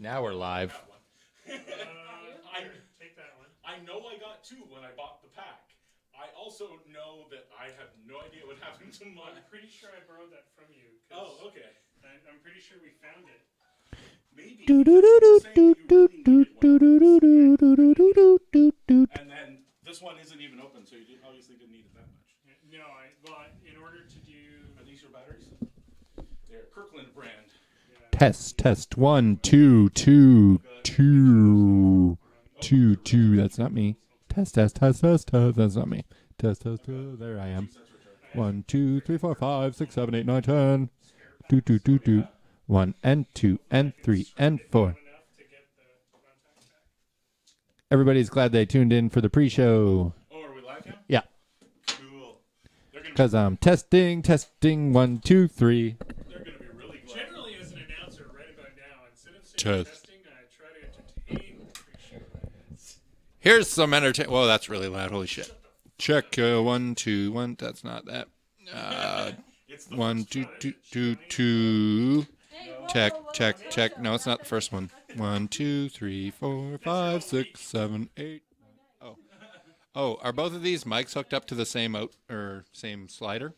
Now we're live. I take that one. I know I got 2 when I bought the pack. I also know that I have no idea what happened to mine. I'm pretty sure I borrowed that from you. Oh, okay. I'm pretty sure we found it. Maybe. And then this one isn't even open, so you obviously didn't need it that much. No, well, in order to do... Are these your batteries? They're Kirkland brand. Test. 1, 2, 2, 2, 2, 2. That's not me. Test. That's not me. Test. There I am. 1, 2, 3, 4, 5, 6, 7, 8, 9, 10. 2. 1 and 2 and 3 and 4. Everybody's glad they tuned in for the pre-show. Oh, are we live now? Yeah. Cool. Because I'm testing. 1, 2, 3. They're going to be really glad. Generally, as an announcer, right about now, instead of saying testing, I try to entertain the pre-show. Here's some entertainment. Whoa, that's really loud. Holy shit. Check. 1, 2, 1. That's not that. 1, 2, 2, 2. Check. No, it's not the first one. 1, 2, 3, 4, 5, 6, 7, 8. Oh, are both of these mics hooked up to the same same slider?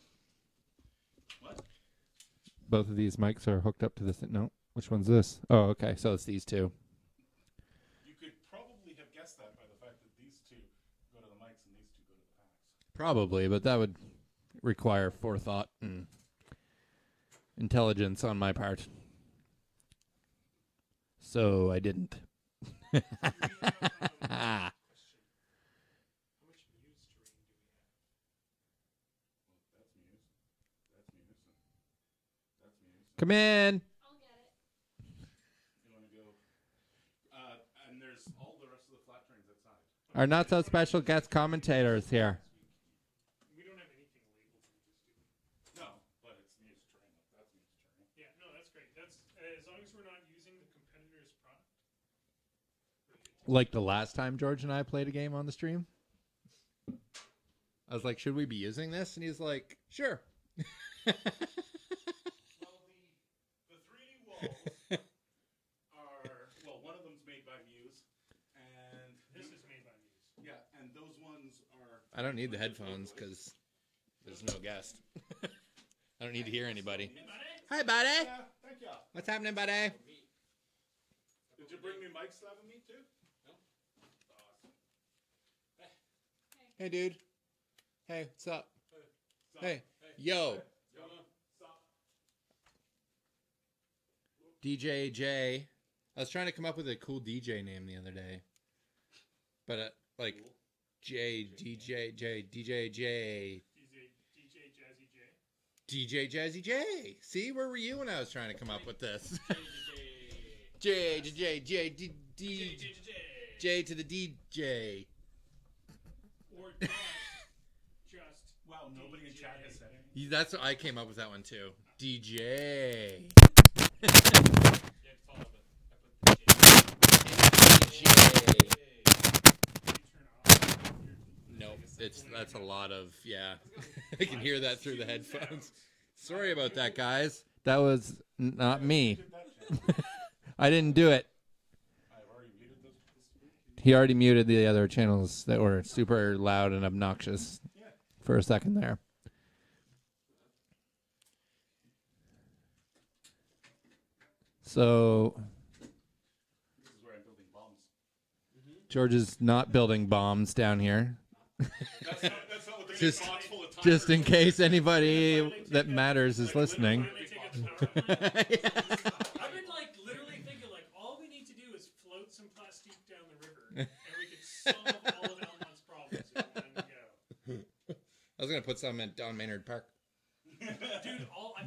What? Both of these mics are hooked up to the no. Which one's this? Oh, okay. So it's these two. You could probably have guessed that by the fact that these 2 go to the mics and these 2 go to the packs. Probably, but that would require forethought and intelligence on my part. So I didn't. Come in. I'll get it. You want to go? And there's all the rest of the flat trains outside. Our not so special guest commentators here. We don't have anything labeled. No, but it's news train. That's news train. Yeah, no, that's great. That's as long as we're not using the competitor's product. Like the last time George and I played a game on the stream. I was like, should we be using this? And he's like, sure. The 3D walls are, well, one of them's made by Muse, and this is made by Muse. Yeah, and those ones are... I don't need the headphones because there's no guest. I don't need to hear anybody. Hi, buddy. Yeah, thank you. What's happening, buddy? Did you bring me mic stand with me, too? No? Awesome. Hey, dude. Hey, what's up? Hey. Yo. DJ J. I was trying to come up with a cool DJ name the other day. But, like, DJ J. DJ Jazzy J. See, where were you when I was trying to come up with this? J to the DJ. Or just, wow, nobody in chat has said it. That's what I came up with that one too. DJ. Nope, that's a lot of I can hear that through the headphones. Sorry about that, guys. That was not me. I didn't do it. He already muted the other channels that were super loud and obnoxious for a second there. So This is where I'm building bombs. George is not building bombs down here. That's not what they Just in case anybody that matters is listening. I've been literally thinking all we need to do is float some plastique down the river and we can solve all of Elmont's problems in one go. I was gonna put some at Don Maynard Park. Dude, I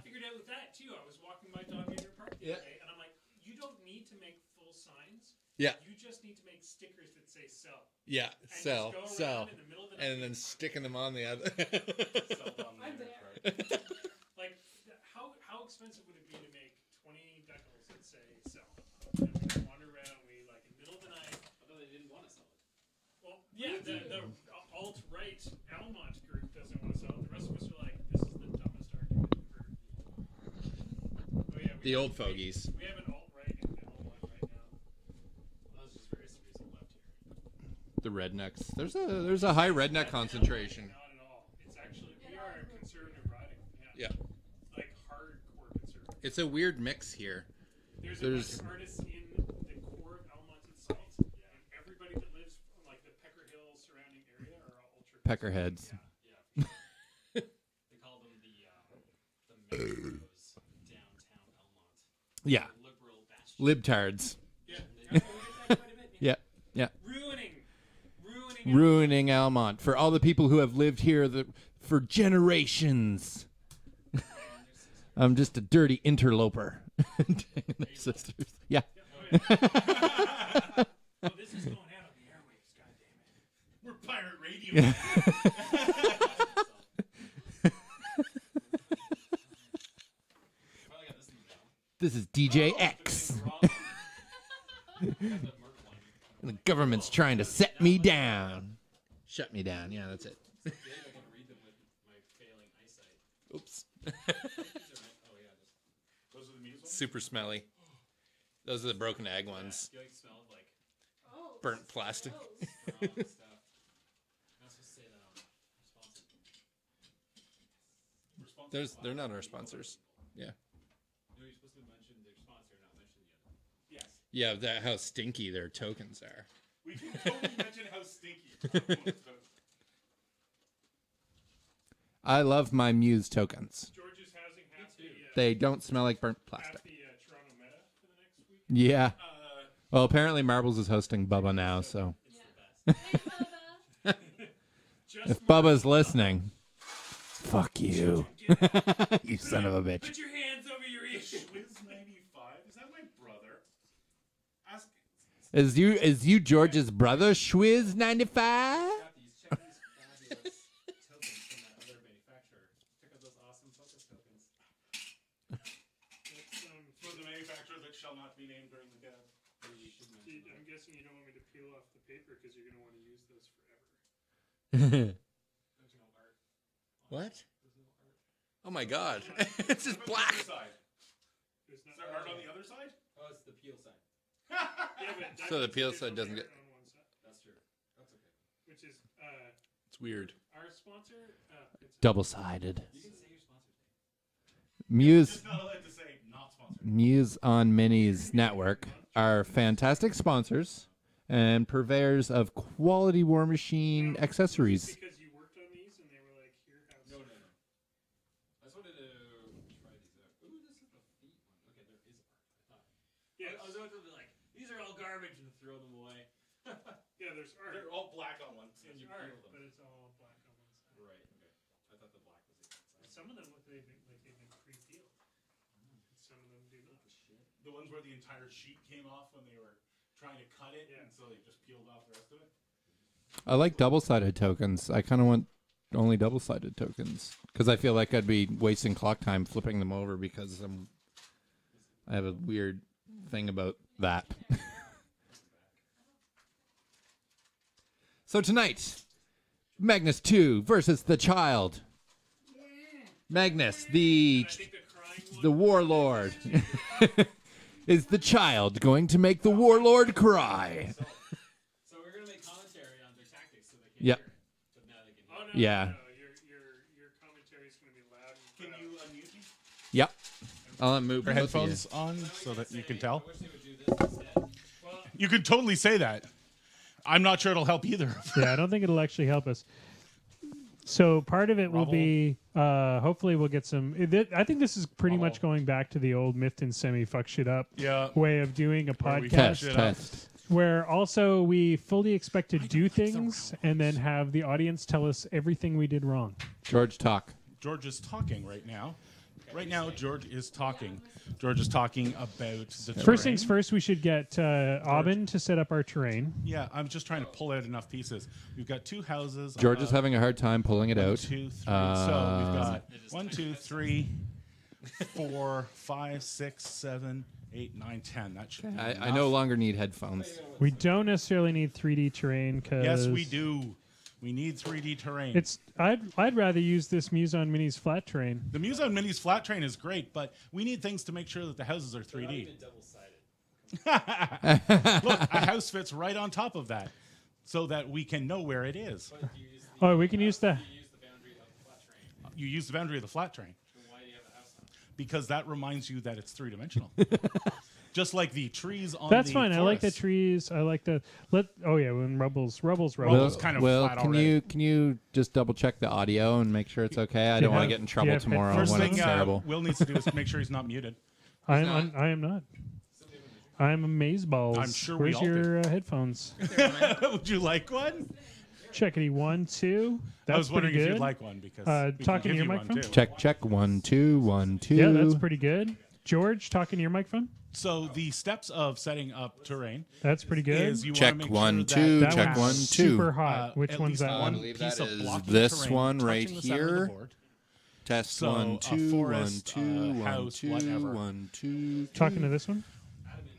figured out with that too. I was walking by Don Maynard Park the other day and I'm like, you don't need to make full signs. Yeah. You just need to make stickers that say sell. Yeah, and sell. In the middle of the And then sticking them on the other. I'm there. How expensive would it be to make 20 decals that say sell? And we wander around, we in the middle of the night. I thought they didn't want to sell it. Well, yeah, the alt-right Almont group doesn't want to sell it. The rest of us are like, this is the dumbest argument ever. Oh, yeah, The old fogies. We have an alt-right in Middle One right now. the rednecks. There's a high redneck concentration. Not at all. It's actually, we are a conservative riding. Yeah. Like hardcore conservative. It's a weird mix here. There's a bunch of artists in the core of Almont itself, and everybody that lives from like the Pecker Hill surrounding area are all ultra Peckerheads. Yeah. They call them the Metros downtown Elmont. Yeah. Liberal bastion. Libtards. Yeah. We'll get that quite a bit, Yeah. Yeah. Ruining Ruining Almont for all the people who have lived here for generations. I'm just a dirty interloper. Their sisters. Yeah. Oh, this is going out on the airwaves, goddammit. We're pirate radio. This is DJ X. And the government's trying to set me down. Shut me down. Yeah, that's it. I can read them with my failing eyesight. Oops. These are Those are the music ones? Super smelly. Those are the broken egg ones. You like smell of like Burnt plastic. all the stuff. I'm not supposed to say that on sponsored. They're not our sponsors. Yeah. No, you're supposed to mention their sponsor, not mention the other. Yes. Yeah, how stinky their tokens are. We can totally mention how stinky. I love my Muse tokens. George is housing half the, They don't smell like burnt half plastic. the Toronto Meta for the next week. Yeah. Well, apparently Marbles is hosting Bubba now, so Hey, Bubba. if Bubba's listening, fuck you. You son of a bitch. Put your hands over your ears. Schweizer 95? Is that my brother? Ask. Is you George's brother, Schwiz 95? Got these. Check these fabulous tokens from that other manufacturer. Check out those awesome focus tokens. It's for the manufacturer that shall not be named during the death. Maybe you should mention Dude, that. I'm guessing you don't want me to peel off the paper because you're going to want to use those forever. There's no art. What? There's no art. Oh my god. It's just black. Side. There's Is not there art on the other side? Oh, it's the peel side. Yeah, but that So the means peel there's side no doesn't art get- on one side, That's true. That's okay. which is It's weird. our sponsor. It's Double-sided. You can say your sponsor name. Muse just not allowed to say not sponsored. Muse on Minis Network are fantastic sponsors and purveyors of quality War Machine accessories. Because you worked on these and they were like, here, have No, some. no, no. I just wanted to try these out. Ooh, this is the feet one. Okay, there is art. I thought. Yes. I was about to be like, these are all garbage and throw them away. Yeah, there's art. They're all black on one. And you There's art, peel them. but it's all black on one side. Right, okay. I thought the black was the inside. Some of them look like they've been pre-peeled. Some of them do not. The ones where the entire sheet came off when they were trying to cut it, Yeah. and so they just peeled off the rest of it. I like double-sided tokens. I kind of want only double-sided tokens because I feel like I'd be wasting clock time flipping them over because I have a weird thing about that. So tonight, Magnus 2 versus the Child. Magnus, the I think the crying one. the warlord. Is the Child going to make the warlord cry? So we're going to make commentary on their tactics so they can Yep. hear it. But now they can Oh hear no! Yeah. No, your commentary is going to be loud. And Can proud. you unmute me? Yep. I'll move Your both of you. headphones on so that you can tell. I wish they would do this instead. You can totally say that. I'm not sure it'll help either. Yeah, I don't think it'll actually help us. So part of it will be hopefully we'll get some. I think this is pretty much going back to the old Mifton semi fuck shit up Yeah. way of doing a Where we podcast, Test, Shit up. test. where also we fully expect to do things and then have the audience tell us everything we did wrong. George, talk. George is talking right now. Right now, George is talking. George is talking about the First things terrain. first, we should get Aubin to set up our terrain. Yeah, I'm just trying to pull out enough pieces. We've got two houses. George is having a hard time pulling it 1, out. 2, 3. So we've got 1, 2, 3, 4, 5, 6, 7, 8, 9, 10. That should be I enough. no longer need headphones. We don't necessarily need 3D terrain because Yes, we do. We need 3D terrain. I'd rather use this Muson Mini's flat terrain. The Muson Mini's flat train is great, but we need things to make sure that the houses are 3D. Double-sided. Look, a house fits right on top of that. so that we can know where it is. But you use the, Oh, we can use the. you use the boundary of the flat terrain. You use the boundary of the flat terrain Then why do you have a house on it? because that reminds you that it's three-dimensional. Just like the trees on That's the fine. I like the forest. trees. I like the. Oh yeah, when rubbles. Rubble's kind of Will, flat can already. can you just double check the audio and make sure it's okay? I don't want to get in trouble yeah, tomorrow First when thing it's terrible. Will needs to do is make sure he's not muted. I am not. I am amazeballs. I'm sure we Where's all your headphones? Would you like one? Checkity 1, 2. That's I was wondering pretty if good. you'd like one because we talking can to give your you one microphone? too. Check 1 2 1 2. Yeah, that's pretty good. George, talking to your microphone. So the steps of setting up terrain That's pretty good. is you Check want to make 1 sure 2. that Check one's 1 2. super hot. Which at one's least that one one? believe piece that of is blocking this terrain one right touching the center of the here. board. Test So, 1 a 2 forest, 1 2 1 house, 2 whatever. 1 2. Talking to this one.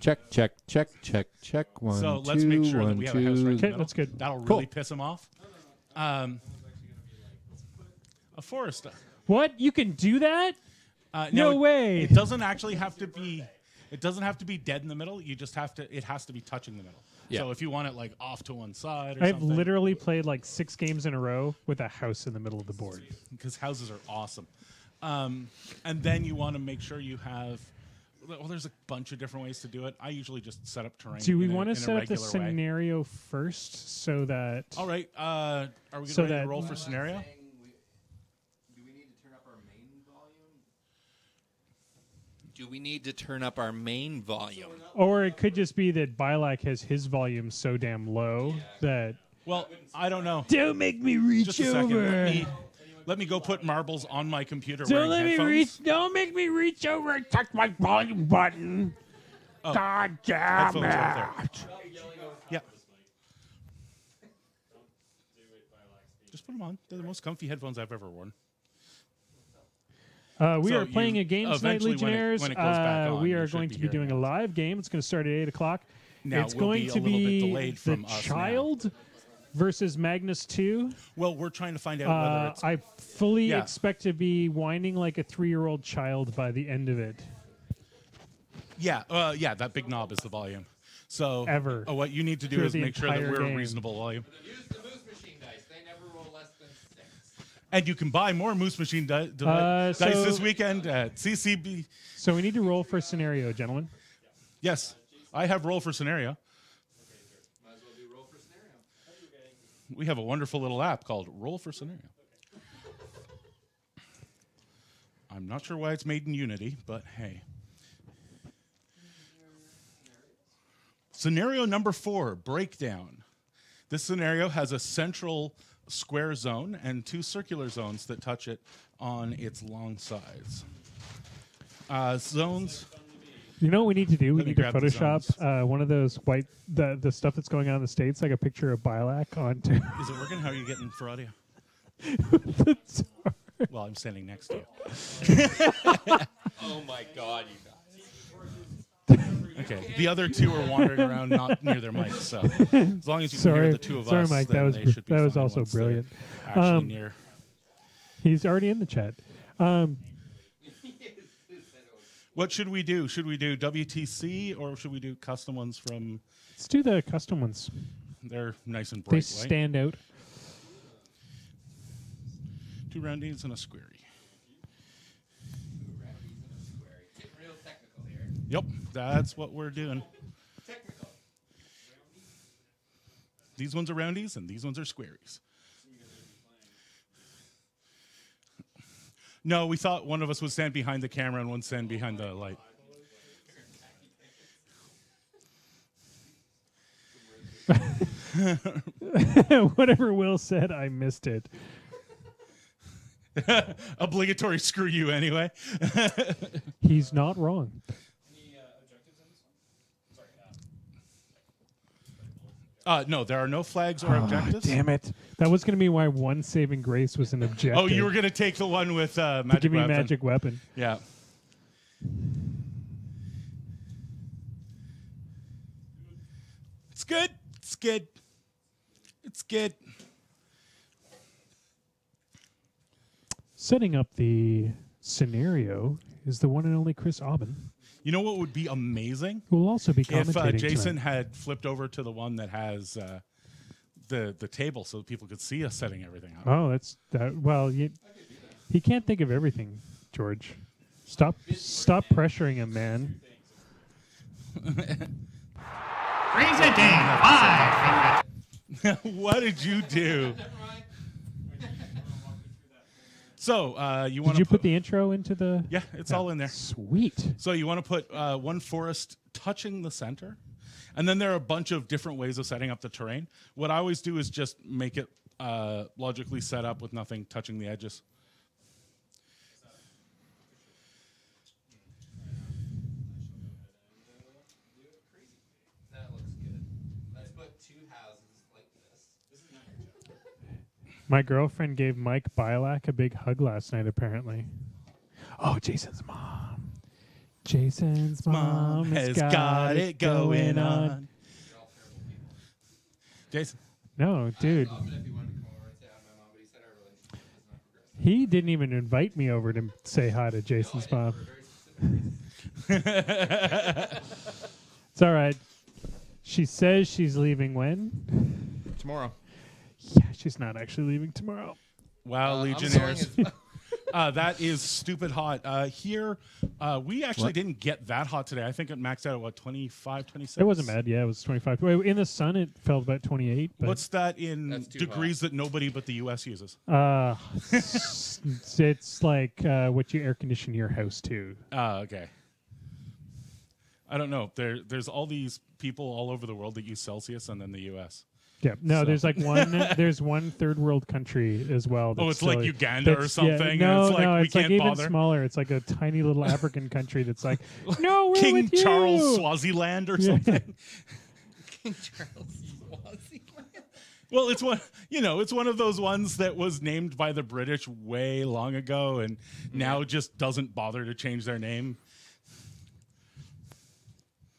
Check 1 So 2 let's make sure that 1 we have a house right in 2. the Okay, middle. that's good. That'll Cool. really piss him off. A forest. What? You can do that? Now No it- way. It doesn't actually have to be. It doesn't have to be dead in the middle. You just have to. It has to be touching the middle. Yeah. So if you want it like off to one side or I've something, literally played like 6 games in a row with a house in the middle of the board. because houses are awesome. And then you want to make sure you have. Well, there's a bunch of different ways to do it. I usually just set up terrain. Do we in a- want to in a set up the regular way. scenario first so that? All right. Are we going So to that- roll for scenario? Do we need to turn up our main volume? Do we need to turn up our main volume? Or it could just be that Bilak has his volume so damn low that. Well, I don't know. Don't make me reach Just a second. Let me go put marbles on my computer. Don't wearing let me headphones. reach. Don't make me reach over and touch my volume button. Oh, God damn headphones right there. it! Yeah. Just put them on. They're the most comfy headphones I've ever worn. We So are playing you- a game tonight, eventually when it- Legionnaires. when it goes back on, we you are should going be to be doing a hearing live game. It's going to start at 8 o'clock. Now, it's we'll going be a to little bit be delayed the from us now. Child versus Magnus 2. Well, we're trying to find out whether it's. I fully Yeah. expect to be whining like a 3-year-old child by the end of it. Yeah, that big knob is the volume. So Ever. what you need to do Through is the make sure that entire we're a game. reasonable volume. Use the moose machine dice. They never roll less than 6. And you can buy more Moose Machine dice so- this weekend at CCB. So we need to roll for scenario, gentlemen. Yes, I have roll for scenario. Might as well do roll for scenario. We have a wonderful little app called Roll for Scenario. I'm not sure why it's made in Unity, but hey. Scenario number 4, breakdown. This scenario has a central square zone and 2 circular zones that touch it on its long sides. Zones. You know what we need to do? We Let me need to grab the Photoshop one of those white the stuff that's going on in the States, like a picture of Bilak onto. Is it working? How are you getting for audio? Well, I'm standing next to you. Oh my god, you guys. Okay. The other 2 are wandering around, not near their mics. So as long as you can hear Sorry, the 2 of sorry, us, Mike. then That was they should be that was fine also once they're brilliant. Actually near. He's already in the chat. What should we do? Should we do WTC or should we do custom ones from? Let's do the custom ones. They're nice and bright. They white. stand out. 2 roundings and a squarey. Getting real technical here. Yep, that's what we're doing. Technical. These ones are roundies and these ones are squaries. No, we thought one of us would stand behind the camera and one stand behind the light. Whatever Will said, I missed it. Obligatory screw you anyway. He's not wrong. Any objectives on this one? Sorry. No, there are no flags or objectives. Damn it! That was going to be why one saving grace was an objective. Oh, you were going to take the one with to magic give me weapon. magic weapon. Yeah. It's good. It's good. It's good. Setting up the scenario is the one and only Chris Aubin, You know what would be amazing? who will also be If commentating Jason tonight. had flipped over to the one that has the table so that people could see us setting everything up. Oh, that's that. Well, he can't think of everything, George. Stop pressuring him, man. Crazy Dane live from What did you do? So you want Did you to put the intro into the? Yeah, it's all in there. Sweet. So you want to put one forest touching the center, and then there are a bunch of different ways of setting up the terrain. What I always do is just make it logically set up with nothing touching the edges. That looks good. Let's put 2 houses like this. My girlfriend gave Mike Bilac a big hug last night, apparently. Oh, Jason's mom. Jason's mom has got it going on. You're all terrible people. Jason. No, dude. I'll bet if you wanted to come over and say hi to my mom, but he said our relationship is not progressing. He didn't even invite me over to say hi to Jason's mom. For a very specific reason. It's all right. She says she's leaving when? Tomorrow. Yeah, she's not actually leaving tomorrow. Wow, I'm Legionnaires. going as That is stupid hot. Here, we actually didn't get that hot today. I think it maxed out at, what, 25, 26? It wasn't bad. Yeah, it was 25. Well, in the sun, it felt about 28. But What's that in That's too degrees that nobody but the U.S. uses? it's like what you air condition your house to. Okay. I don't know. There's all these people all over the world that use Celsius and then the U.S. Yeah, no, So- there's like one. There's one third world country as well. Oh, that's it's like still- Uganda or that's- something, and no, it's like, no, we it's like can't even bother. smaller. It's like a tiny little African country that's like, no, we're King with you. Charles Swaziland or Yeah. something. King Charles Swaziland. Well, it's one. It's one of those ones that was named by the British way long ago, and now just doesn't bother to change their name.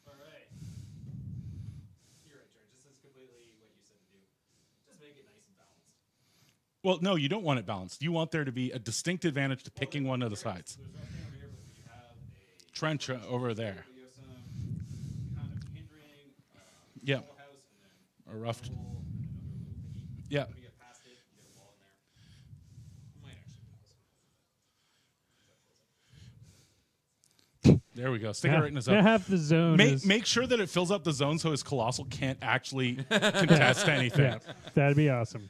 All right. You're right, George. This is completely what you said to do. Just make it nice and balanced. Well, no, you don't want it balanced. You want there to be a distinct advantage to picking one of the sides. There's nothing over here, but we have a Trench over there. we have some kind of hindering Yeah, wall house and then a rough. wall and another little thingy. Yeah. When we get past it, get a wall in there. Might actually be awesome. There we go. Stick it right in his zone. Half the zone. is, Make sure that it fills up the zone so his colossal can't actually contest anything. yeah, that'd be awesome.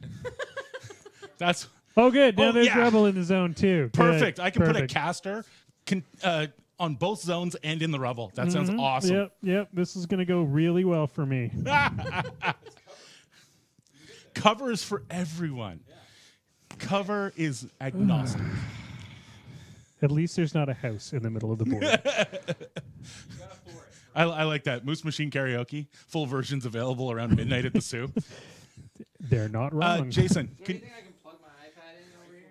That's Oh, good. Now Oh, there's yeah. rubble in the zone too. Good. perfect. I can put a Perfect. caster on both zones and in the rubble. That sounds awesome. Yep. This is gonna go really well for me. Cover is for everyone. Cover is agnostic. At least there's not a house in the middle of the board. I like that. Moose Machine Karaoke. Full versions available around midnight at the Sioux. They're not wrong. Jason, Is there anything I can plug my iPad in over here?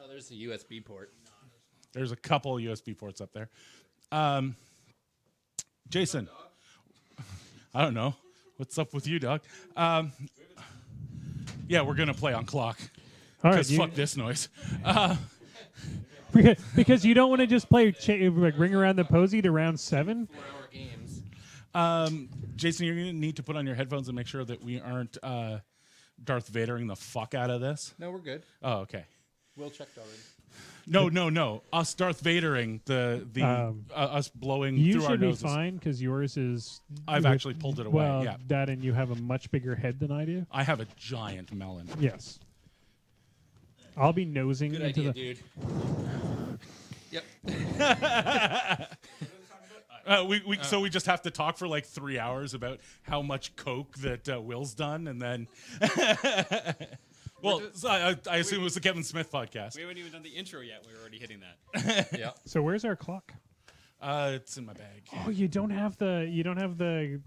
Oh, there's a USB port. there's a couple USB ports up there. Jason, I don't know. What's up with you, dog? Yeah, we're going to play on clock. All right, Because fuck this noise. because you don't want to just play like Ring Around the Posy to round 7. 4-hour games. Jason, you're going to need to put on your headphones and make sure that we aren't Darth Vadering the fuck out of this. No, we're good. Oh, okay. Will checked already. No. Us Darth Vadering us blowing You through our should be noses. fine because yours is. I've actually pulled it away. Well, Yeah, that and you have a much bigger head than I do. I have a giant melon. Yes. I'll be nosing Good into idea, the. dude. Yep. So we just have to talk for like 3 hours about how much coke that Will's done, and then. Well, so I assume it was the Kevin Smith podcast. We haven't even done the intro yet. We're already hitting that. Yep. So where's our clock? It's in my bag. Oh, you don't have the. You don't have the.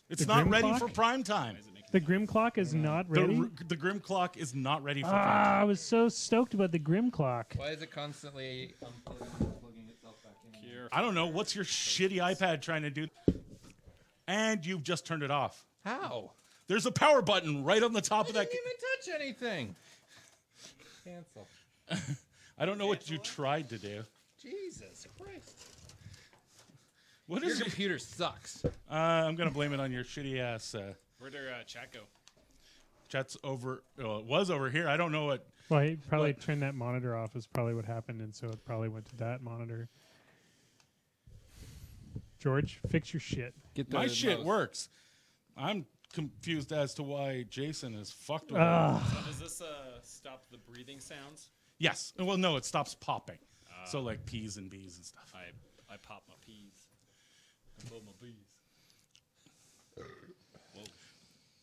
It's the not Grim ready clock? for prime time. The Grim clock is not ready. The Grim clock is not ready for prime Ah, time. I was so stoked about the Grim clock. Why is it constantly unplugging itself back in? I don't know. What's your shitty iPad trying to do? And you've just turned it off. How? There's a power button right on the top I of that. didn't even touch anything. Cancel. I don't know what you tried to do. Jesus Christ. What Your is? computer sucks. I'm gonna blame it on your shitty ass. Where'd our chat go? Chat's over. It was over here. I don't know what. Well, he probably turned that monitor off. Is probably what happened, and so it probably went to that monitor. George, fix your shit. Get My the shit mouse. works. I'm confused as to why Jason is fucked with it. So does this stop the breathing sounds? Yes. Well, no, it stops popping. So like P's and B's and stuff. I pop my peas. I blow my bees.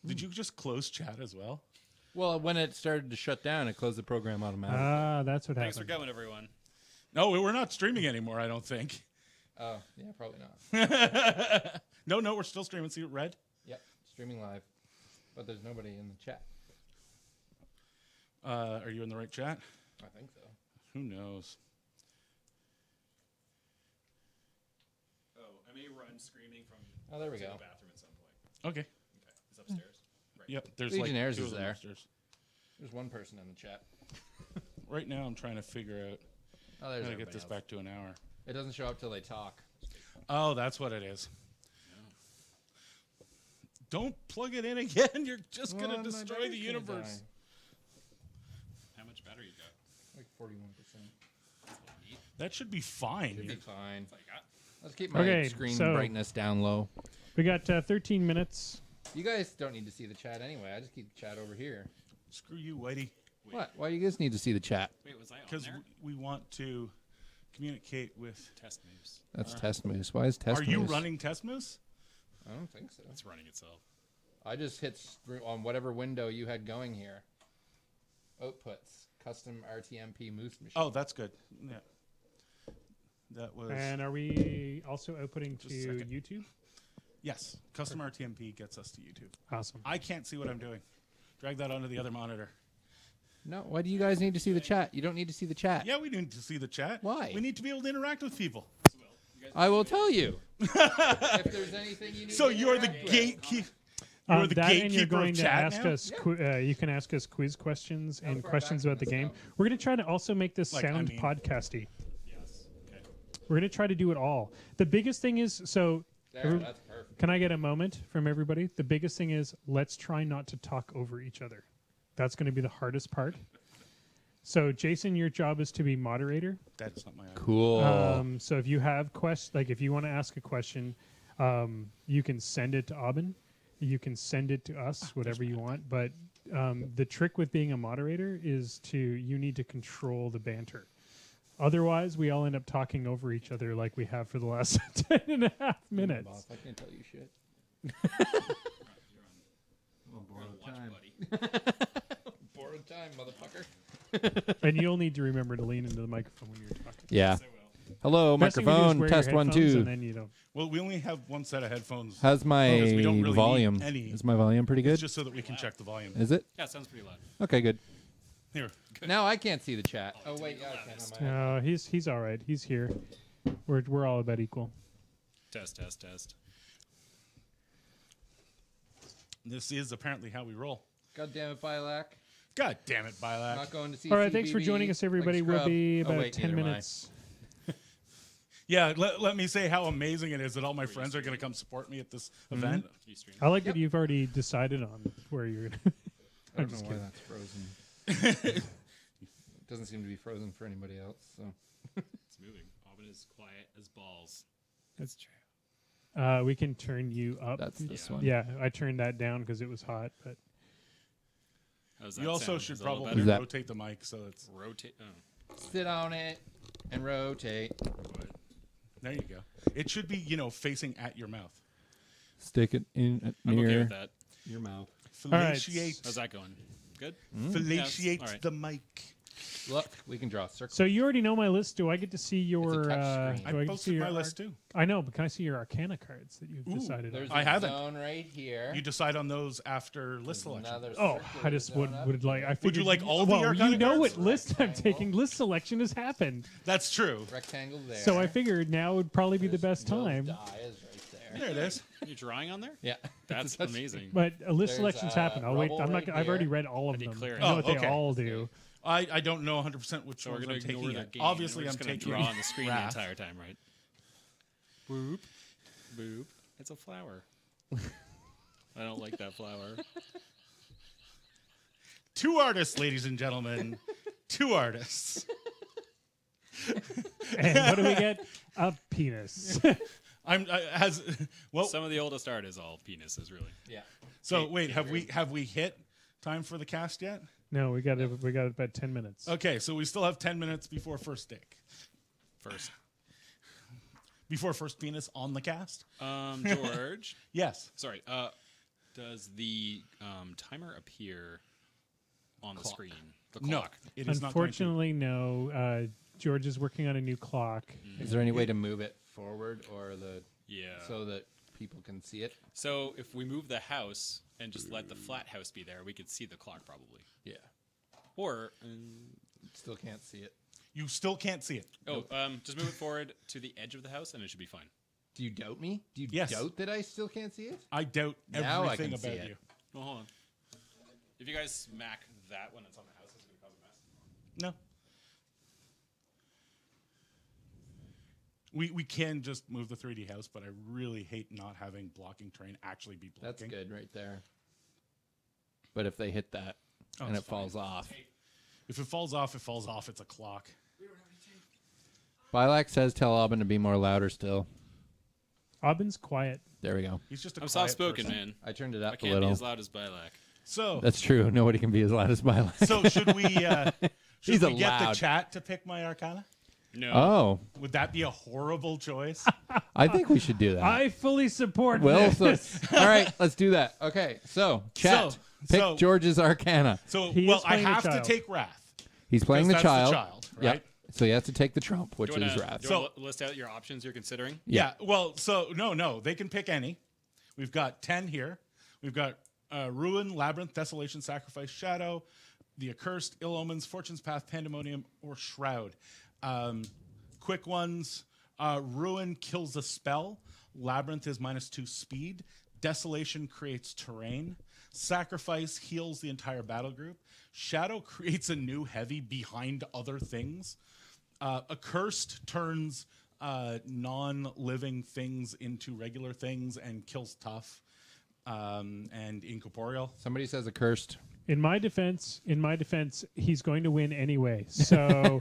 Did you just close chat as well? Well, when it started to shut down, it closed the program automatically. That's what Thanks for happened. coming, everyone. No, we're not streaming anymore, I don't think. Oh, yeah, probably not. No, we're still streaming. See it red? Yep, streaming live. But there's nobody in the chat. Are you in the right chat? I think so. Who knows? Oh, I may run screaming from Oh, there we to go. the bathroom at some point. Okay. Okay, it's upstairs. Right. Yep. There's Legionnaires like two is of them there. upstairs. There's one person in the chat. Right now, I'm trying to figure out Oh, how there's to get everybody this else. back to an hour. It doesn't show up till they talk. Oh, that's what it is. Don't plug it in again. You're just Well, gonna my destroy battery's the gonna universe. die. How much battery you got? Like 41%. That should be fine. Should be fine. That's all you got? Let's keep my Okay, screen so- brightness down low. We got 13 minutes. You guys don't need to see the chat anyway. I just keep the chat over here. Screw you, Whitey. What? Why do you guys need to see the chat? Wait, was I on Because there? we want to communicate with. Test moves. That's Test Moose. Why is Test Are Moose? you running Test Moose? I don't think so. It's running itself. I just hit on whatever window you had going here. Outputs. Custom RTMP Moose machine. Oh, that's good. Yeah. That was. And are we also outputting to Just a second. YouTube? Yes. Custom RTMP gets us to YouTube. Awesome. I can't see what I'm doing. Drag that onto the other monitor. No, why do you guys need to see the chat? You don't need to see the chat. Yeah, we need to see the chat. Why? We need to be able to interact with people. I will tell you. If there's anything you need So to you're the interact with. gatekeeper. You're the that and you're gatekeeper going of to chat ask now? us. You can ask us quiz questions and far questions back about the can game. this go? We're going to try to also make this Like, I sound mean- podcasty. Yes. Okay. We're going to try to do it all. The biggest thing is so. There, that's perfect. Can I get a moment from everybody? The biggest thing is let's try not to talk over each other. That's going to be the hardest part. So, Jason, your job is to be moderator. That is not my idea. Cool. So if you have if you want to ask a question, you can send it to Aubin. You can send it to us, whatever you want. But the trick with being a moderator is you need to control the banter. Otherwise, we all end up talking over each other like we have for the last 10 and a half minutes. Boss, I can't tell you shit. Watch, buddy. Borrowed time, motherfucker. And you'll need to remember to lean into the microphone when you're talking. Yeah. I will. Hello, Best thing to do is microphone. wear Test your 1, headphones 2. And then you don't. Well, we only have one set of headphones. How's my Because we don't really need volume? any. Is my volume pretty It's good? just so that we can check the volume. Is it? Yeah, it sounds pretty loud. Okay, good. Here. Now I can't see the chat. Oh wait, yeah, I can on my. No, he's all right. He's here. We're all about equal. Test, test, test. This is apparently how we roll. God damn it, Bilac. God damn it, I'm Bilac. not going to see. All right, thanks for joining us, everybody. We'll be about 10 minutes. Yeah, let me say how amazing it is that all my friends are going to come support me at this event. You stream. I like that you've already decided on where you're. I don't just know why that's frozen. It doesn't seem to be frozen for anybody else. So It's moving. Aubin is quiet as balls. That's true. We can turn you up. that's this one. Yeah, I turned that down because it was hot. But How's that You also sound? should Is that a little probably Is that- rotate the mic so it's. Rotate. Oh. Sit on it and rotate. There you go. It should be, facing at your mouth. Stick it in I'm okay near with that. your mouth. right. Fellatiate, How's that going? Good? fellatiate Yes, all right. the mic. Look, we can draw a circle. so you already know my list. Do I get to see your? touch screen. do I get to see posted your my list too. I know, but can I see your Arcana cards that you've decided There's on? I a haven't. zone right here. You decide on those after list selection. Another Oh, circular I just would zone up would like. here. I figured you like all the well, Arcana you know cards? what list I'm Rectangle. taking. List selection has happened, That's true. Rectangle there. so I figured now would probably be the best Will's time. die is right there. There it is. You're drawing on there? Yeah, That's amazing. But a list There's, selections happen. I'll wait. rubble I'm not. right I've already here. read all of I them. declare I it. know Oh, what they okay. all do. I don't know 100% which So we're ones going I'm to ignore taking the yet. game. Obviously, we're I'm just gonna taking draw on the screen Wrath. the entire time, right? Boop. Boop. It's a flower. I don't like that flower. 2 artists, ladies and gentlemen. 2 artists. And what do we get? A penis. Some of the oldest art is all penises, really. Yeah. So wait, have we hit time for the cast yet? No, we got about 10 minutes. Okay, so we still have 10 minutes before first dick. Before first penis on the cast? George. Yes. Sorry. Does the timer appear on the screen? The clock. No, it is Unfortunately, no. George is working on a new clock. Is there any way to move it forward or Yeah. so that people can see it? So if we move the house and just let the flat house be there, we could see the clock probably. Yeah. Or Still can't see it. You still can't see it. just move it forward to the edge of the house, and it should be fine. Do you doubt me? Do you Yes. doubt that I still can't see it? I doubt Now I everything can see about it. you. Well, hold on. If you guys smack that when it's on the house, it's going to cause a mess. No. We can just move the 3D house, but I really hate not having blocking terrain actually be That's blocking. good right there. But if they hit that and it it's fine. falls off. If it falls off, it falls off. It's a clock. Bilac says tell Aubin to be more louder still. Aubin's quiet. There we go. He's just a I'm quiet soft-spoken, person. man. I turned it I up a can't be little. as loud as Bilac. So, That's true. Nobody can be as loud as Bilac. so should we get the loud. chat to pick my arcana? No. Oh, Would that be a horrible choice? I think we should do that. I fully support Will, this. all right, let's do that. Okay, so chat, pick so- George's Arcana. So, He well, is I playing the have to child. take Wrath. He's playing the Because that's child. the child, Yep. right? So he has to take the trump, which Do you is wanna- Wrath. do you wanna list out your options you're considering? Yeah. Well, so no, they can pick any. We've got 10 here. We've got Ruin, Labyrinth, Desolation, Sacrifice, Shadow, The Accursed, Ill Omens, Fortune's Path, Pandemonium, or Shroud. Quick ones. Ruin kills a spell. Labyrinth is -2 speed. Desolation creates terrain. Sacrifice heals the entire battle group. Shadow creates a new heavy behind other things. Accursed turns non-living things into regular things and kills tough and incorporeal. Somebody says accursed. In my defense, he's going to win anyway. So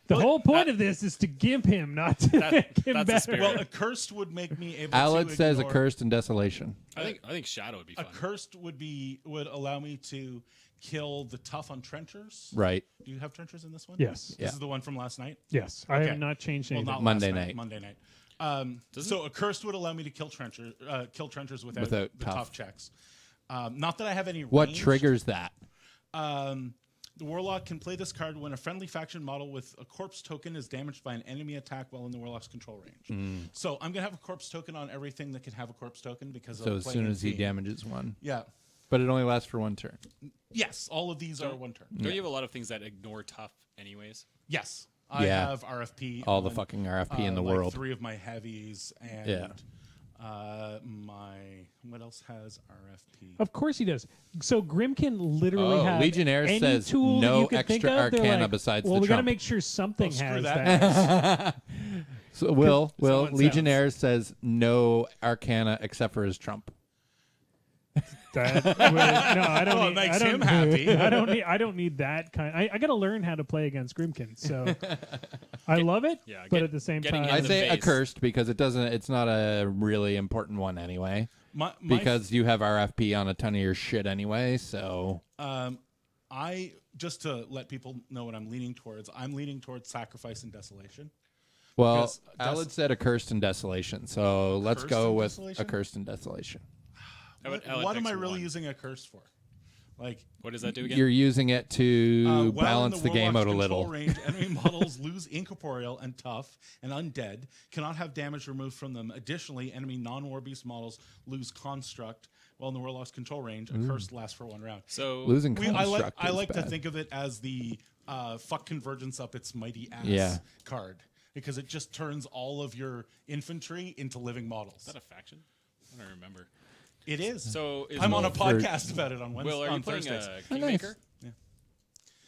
the whole point of this is to give him, not to make him that's the better. spirit. Well, accursed would make me able Aled to says ignore- accursed and desolation. I think Shadow would be fun. Accursed would allow me to kill the tough on trenchers. Right. Do you have trenchers in this one? Yes. This Yeah. is the one from last night? Yes, I Okay. have not changed Well, anything. not Monday last night. Monday night. So accursed would allow me to kill trenchers without Without the tough. tough checks. Not that I have any What ranged. triggers that? The Warlock can play this card when a friendly faction model with a corpse token is damaged by an enemy attack while in the Warlock's control range. So I'm going to have a corpse token on everything that can have a corpse token because So of as playing soon in as he team. damages one. Yeah. But it only lasts for one turn. Yes, all of these are one turn. Don't you have a lot of things that ignore tough anyways? Yes. I Yeah. have RFP. All the on, fucking RFP in the like world. 3 of my heavies and Yeah. what else has RFP? Of course he does. So Grimkin literally Oh, has Legionnaire any says tool that no you could think extra of. They're arcana like, besides well, the we got to trump. make sure something screw has that. So Will Someone Legionnaire says no arcana except for his trump. That would, no, I don't. Well, it need, makes I don't, him happy. I don't need that kind. I got to learn how to play against Grimkin. So I love it, yeah, but get- at the same getting time, in I the say base. accursed because it doesn't. It's not a really important one anyway. My Because you have RFP on a ton of your shit anyway. So I just to let people know what I'm leaning towards. I'm leaning towards sacrifice and desolation. well, Because Aled said accursed and desolation. So let's Accursed go and with desolation? accursed and desolation. What am I really using a curse for? Like What does that do again? You're using it to while in balance the game Warlock's out a control little. Range, enemy models lose incorporeal and tough and undead, cannot have damage removed from them. Additionally, enemy non-war beast models lose construct while in the Warlock's control range. A curse lasts for 1 round. So Losing I construct like is to bad. think of it as the fuck convergence up its mighty ass Yeah. card because it just turns all of your infantry into living models. is that a faction? I don't remember. It is. So is I'm on a for- podcast about it on Wednesday. Will, are you on playing Thursdays. Kingmaker?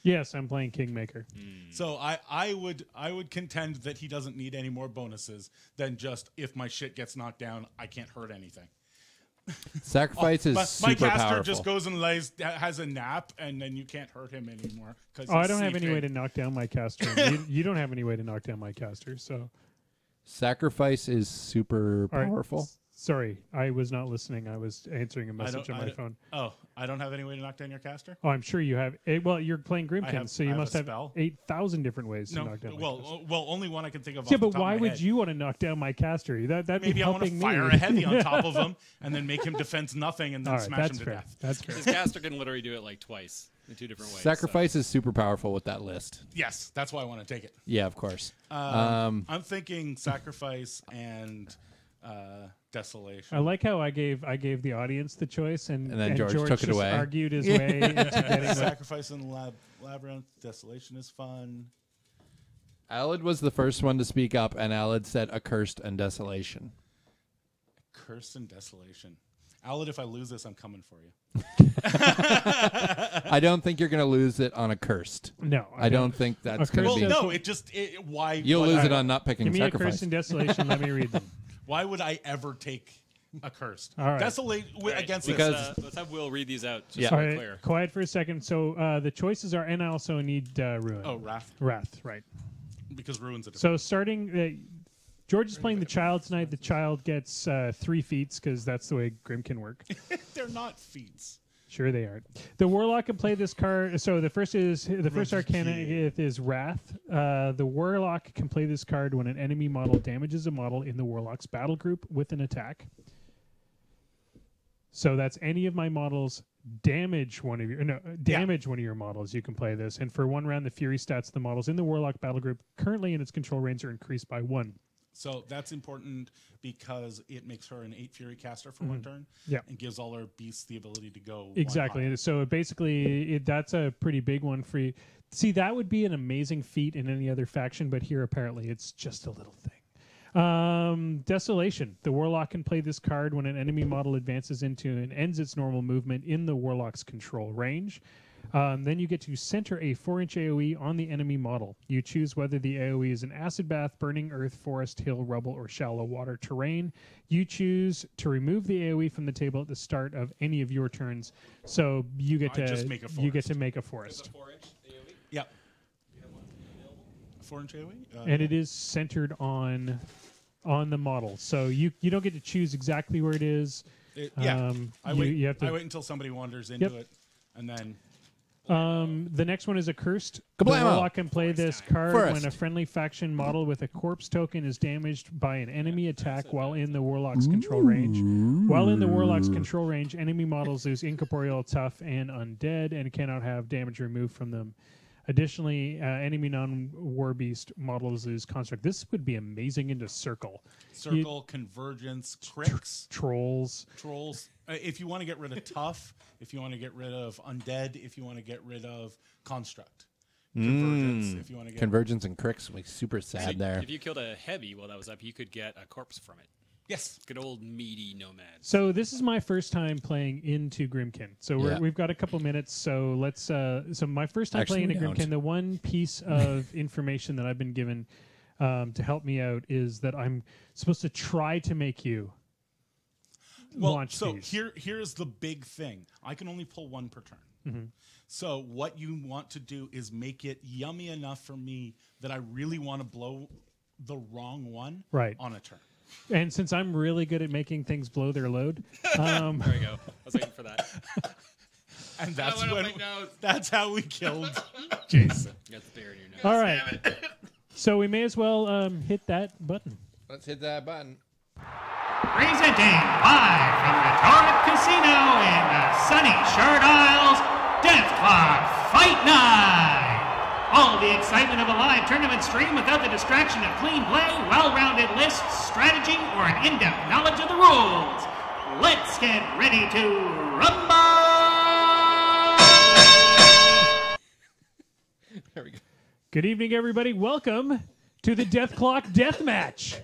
yes, I'm playing Kingmaker. So I would contend that he doesn't need any more bonuses than just if my shit gets knocked down, I can't hurt anything. Sacrifice is my super caster powerful. just goes and has a nap, and then you can't hurt him anymore. Oh, I don't have any way to knock down my caster. you don't have any way to knock down my caster, so. Sacrifice is super All right. powerful. Sorry, I was not listening. I was answering a message on my phone. Oh, I don't have any way to knock down your caster? Oh, I'm sure you have. Well, you're playing Grimkin, have- so I you have must a have spell. 8,000 different ways to No, knock down my caster. well, only one I can think of. Yeah, off the but top of why my would head. you want to knock down my caster? That'd Maybe be I want to helping fire me. a heavy on top of him and then make him defense nothing and then All right, smash that's him to fair. death. That's fair. His caster can literally do it like twice in 2 different ways. Sacrifice is super powerful with that list. Yes, that's why I want to take it. Yeah, of course. I'm thinking sacrifice and desolation. I like how I gave the audience the choice, and then George took it just away. argued his way into getting it. Sacrifice and labyrinth. Desolation is fun. Alad was the first one to speak up, and Alad said accursed and desolation. Curse and desolation. Alad, if I lose this, I'm coming for you. I don't think you're going to lose it on accursed. No, I don't think that's going Accursed to Well, be. no, why? You'll why- lose it on not picking Give me a sacrifice. curse and desolation. Let me read them. Why would I ever take a cursed? All right. Desolate Right, against Because- let's have Will read these out. Just Yeah. so All we're right, clear. quiet for a second. So the choices are, and I also need ruin. Oh, wrath, Wrath, right? because ruins it. So starting, George is playing the child tonight. The child gets 3 feats because that's the way Grim can work. They're not feats. Sure, they aren't. The warlock can play this card. So the first arcana is wrath. The warlock can play this card when an enemy model damages a model in the warlock's battle group with an attack. So that's any of my models damage one of your models. You can play this, and for 1 round, the fury stats of the models in the warlock battle group currently in its control range are increased by 1. So that's important because it makes her an 8 fury caster for 1 turn. Yeah. And gives all her beasts the ability to go. Exactly. 1 higher. And so basically, that's a pretty big one for you. See, that would be an amazing feat in any other faction, but here apparently it's just a little thing. Desolation. The warlock can play this card when an enemy model advances into and ends its normal movement in the warlock's control range. Then you get to center a 4-inch AoE on the enemy model. You choose whether the AoE is an acid bath, burning earth, forest, hill, rubble, or shallow water terrain. You choose to remove the AoE from the table at the start of any of your turns. So you get to just make a you get forest. to make a forest, 4-inch AoE? Yep. 4-inch AoE? and it is centered on the model. So you don't get to choose exactly where it is. Yeah. You have to. I wait until somebody wanders into Yep. it, and then The next one is accursed. The Kablamo! warlock can play this card Forest. when a friendly faction model with a corpse token is damaged by an enemy attack while in the warlock's control range. While in the warlock's control range, enemy models lose incorporeal, tough, and undead, and cannot have damage removed from them. Additionally, enemy non-war beast models lose construct. This would be amazing into circle. circle, convergence, cricks, Trolls. trolls. If you want to get rid of tough, if you want to get rid of undead, if you want to get rid of construct. Convergence, if you want to get Convergence and cricks will be super sad there. If you killed a heavy while that was up, you could get a corpse from it. Yes. Good old meaty nomad. So this is my first time playing into Grimkin. So Yeah. we've got a couple minutes. So let's. So my first time Actually, playing into we Grimkin, don't. the one piece of information that I've been given to help me out is that I'm supposed to try to make you launch so these. here's the big thing. I can only pull one per turn. Mm-hmm. So what you want to do is make it yummy enough for me that I really want to blow the wrong one Right. on a turn. And since I'm really good at making things blow their load, There we go. I was waiting for that. And that's I wanna when make notes. that's how we killed Jason. You got the bear in your nose. all right. So we may as well hit that button. Let's hit that button. Presenting live from the Torrent Casino in the sunny Shard Isles, Death Clock Fight Night! All the excitement of a live tournament stream without the distraction of clean play, well-rounded lists, strategy, or an in-depth knowledge of the rules. Let's get ready to rumble! There we go. Good evening, everybody. Welcome to the Death Clock Death Match.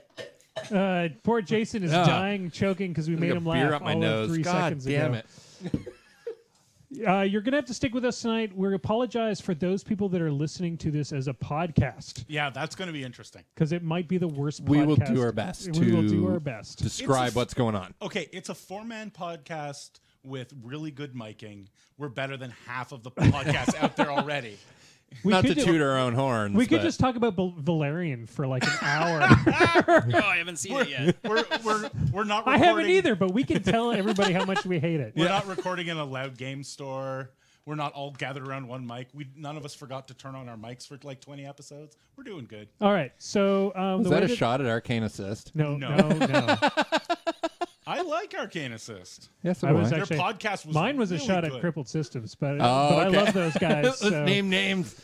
Poor Jason is Yeah. dying, choking because we made Like a him beer laugh up my all nose. of 3 God seconds damn ago. it. You're going to have to stick with us tonight. We apologize for those people that are listening to this as a podcast. Yeah, that's going to be interesting. Because it might be the worst podcast. We will do our best We will do our best. describe what's going on. Okay, it's a 4-man podcast with really good miking. We're better than half of the podcasts out there already. Not to toot our own horns. We could but- just talk about Valerian for like an hour. Oh, I haven't seen it yet. We're not. I Recording, haven't either, but we can tell everybody how much we hate it. We're not recording in a loud game store. We're not all gathered around one mic. None of us forgot to turn on our mics for like 20 episodes. We're doing good. All right, so Was that a shot at Arcane Assist? No. I like Arcane Assist. Yes, I was Their actually, podcast was mine was really a shot good. at Crippled Systems, but, Oh, I okay. love those guys. Let's So. name names.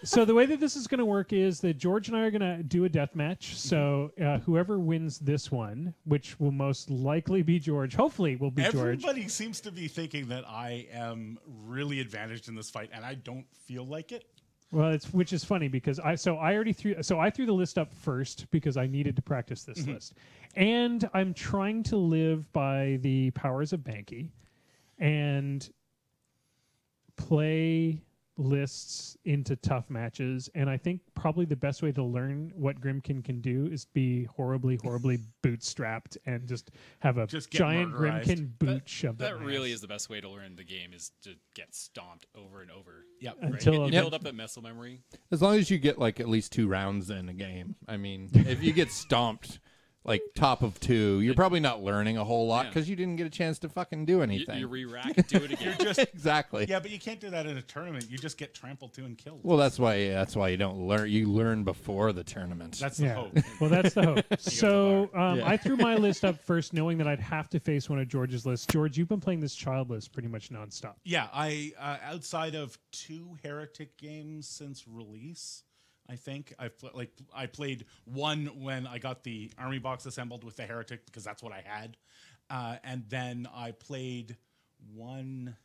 So the way that this is going to work is that George and I are going to do a death match. So whoever wins this one, which will most likely be George, hopefully will be George. Everybody seems to be thinking that I am really advantaged in this fight, and I don't feel like it. Well, which is funny because I threw the list up first because I needed to practice this list, and I'm trying to live by the powers of Banky, and play lists into tough matches. And I think probably the best way to learn what Grimkin can do is be horribly bootstrapped and just have a Just get giant murderized. Grimkin boot shoved That up my really ass. is the best way to learn the game, is to get stomped over and over. Yep. Right? Until You build up that muscle memory. As long as you get like at least 2 rounds in a game. I mean, if you get stomped like top of 2, you're probably not learning a whole lot Yeah. because you didn't get a chance to fucking do anything. You re-rack, do it again. Exactly. Yeah, but you can't do that in a tournament. You just get trampled to and killed. Well, that's why you don't learn. You learn before the tournament. That's the hope. Well, that's the hope. So Yeah. I threw my list up first, knowing that I'd have to face one of George's lists. George, you've been playing this child list pretty much nonstop. Yeah, I outside of 2 Heretic games since release, I think I played one when I got the army box assembled with the Heretic because that's what I had, and then I played one.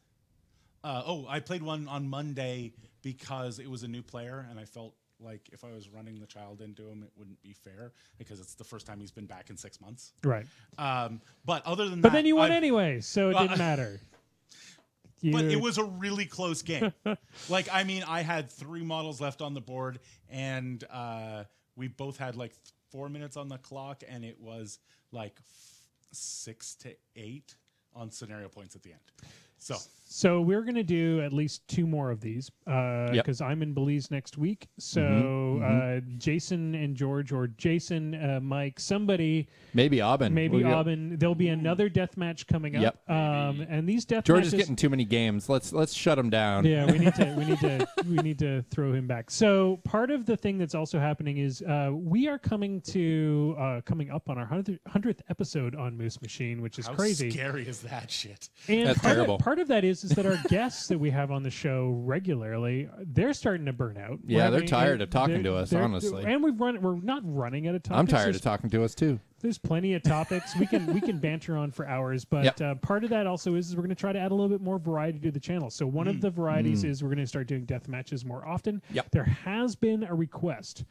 I played one on Monday because it was a new player, and I felt like if I was running the child into him, it wouldn't be fair because it's the first time he's been back in 6 months. Right. But other than But that, then you won I've- anyway, so it didn't matter. But it was a really close game. Like, I mean, I had 3 models left on the board, and we both had like 4 minutes on the clock, and it was like 6 to 8 on scenario points at the end. So we're going to do at least 2 more of these because I'm in Belize next week. So Jason and George, or Jason, Mike, somebody, Maybe Aubin. Aubin. There'll be another death match coming up. Yep. And these death George matches, is getting too many games. Let's shut him down. Yeah, we need to throw him back. So part of the thing that's also happening is we are coming up on our 100th episode on Moose Machine, which is How crazy. scary is that shit? And That's part terrible. Part of that is that our guests that we have on the show regularly, they're starting to burn out. Yeah, they're tired of talking to us, honestly. And we're not running out of topics. I'm tired of talking to us too. There's plenty of topics we can banter on for hours, but part of that also is we're going to try to add a little bit more variety to the channel. So one of the varieties is we're going to start doing death matches more often. Yep. There has been a request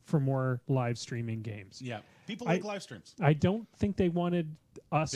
for more live streaming games. Yeah, people like live streams. I don't think they wanted us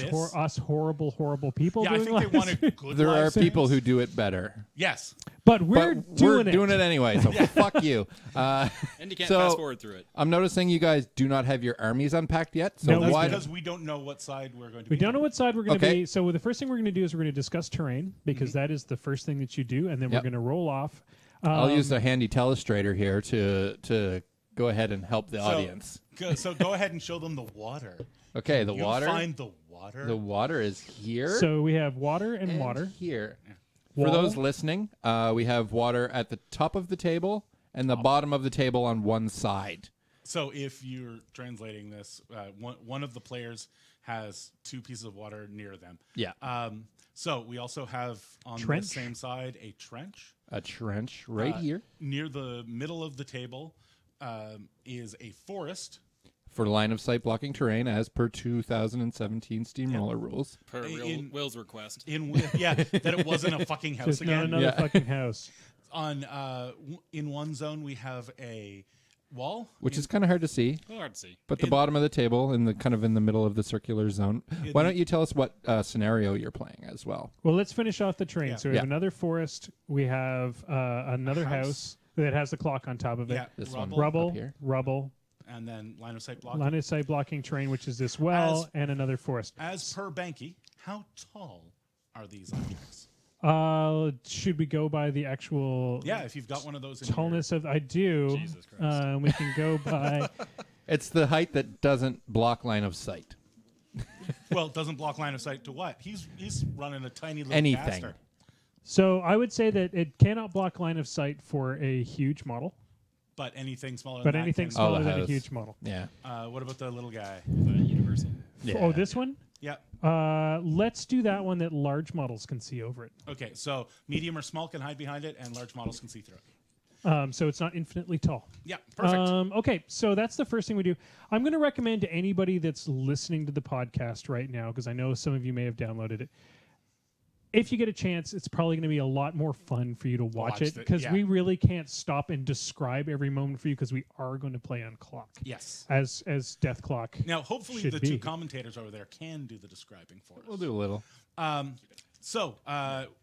horrible people. Yeah, I doing think they live wanted streams. good. There live are streams. people who do it better. Yes, But we're doing it anyway, so fuck you. And you can't So- fast forward through it. I'm noticing you guys do not have your armies unpacked yet. So No, that's why? because we don't know what side we're going to. We be don't on. know what side we're going to Okay. be. So the first thing we're going to do is we're going to discuss terrain because that is the first thing that you do, and then we're Yep. going to roll off. I'll use the handy telestrator here to go ahead and help the audience. So go ahead and show them the water. Okay, the You water. find the water. The water is here. So we have water and water. Here. Wall. For those listening, we have water at the top of the table and the bottom of the table on one side. So if you're translating this, one of the players has 2 pieces of water near them. Yeah. So we also have on Trench. the same side a trench. A trench right here Near the middle of the table is a forest. for line of sight blocking terrain as per 2017 Steamroller rules. Per Will's request. That it wasn't a fucking house Just not again. another fucking house. On in one zone we have a Wall, which is kind of hard to see. Well, hard to see. But the bottom of the table, in the kind of in the middle of the circular zone. Why don't you tell us what scenario you're playing as well? Well, let's finish off the terrain. Yeah. So we have another forest. We have another house that has the clock on top of it. Yeah, This one. Rubble, Up here. rubble, and then line of sight blocking. line of sight blocking terrain, which is this well, As- and another forest. As per Banky, how tall are these objects? Should we go by the actual Yeah, if you've got one of those in your- tallness of? I do. Jesus Christ. We can go by. It's the height that doesn't block line of sight. Well, it doesn't block line of sight to what? He's running a tiny little Anything. caster. So I would say that it cannot block line of sight for a huge model, But anything smaller but than anything that smaller the than a house. huge model. Yeah. what about the little guy? Universal. Oh, this one? Yeah. Let's do that one that large models can see over it. Okay, so medium or small can hide behind it, and large models can see through it. So it's not infinitely tall. Yeah, perfect. Okay, so that's the first thing we do. I'm going to recommend to anybody that's listening to the podcast right now, because I know some of you may have downloaded it. If you get a chance, it's probably going to be a lot more fun for you to watch it, because we really can't stop and describe every moment for you, because we are going to play on clock. Yes. As Death Clock. Now, hopefully, should the be. two commentators over there can do the describing for us. We'll do a little. So,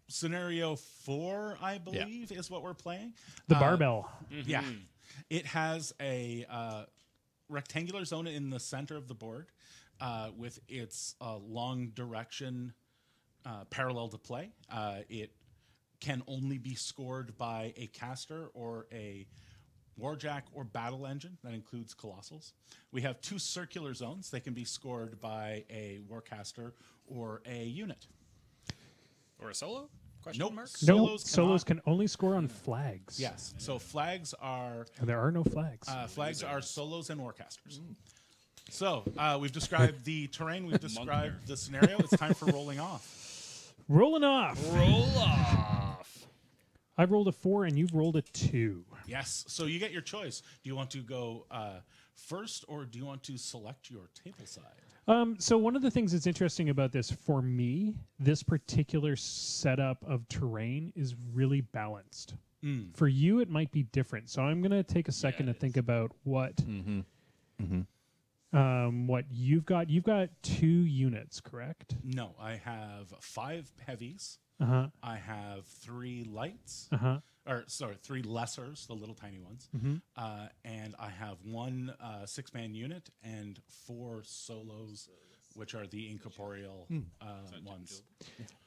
scenario 4, I believe, is what we're playing. The barbell. Yeah. It has a rectangular zone in the center of the board with its long direction parallel to play. It can only be scored by a caster or a warjack or battle engine. That includes colossals. We have 2 circular zones. They can be scored by a warcaster or a unit. Or a solo? Question Nope. mark? Solos Solos cannot. can only score on flags. Yes. So flags are And there are no flags. flags are solos and warcasters. So we've described the terrain. We've described the scenario. It's time for rolling off. Rolling off. Roll off. I've rolled a 4 and you've rolled a 2. Yes. So you get your choice. Do you want to go first, or do you want to select your table side? So one of the things that's interesting about this, for me, this particular setup of terrain is really balanced. For you, it might be different. So I'm going to take a second to think about what what you've got. You've got 2 units, correct? No, I have 5 heavies. Uh-huh. I have 3 lights. Uh-huh. Or sorry, 3 lessers, the little tiny ones. And I have 1 6-man unit and 4 solos, which are the incorporeal ones.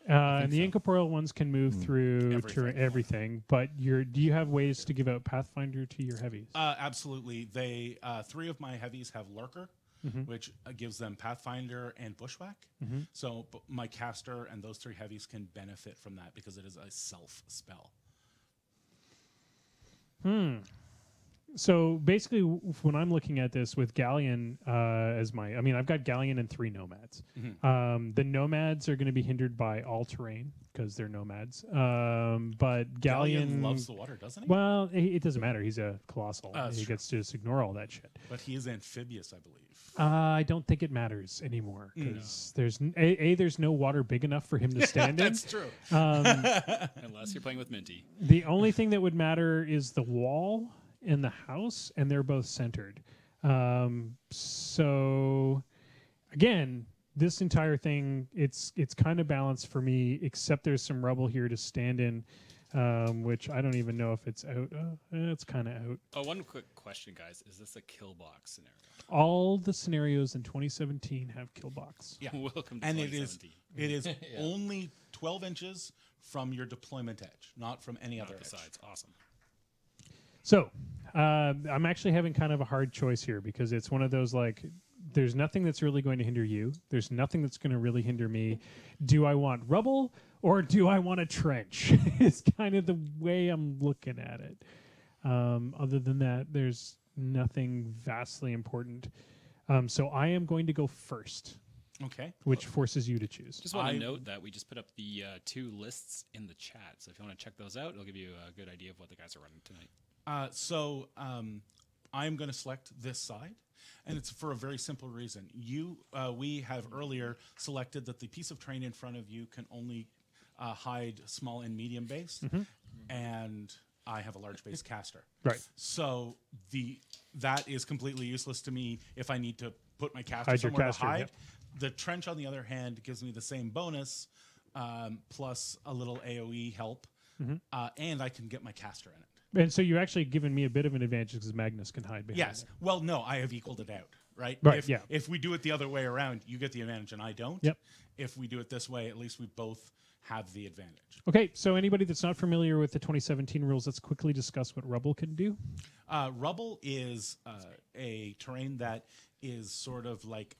And the incorporeal ones can move through everything, but do you have ways to give out Pathfinder to your heavies? Absolutely. They 3 of my heavies have lurker, which gives them Pathfinder and bushwhack. So my caster and those 3 heavies can benefit from that because it is a self spell. So basically, when I'm looking at this with Galleon as I've got Galleon and 3 nomads. The nomads are going to be hindered by all terrain because they're nomads. But Galleon loves the water, doesn't he? Well, it doesn't matter. He's a colossal. He true. gets to just ignore all that shit. But he is amphibious, I believe. I don't think it matters anymore because there's no water big enough for him to stand in. That's true. Unless you're playing with Minty. The only thing that would matter is the wall and the house, and they're both centered. So, again, this entire thing, it's kind of balanced for me, except there's some rubble here to stand in, which I don't even know if it's out. It's kind of out. Oh, one quick question, guys. Is this a kill box scenario? All the scenarios in 2017 have kill box. Yeah. Welcome to And 2017. it is only 12 inches from your deployment edge, not from any other edge. Besides, awesome. So, I'm actually having kind of a hard choice here because it's one of those there's nothing that's really going to hinder you. There's nothing that's going to really hinder me. Do I want rubble or do I want a trench? It's kind of the way I'm looking at it. Other than that, there's nothing vastly important. So I am going to go first. Okay. Which forces you to choose. Just want to note that we just put up the 2 lists in the chat. So if you want to check those out, it'll give you a good idea of what the guys are running tonight. I'm going to select this side, and it's for a very simple reason. We have earlier selected that the piece of terrain in front of you can only hide small and medium base, and I have a large base caster. Right. So that is completely useless to me if I need to put my caster Hide your somewhere caster, to hide. yep. The trench, on the other hand, gives me the same bonus plus a little AoE help, and I can get my caster in it. And so you're actually giving me a bit of an advantage because Magnus can hide behind Yes. there. Well, no, I have equaled it out, right? Right, If, yeah. if we do it the other way around, you get the advantage and I don't. Yep. If we do it this way, at least we both have the advantage. Okay, so anybody that's not familiar with the 2017 rules, let's quickly discuss what Rubble can do. Rubble is a terrain that is sort of like,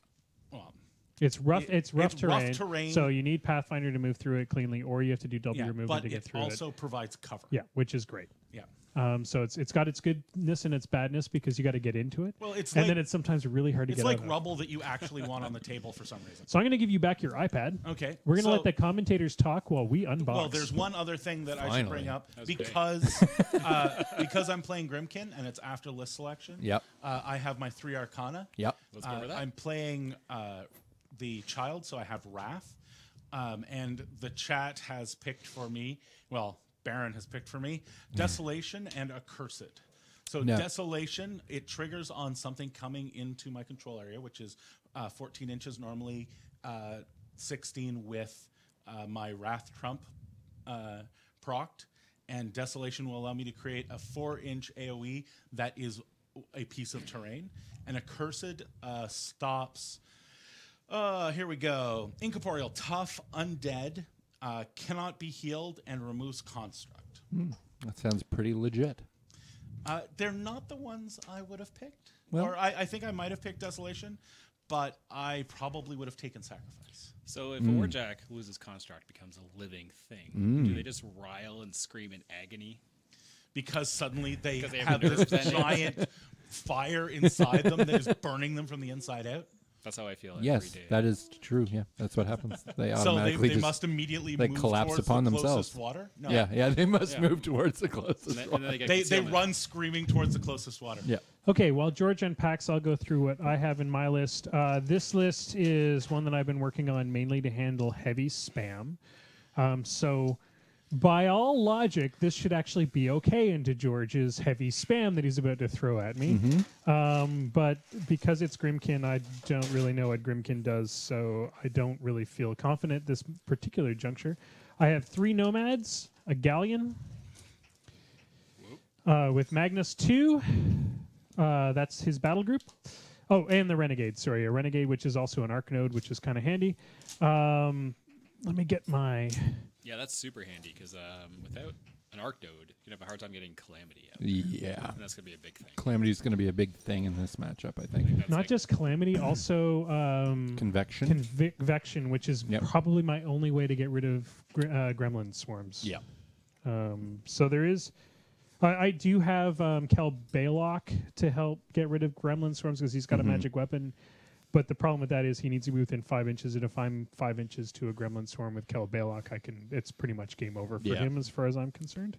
well, It's rough. It's rough terrain. terrain. So you need Pathfinder to move through it cleanly, or you have to do double yeah, your movement but to get it through also it. provides cover. Yeah, which is great. Yeah. So it's got its goodness and its badness because you got to get into it. Well, it's and like, then it's sometimes really hard to it's get like out of. rubble that you actually want on the table for some reason. So I'm going to give you back your iPad. Okay. We're going to so- let the commentators talk while we unbox. Well, there's one other thing that I should bring Finally. up was because I'm playing Grimkin and it's after list selection. Yep. I have my 3 Arcana. Yep. Let's go over that. I'm playing the child, so I have Wrath, and the chat has picked for me. Well, Baron has picked for me Desolation and Accursed. So No. Desolation, it triggers on something coming into my control area, which is 14 inches, normally 16 with my Wrath Trump procced. And Desolation will allow me to create a 4-inch AoE that is a piece of terrain. And Accursed stops... here we go. Incorporeal, tough, undead, cannot be healed, and removes construct. That sounds pretty legit. They're not the ones I would have picked. Well- Or I think I might have picked Desolation, but I probably would have taken Sacrifice. So if a Warjack loses construct, becomes a living thing, do they just rile and scream in agony? Because suddenly they Because they have have this nerves ending. giant fire inside them that is burning them from the inside out. That's how I feel every Yes, day. that is true. Yeah, that's what happens. They So automatically they just must immediately they move collapse towards upon the themselves. closest water. No. Yeah, they must Yeah. move towards the closest and then one. they get They concealment. run screaming towards the closest water. Yeah. Okay, while George unpacks, I'll go through what I have in my list. This list is one that I've been working on mainly to handle heavy spam. So, by all logic, this should actually be okay into George's heavy spam that he's about to throw at me. But because it's Grimkin, I don't really know what Grimkin does, so I don't really feel confident this particular juncture. I have 3 nomads, a galleon, with Magnus 2. That's his battle group. Oh, and the Renegade. Sorry, a Renegade, which is also an Arc node, which is kind of handy. Let me get my... Yeah, that's super handy because without an arc node, you'd have a hard time getting Calamity out. Yeah. And that's going to be a big thing. Calamity's going to be a big thing in this matchup, I think. That's Not like- just Calamity, also Convection. Convection, which is Yep. probably my only way to get rid of Gremlin swarms. Yeah. So there is... I do have Kel Baylock to help get rid of Gremlin swarms because he's got a magic weapon. But the problem with that is he needs to be within 5 inches, and if I'm 5 inches to a Gremlin swarm with Kel Baylock, it's pretty much game over for Yeah. him as far as I'm concerned.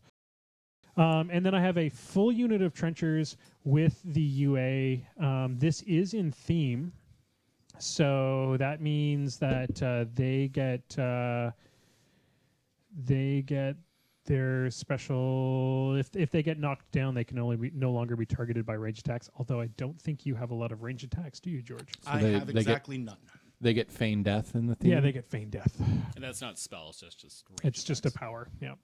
And then I have a full unit of trenchers with the UA. This is in theme, so that means that they get their special. If they get knocked down, they can only no longer be targeted by range attacks. Although I don't think you have a lot of range attacks, do you, George? I they- have they get- exactly none. They get feign death in the theme. Yeah, they get feign death. And that's not spells, just range It's just a attacks. power. Yeah.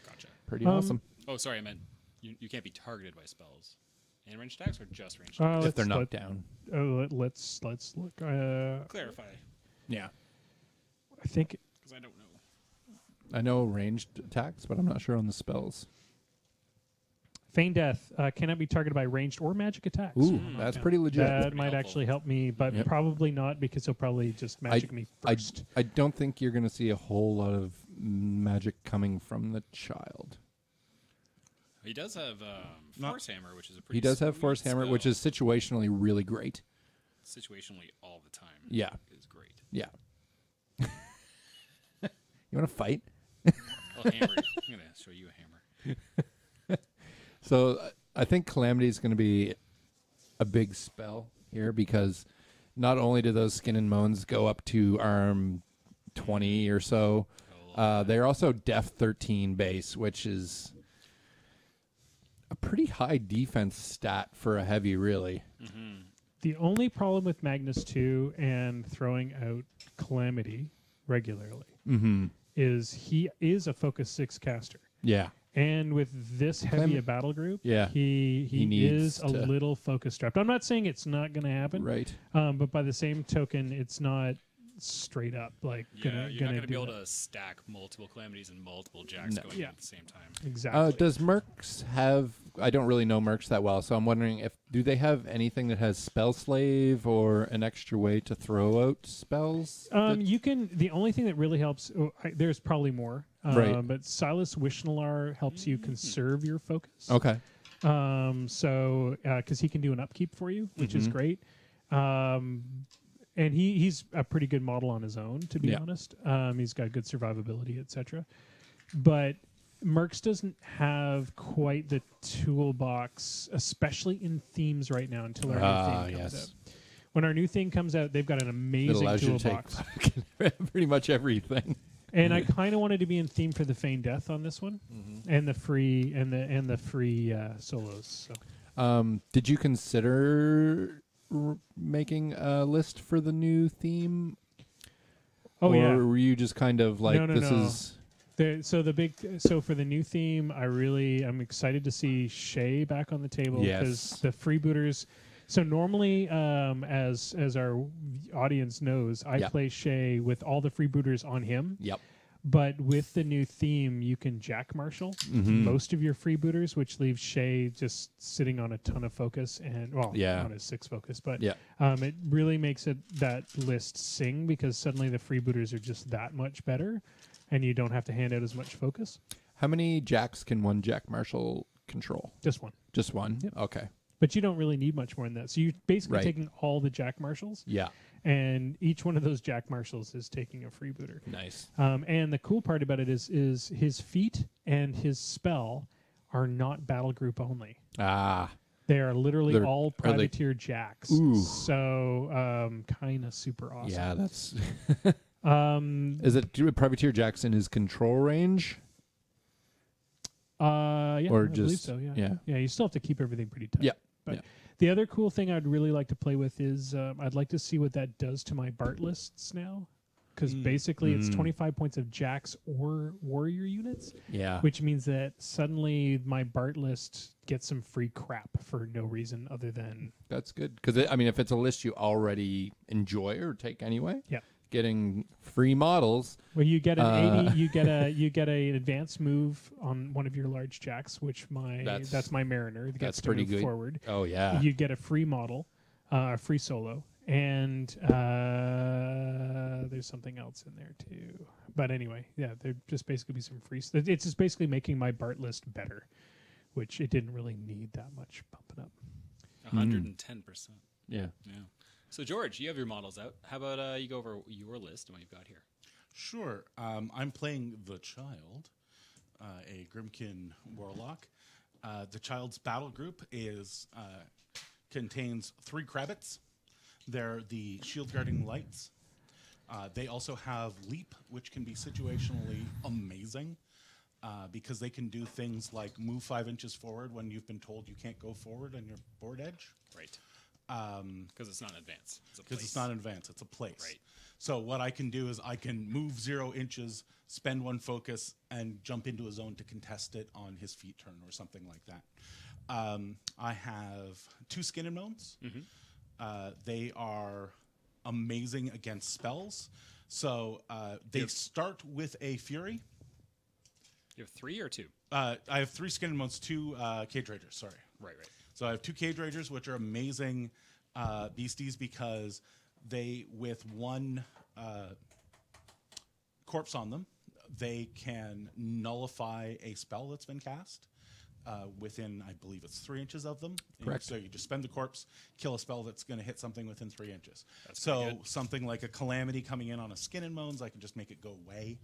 Gotcha. Pretty awesome. Oh, sorry, I meant you can't be targeted by spells. And range attacks or just range attacks? If they're knocked down. Let's look. Clarify, Yeah. I think because I don't know. I know ranged attacks, but I'm not sure on the spells. feign death cannot be targeted by ranged or magic attacks. Ooh, that's pretty legit. That pretty might helpful. actually help me, but Yep. probably not because he'll probably just magic me first. I don't think you're going to see a whole lot of magic coming from the child. He does have Force Hammer, which is a pretty. He does have sweet Force Hammer, which spell. is situationally really great. situationally all the time. Yeah. Is great. Yeah. You want to fight? I'll hammer you. I'm gonna show you a hammer. So I think Calamity is going to be a big spell here because not only do those Skin and Moans go up to arm 20 or so, they're also Def 13 base, which is a pretty high defense stat for a heavy, really. The only problem with Magnus 2 and throwing out Calamity regularly is he is a Focus 6 caster. Yeah. And with this heavy a battle group, he needs is a little focus strapped. I'm not saying it's not going to happen. Right. But by the same token, it's not straight up like you're not going to be able to stack multiple Calamities and multiple Jacks going in at the same time. Exactly. Does Mercs have... I don't really know Mercs that well, so I'm wondering do they have anything that has Spell Slave or an extra way to throw out spells? You can... The only thing that really helps... there's probably more. Right. But Silas Wishnalar helps you conserve your focus. Okay. So... Because he can do an upkeep for you, which is great. And he's a pretty good model on his own, to be honest. He's got good survivability, etc. But Mercs doesn't have quite the toolbox, especially in themes right now until our new theme comes out. When our new theme comes out, they've got an amazing toolbox. Pretty much everything. And I kind of wanted to be in theme for the Feign Death on this one, and the free solos. So. Did you consider making a list for the new theme? Or were you just kind of like is so for the new theme, I'm excited to see Shay back on the table because the freebooters. So normally, as our audience knows, I play Shay with all the freebooters on him. Yep. But with the new theme, you can Jack Marshal most of your freebooters, which leaves Shay just sitting on a ton of focus and on his 6 focus. But it really makes that list sing because suddenly the freebooters are just that much better, and you don't have to hand out as much focus. How many Jacks can one Jack Marshal control? Just one. Just one. Yep. Okay. But you don't really need much more than that. So you're basically taking all the Jack Marshals. Yeah. And each one of those Jack Marshals is taking a freebooter. Nice. And the cool part about it is his feat and his spell are not battle group only. They are literally all privateer Jacks. Ooh. So kind of super awesome. Yeah, that's... is it privateer Jacks in his control range? I believe so. Yeah. You still have to keep everything pretty tight. Yeah. But the other cool thing I'd really like to play with is I'd like to see what that does to my Bart lists now, because basically it's 25 points of Jacks or warrior units. Yeah. Which means that suddenly my Bart list gets some free crap for no reason other than. That's good because if it's a list you already enjoy or take anyway. Yeah. Getting free models. Well, you get an 80. You get an advanced move on one of your large Jacks, which that's my Mariner. That gets to move forward. Oh yeah. You get a free model, a free solo, and there's something else in there too. But anyway, there just basically be some free. It's just basically making my Bart list better, which it didn't really need that much pumping up. 110%. Yeah. Yeah. So, George, you have your models out. How about you go over your list and what you've got here? Sure. I'm playing the Child, a Grimkin Warlock. The Child's battle group contains 3 Krabbits. They're the Shield Guarding Lights. They also have Leap, which can be situationally amazing because they can do things like move 5 inches forward when you've been told you can't go forward on your board edge. Right. Because it's not an advance. Because it's not an advance. It's a place. Right. So what I can do is I can move 0 inches, spend 1 focus, and jump into a zone to contest it on his feet turn or something like that. I have 2 Skin and Bones. They are amazing against spells. So they start with a Fury. You have 3 or 2? I have 3 Skin and Bones, 2 Cage Ragers. Sorry. Right. So I have 2 Cage Ragers, which are amazing beasties because they, with 1 corpse on them, they can nullify a spell that's been cast within, I believe it's 3 inches of them. Correct. So you just spend the corpse, kill a spell that's going to hit something within 3 inches. That's so something like a Calamity coming in on a Skin and Bones, I can just make it go away.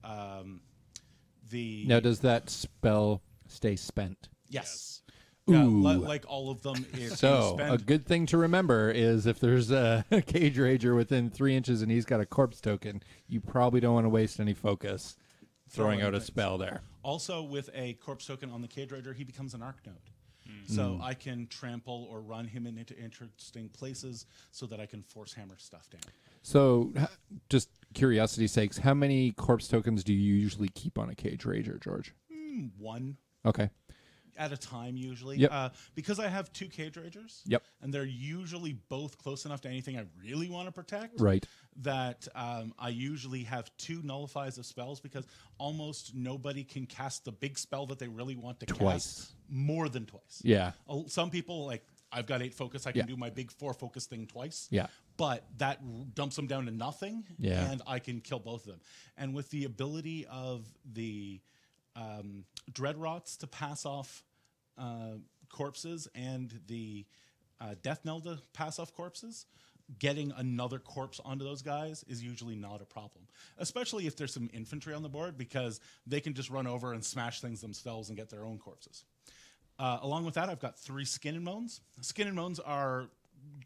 Now, does that spell stay spent? Yes. Ooh. Yeah, like all of them. So a good thing to remember is if there's a Cage Rager within 3 inches and he's got a corpse token, you probably don't want to waste any focus throwing out a spell there. Also, with a corpse token on the Cage Raider, he becomes an arc node. So I can trample or run him into interesting places so that I can force hammer stuff down. So, just curiosity's sakes, how many corpse tokens do you usually keep on a Cage Raider, George? One. Okay. At a time, usually. Yep. Because I have 2 Cage Raiders. Yep. And they're usually both close enough to anything I really want to protect. Right. That I usually have 2 nullifies of spells because almost nobody can cast the big spell that they really want to cast more than twice. Yeah. Some people, like, I've got 8 focus. I can do my big 4 focus thing twice. Yeah. But that dumps them down to nothing. Yeah. And I can kill both of them. And with the ability of the Dreadrots to pass off corpses and the Death Knell to pass off corpses, getting another corpse onto those guys is usually not a problem, especially if there's some infantry on the board, because they can just run over and smash things themselves and get their own corpses. Along with that, I've got 3 Skin and Moans. Skin and Moans are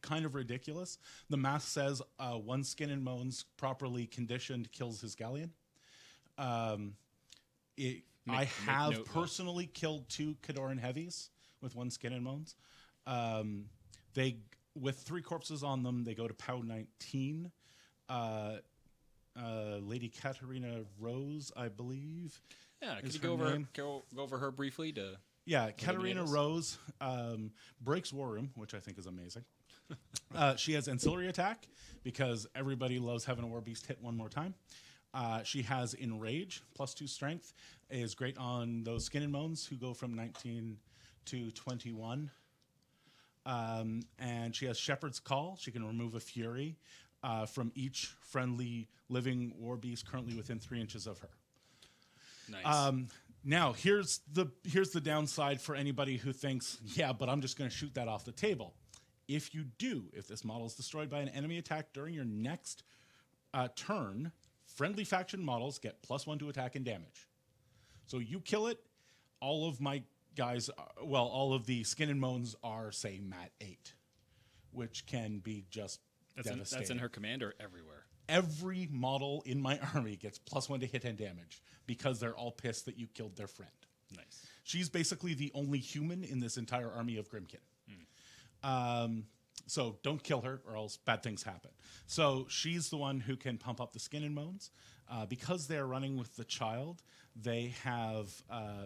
kind of ridiculous. The math says 1 Skin and Moans properly conditioned kills his Galleon. I have personally killed 2 Kadoran Heavies with 1 Skin and Moans. They, with 3 corpses on them, they go to POW 19. Lady Katarina Rose, I believe. Yeah, could you go over her briefly to? Yeah, Katarina Rose breaks War Room, which I think is amazing. She has ancillary attack because everybody loves having a War Beast hit one more time. She has Enrage, +2 strength, is great on those Skin and Moans who go from 19 to 21. And she has Shepherd's Call. She can remove a Fury from each friendly living War Beast currently within 3 inches of her. Nice. Now, here's the downside for anybody who thinks, yeah, but I'm just going to shoot that off the table. If you do, if this model is destroyed by an enemy attack during your next turn, friendly faction models get +1 to attack and damage. So you kill it, all of my guys, all of the Skin and Moans are, say, Mat 8, which can be just devastating. That's in her command or everywhere? Every model in my army gets +1 to hit and damage because they're all pissed that you killed their friend. Nice. She's basically the only human in this entire army of Grimkin. So don't kill her or else bad things happen. So she's the one who can pump up the Skin and Moans. Because they're running with the child, they have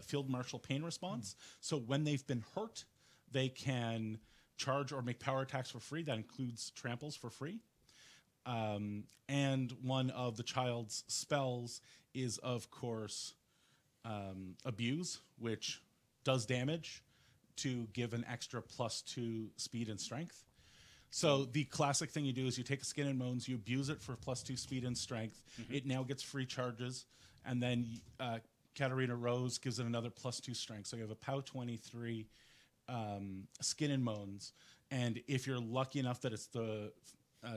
Field Marshal Pain Response. So when they've been hurt, they can charge or make power attacks for free. That includes tramples for free. And one of the child's spells is, of course, Abuse, which does damage to give an extra +2 speed and strength. So the classic thing you do is you take a Skin and Moans, you abuse it for +2 speed and strength. It now gets free charges, and then Katarina Rose gives it another +2 strength. So you have a POW 23 Skin and Moans, and if you're lucky enough that it's the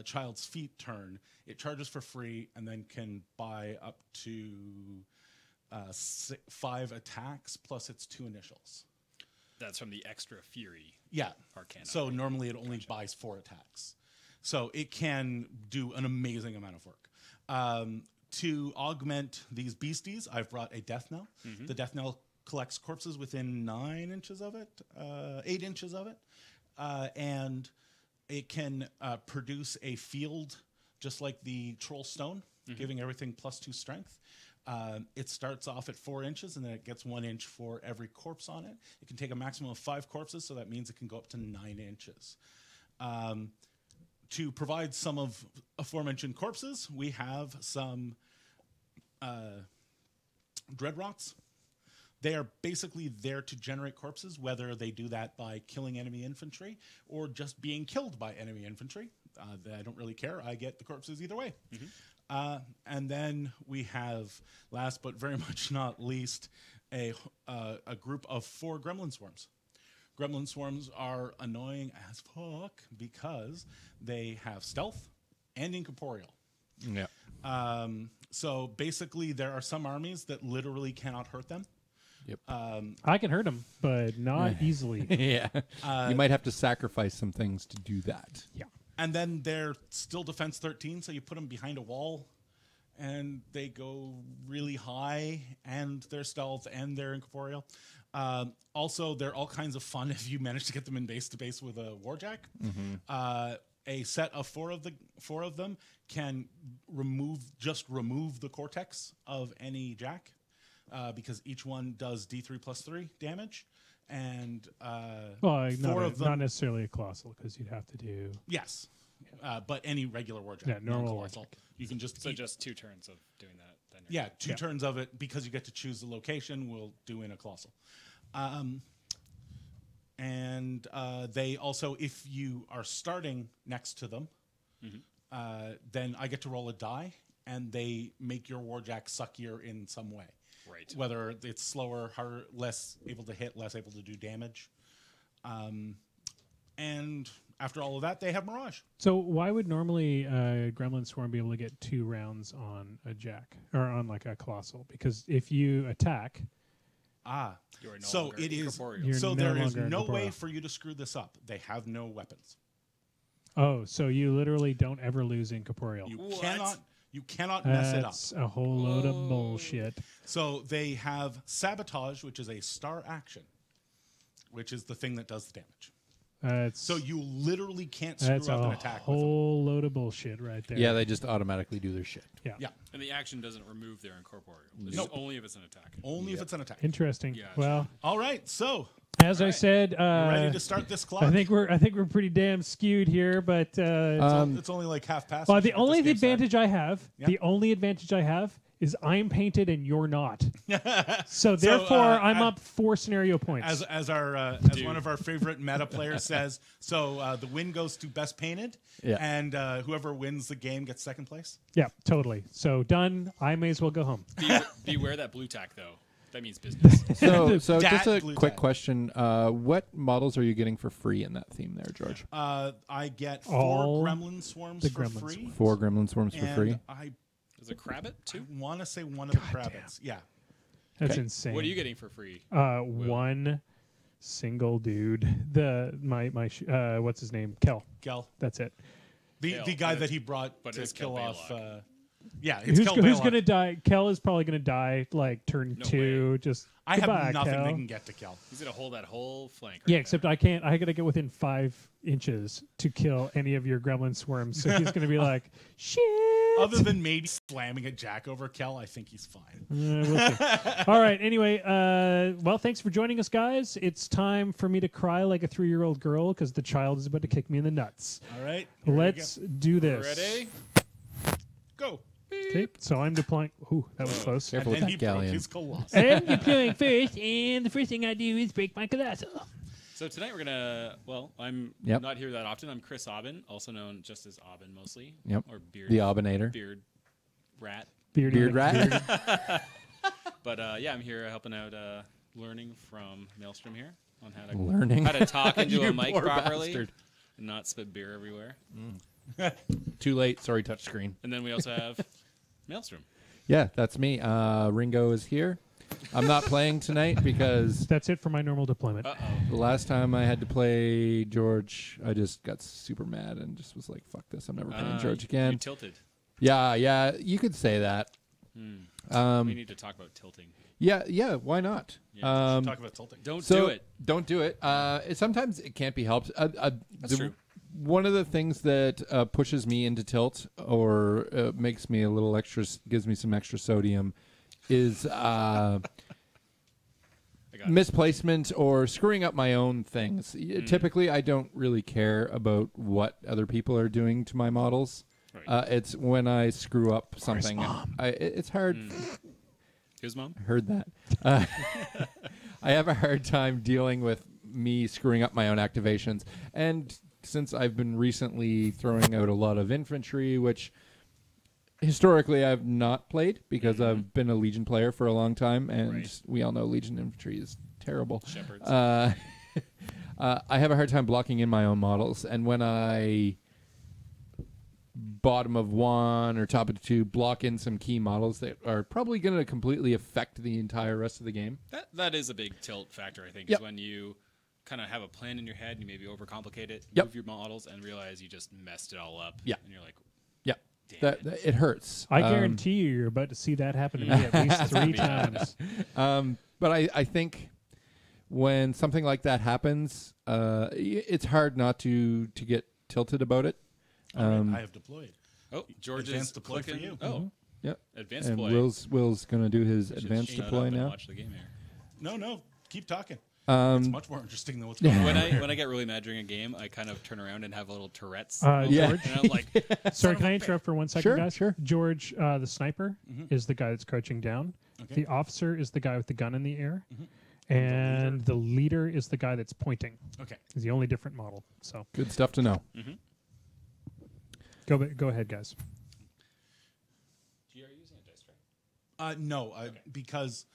child's feet turn, it charges for free and then can buy up to 5 attacks plus its 2 initials. That's from the extra Fury. Yeah. Arcana. So normally it only buys 4 attacks. So it can do an amazing amount of work. To augment these beasties, I've brought a Death Knell. The Death Knell collects corpses within 9 inches of it, 8 inches of it. And it can produce a field just like the Troll Stone, giving everything +2 strength. It starts off at 4 inches, and then it gets 1 inch for every corpse on it. It can take a maximum of 5 corpses, so that means it can go up to 9 inches. To provide some of aforementioned corpses, we have some Dreadrots. They are basically there to generate corpses, whether they do that by killing enemy infantry or just being killed by enemy infantry. I don't really care. I get the corpses either way. And then we have, last but very much not least, a group of 4 Gremlin Swarms. Gremlin Swarms are annoying as fuck because they have stealth and incorporeal. Yeah. So basically, there are some armies that literally cannot hurt them. Yep. I can hurt them, but not easily. Yeah. You might have to sacrifice some things to do that. Yeah. And then they're still defense 13, so you put them behind a wall, and they go really high, and they're stealth, and they're incorporeal. Also, they're all kinds of fun if you manage to get them in base to base with a warjack. A set of four of them can remove the cortex of any jack, because each one does D3 plus 3 damage, and Well, four of them not necessarily a colossal, because you'd have to do. Yes, but any regular warjack, Yeah, normal non-colossal, warjack. you can just So just 2 turns of doing that. Then yeah, two Yeah. turns of it, because you get to choose the location. We'll do in a colossal. And they also, if you are starting next to them, then I get to roll a die, and they make your warjack suckier in some way. Right. Whether it's slower, harder, less able to hit, less able to do damage. And after all of that, they have Mirage. So why would normally Gremlin Swarm be able to get 2 rounds on a jack or on like a colossal? Because if you attack, You are no So longer it is. incorporeal. You're So no there is longer no way incorporeal. for you to screw this up. They have no weapons. oh, so you literally don't ever lose incorporeal. You What? cannot mess it up. That's a whole load of bullshit. So they have sabotage, which is a star action, which is the thing that does the damage. So you literally can't screw That's up a an attack with them. whole load of bullshit right there. Yeah, they just automatically do their shit. Yeah. Yeah, And the action doesn't remove their incorporeal. It's Nope. only if it's an attack. only if it's an attack. Interesting. Yeah, Well, All right, so as I said, ready to start this clock? I think we're pretty damn skewed here, but it's only like half past. well, We the should get only this game advantage I have, is I'm painted and you're not. So therefore, I'm up 4 scenario points. As one of our favorite meta players says, so the win goes to best painted, Yeah. and whoever wins the game gets second place. Yeah, totally. So done. I may as well go home. Beware that blue tack, though. That means business. So just Dat a blue quick tag. question: what models are you getting for free in that theme there, George? I get 4 All gremlin swarms the for gremlin free. 4 Gremlin Swarms for and free. I Is it Crabbit, too? want to say one of the rabbits. Yeah. That's Okay. insane. What are you getting for free? One single dude. What's his name? Kel. Gel. That's it. The Kel, guy but that he brought but to it's Kel kill off. Baylock. Yeah, it's Kel Who's Baylock. gonna die? Kel is probably gonna die like turn No 2. way. Just I goodbye, have nothing Kel. that can get to Kel. He's going to hold that whole flank. Yeah, right except there. I can't. I gotta get within 5 inches to kill any of your gremlin swarms. So he's gonna be like, shit. Other than maybe slamming a jack over Kel, I think he's fine. We'll see. All right. Anyway, well, thanks for joining us, guys. It's time for me to cry like a 3-year-old girl because the child is about to kick me in the nuts. All right. Let's do this. Ready? Go. Okay. So I'm deploying. Ooh, that was close. Careful And with he that broke galleon. his colossal. I'm deploying first, and the first thing I do is break my colossal. So tonight we're going to, well, I'm Yep. not here that often. I'm Chris Aubin, also known just as Aubin mostly. Yep. Or Beard. The Aubinator. Beard Rat. Beard rat. But yeah, I'm here helping out, learning from Maelstrom here on how to Learning. how to talk into You a mic poor properly bastard. and not spit beer everywhere. Too late. Sorry, touchscreen. And then we also have Maelstrom. Yeah, that's me. Ringo is here. I'm not playing tonight because That's it for my normal deployment. the last time I had to play George, I just got super mad and just was like, "Fuck this! I'm never playing George You again." tilted. Yeah, you could say that. We need to talk about tilting. Yeah. Why not? Yeah, Talk about tilting. Don't So do it. Don't do it. Sometimes it can't be helped. That's true. One of the things that pushes me into tilt or makes me a little extra, gives me some extra sodium, is misplacement or screwing up my own things. Typically, I don't really care about what other people are doing to my models. Right. It's when I screw up something. It's hard. Who's mom? Heard that. I have a hard time dealing with me screwing up my own activations. And since I've been recently throwing out a lot of infantry, which historically I've not played because I've been a Legion player for a long time, and Right. we all know Legion infantry is terrible. Shepherds. I have a hard time blocking in my own models. And when I bottom of 1 or top of 2 block in some key models that are probably going to completely affect the entire rest of the game. That is a big tilt factor, I think, Yep. is when you kind of have a plan in your head and you maybe overcomplicate it, Yep. move your models, and realize you just messed it all up. Yeah. And you're like, Yeah. that it hurts. I guarantee you're about to see that happen to me at least 3 times. But I think when something like that happens, it's hard not to get tilted about it. I have deployed. Oh, George Advanced is deploy for clicking. you. Oh, Yep. advanced And deploy. Will's going to do his We should advanced shut deploy up and now. watch the game here. No, keep talking. It's much more interesting than what's going on. When I get really mad during a game, I kind of turn around and have a little Tourette's. Yeah. And I'm like, Sorry, can I interrupt for 1 second, Sure, guys? sure. George, the sniper, is the guy that's crouching down. Okay. The officer is the guy with the gun in the air. And the leader is the guy that's pointing. Okay. He's the only different model. So Good stuff to know. go ahead, guys. G, are you using a dice tray? No, because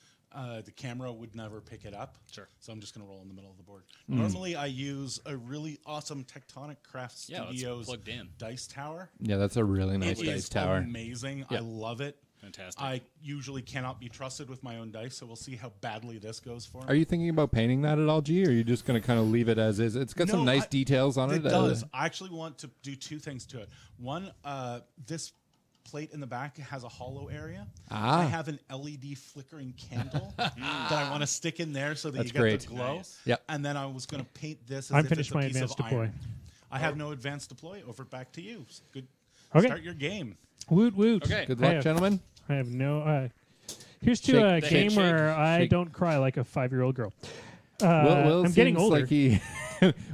the camera would never pick it up. Sure. So I'm just going to roll in the middle of the board. Normally, I use a really awesome Tectonic Craft Yeah, that's Studios plugged in. dice tower. Yeah, that's a really nice It dice is tower. amazing. Yeah. I love it. Fantastic. I usually cannot be trusted with my own dice, so we'll see how badly this goes for me. Are you thinking about painting that at all, G, or are you just going to kind of leave it as is? It's got some nice details on it. It does. I actually want to do 2 things to it. One, this plate in the back has a hollow area. I have an LED flickering candle that I want to stick in there so that That's you get great. the glow. Nice. Yep. And then I was going to paint this as I'm if finished it's a my piece advanced of deploy. iron. I have no advanced deploy. Over back to you. Good. Okay. Start your game. Woot woot. Okay. Good I luck, have- gentlemen. I have no. Here's to Shake- a shake- game shake- where I shake. don't cry like a 5-year-old girl. Will I'm getting seems older. like he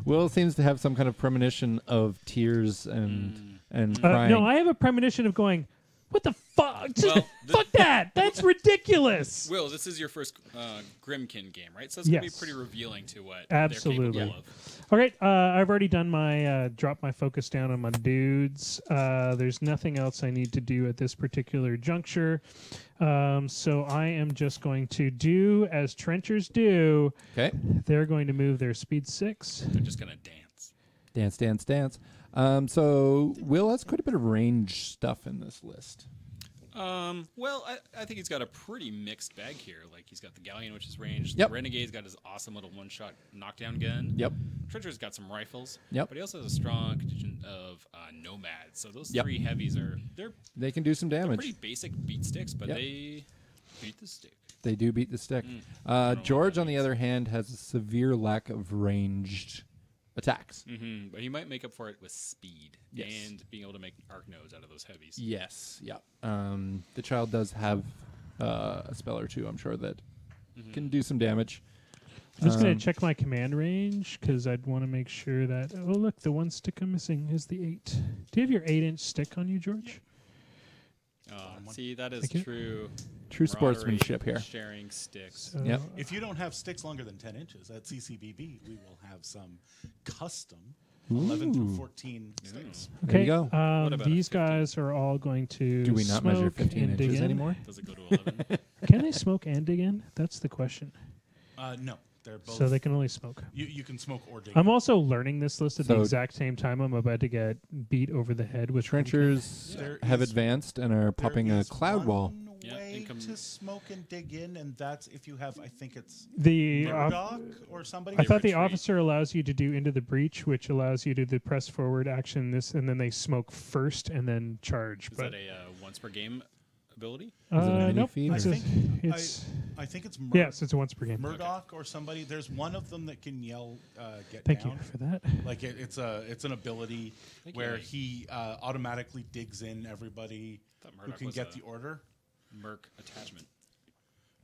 Will seems to have some kind of premonition of tears and crying. No, I have a premonition of going, what the fuck? Well, Fuck that! That's ridiculous! Will, this is your first Grimkin game, right? So it's going to be Yes. pretty revealing to what Absolutely. they're capable of. All right, I've already done my drop my focus down on my dudes. There's nothing else I need to do at this particular juncture. So I am just going to do as trenchers do. Okay. They're going to move their speed 6. They're just going to dance. Dance, dance, dance. So Will has quite a bit of range stuff in this list. Well, I think he's got a pretty mixed bag here. Like, he's got the Galleon, which is ranged. Yep. The Renegade's got his awesome little one-shot knockdown gun. Yep. Trencher's got some rifles. Yep. But he also has a strong contingent of nomads. So those Yep. 3 heavies they're They can do some damage. pretty basic beat sticks, but Yep. they beat the stick. They do beat the stick. George, on the other hand, has a severe lack of ranged attacks. Mm-hmm. But he might make up for it with speed Yes. and being able to make arc nodes out of those heavies. Yes. Yeah. The child does have a spell or two, I'm sure, that can do some damage. I'm just going to check my command range because I'd want to make sure that. Oh, look, the one stick I'm missing is the 8. Do you have your 8-inch stick on you, George? See, that is Thank you. true. True camaraderie, sportsmanship here. Sharing sticks. So, Yep. If you don't have sticks longer than 10 inches at CCBB, we will have some custom Ooh. 11 through 14 sticks. There you Okay, go. What about these a 15? guys are all going to Do we not measure smoke 15 and dig inches in. anymore? Does it go to 11? Can they smoke and dig in? That's the question. No, they're both. So they can only smoke. You can smoke or dig. I'm also learning this list at the So- exact same time I'm about to get beat over the head with Trenchers There have is- advanced and are popping There a is cloud wall. one Yeah, way income- to smoke and dig in, and that's if you have, I think it's the. Murdoch or somebody. I thought the retreat. officer allows you to do into the breach, which allows you to do press forward action. This and then they smoke first and then charge. Is but that a once per game ability? Is it a mini nope. feed It's or- a- I think it's I think it's yes, it's a once per game. Murdoch or somebody. There's one of them that can yell, "Get Thank down." you for that. Like it's an ability think where yeah. he automatically digs in everybody Thought who Murdoch can was get a- the order. Merc attachment.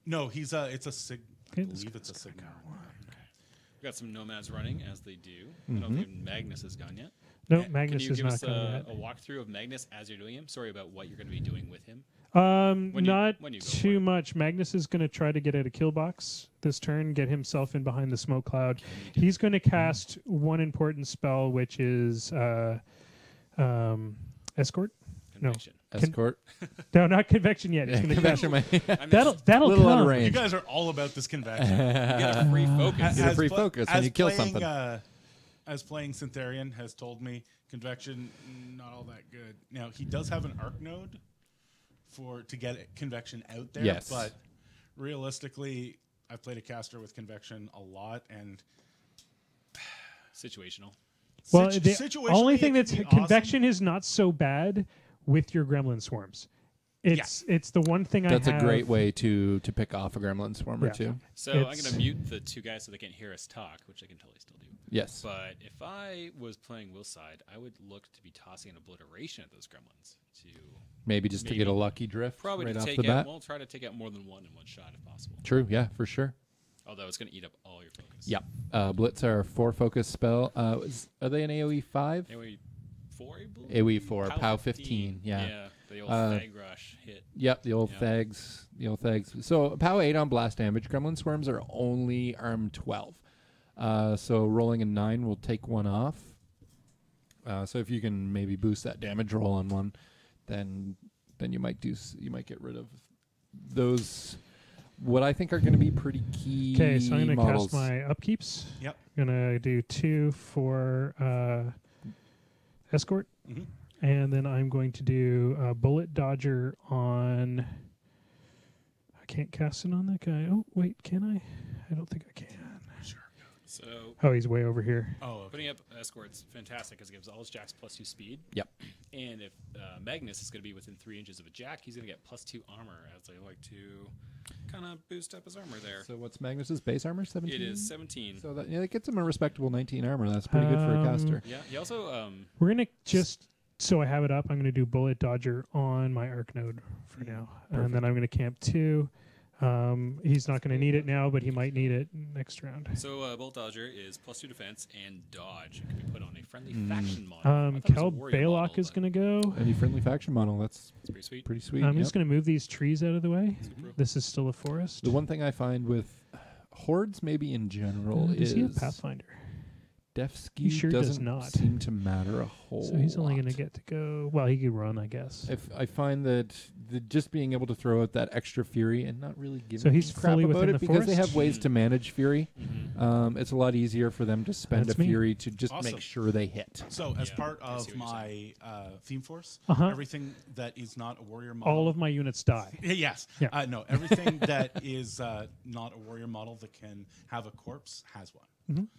No, it's a sig. I Okay, let's believe go, it's a let's go, signal. We've got some nomads running as they do. I don't think Magnus has gone yet. No, Can Magnus you is give not us coming a yet. walkthrough of Magnus as you're doing him? Sorry about what you're going to be doing with him. When you Not go for too it. much. Magnus is going to try to get out a kill box this turn, get himself in behind the smoke cloud. He's going to cast one important spell, which is escort. Conviction. Escort. No, not convection yet. He's going to cast. Convection might- I mean, That'll little out of come. range. You guys are all about this convection. you get a free focus. Get a free focus when as you kill playing, something. As playing Syntherian has told me, convection not all that good. Now he does have an arc node to get convection out there. Yes. But realistically, I've played a caster with convection a lot, and Situational. Well, situ- the situationally, only it thing can that's be awesome. convection is not so bad with your gremlin swarms. It's the one thing That's I have. a great way to pick off a gremlin swarm or two. So I'm going to mute the two guys so they can't hear us talk, which I can totally still do. Yes. But if I was playing Will's side, I would look to be tossing an obliteration at those gremlins to Maybe just to get a lucky drift probably right to off take the bat. We'll try to take out more than one in one shot if possible. True, yeah, for sure. Although it's going to eat up all your focus. Yeah. Blitz are 4 focus spell. Are they an AoE 5? AoE 4, I believe? AoE 4, POW 15. Yeah, the old Thag Rush hit. Yep, the old Thags. So POW 8 on blast damage. Gremlin swarms are only arm 12. So rolling a 9 will take one off. So if you can maybe boost that damage roll on one, then you might get rid of those. What I think are going to be pretty key. Okay, so I'm going to models. cast my upkeeps. Yep. I'm going to do 2 for escort, and then I'm going to do bullet dodger on. I can't cast it on that guy. Oh wait, can I? I don't think I can. Sure. So He's way over here. Oh, okay. putting up escort's fantastic because it gives all his jacks +2 speed. Yep. And if Magnus is going to be within 3 inches of a jack, he's going to get +2 armor, as I like to kind of boost up his armor there. So what's Magnus's base armor? 17? It is 17. So that gets him a respectable 19 armor. That's pretty good for a caster. Yeah, he also... We're going to just, so I have it up, I'm going to do bullet dodger on my arc node for now. And then I'm going to camp 2. He's not going to need it now, but he might need it next round. So Bolt Dodger is +2 defense and dodge. It can be put on a friendly faction model. Kel Baylock is going to go. Any friendly faction model. That's pretty sweet. Pretty sweet. I'm just going to move these trees out of the way. This is still a forest. The one thing I find with hordes, maybe in general, does is he have Pathfinder? Def He ski sure does doesn't not. seem to matter a whole So he's only lot. going to get to go. Well, he could run, I guess. If I find that just being able to throw out that extra fury and not really giving So he's crap fully about within it the because they forest? have ways to manage fury. It's a lot easier for them to spend That's a me. fury to just Awesome. make sure they hit. So, as Yeah, part I see of what you're my theme force, Uh-huh. everything that is not a warrior model. All of my units die. Yes. Yeah. No, everything that is not a warrior model that can have a corpse has one.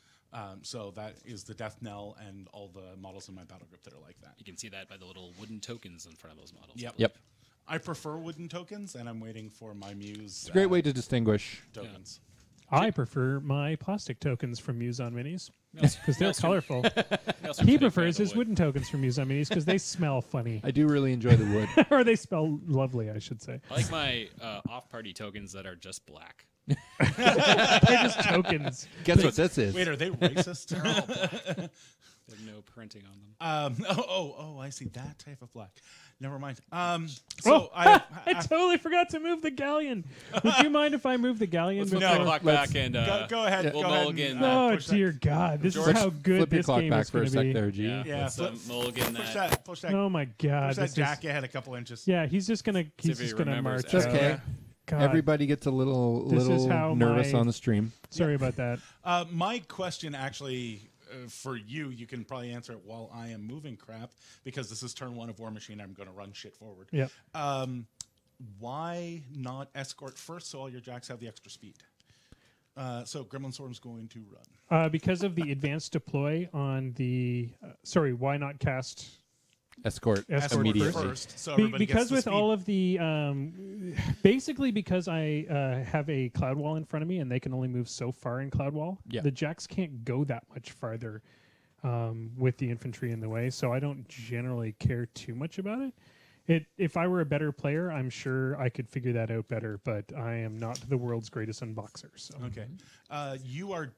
So that is the Death Knell and all the models in my battle group that are like that. You can see that by the little wooden tokens in front of those models. Yep. I prefer wooden tokens, and I'm waiting for my Muse. It's a great way to distinguish. Tokens. I prefer my plastic tokens from Muson Minis Because because they're colorful. He prefers his wooden tokens from Muson Minis because they smell funny. I do really enjoy the wood. Or they smell lovely, I should say. I like my off-party tokens that are just black. They're just tokens. Guess what this is? Wait, are they racist? There's no printing on them. I see that type of black. Never mind. So I totally forgot to move the galleon. Would you mind if I move the galleon? Let's flip before- the clock back and go ahead. we'll go ahead mulligan and, that. Oh push dear God! This is George, how good Flip your this clock game back is for going a to sec be. there, G. Yeah, let's mulligan push that. that. Push that. Oh my God! Push that This is- jack ahead a couple inches. Yeah, he's just gonna See if he march. remembers. out. It's okay. God, Everybody gets a This is how nervous my- on the stream. sorry about that. My question actually for you, you can probably answer it while I am moving crap because this is turn 1 of War Machine. I'm going to run shit forward. Yeah. Why not escort first so all your jacks have the extra speed? So Gremlin Storm's going to run. Because of the advanced deploy on the. Why not cast Escort Escort immediately. first, so everybody because gets the with speed. all of the basically because I have a cloud wall in front of me and they can only move so far in cloud wall. Yeah. The jacks can't go that much farther with the infantry in the way, so I don't generally care too much about it. If I were a better player, I'm sure I could figure that out better, but I am not the world's greatest unboxer. So Okay. You are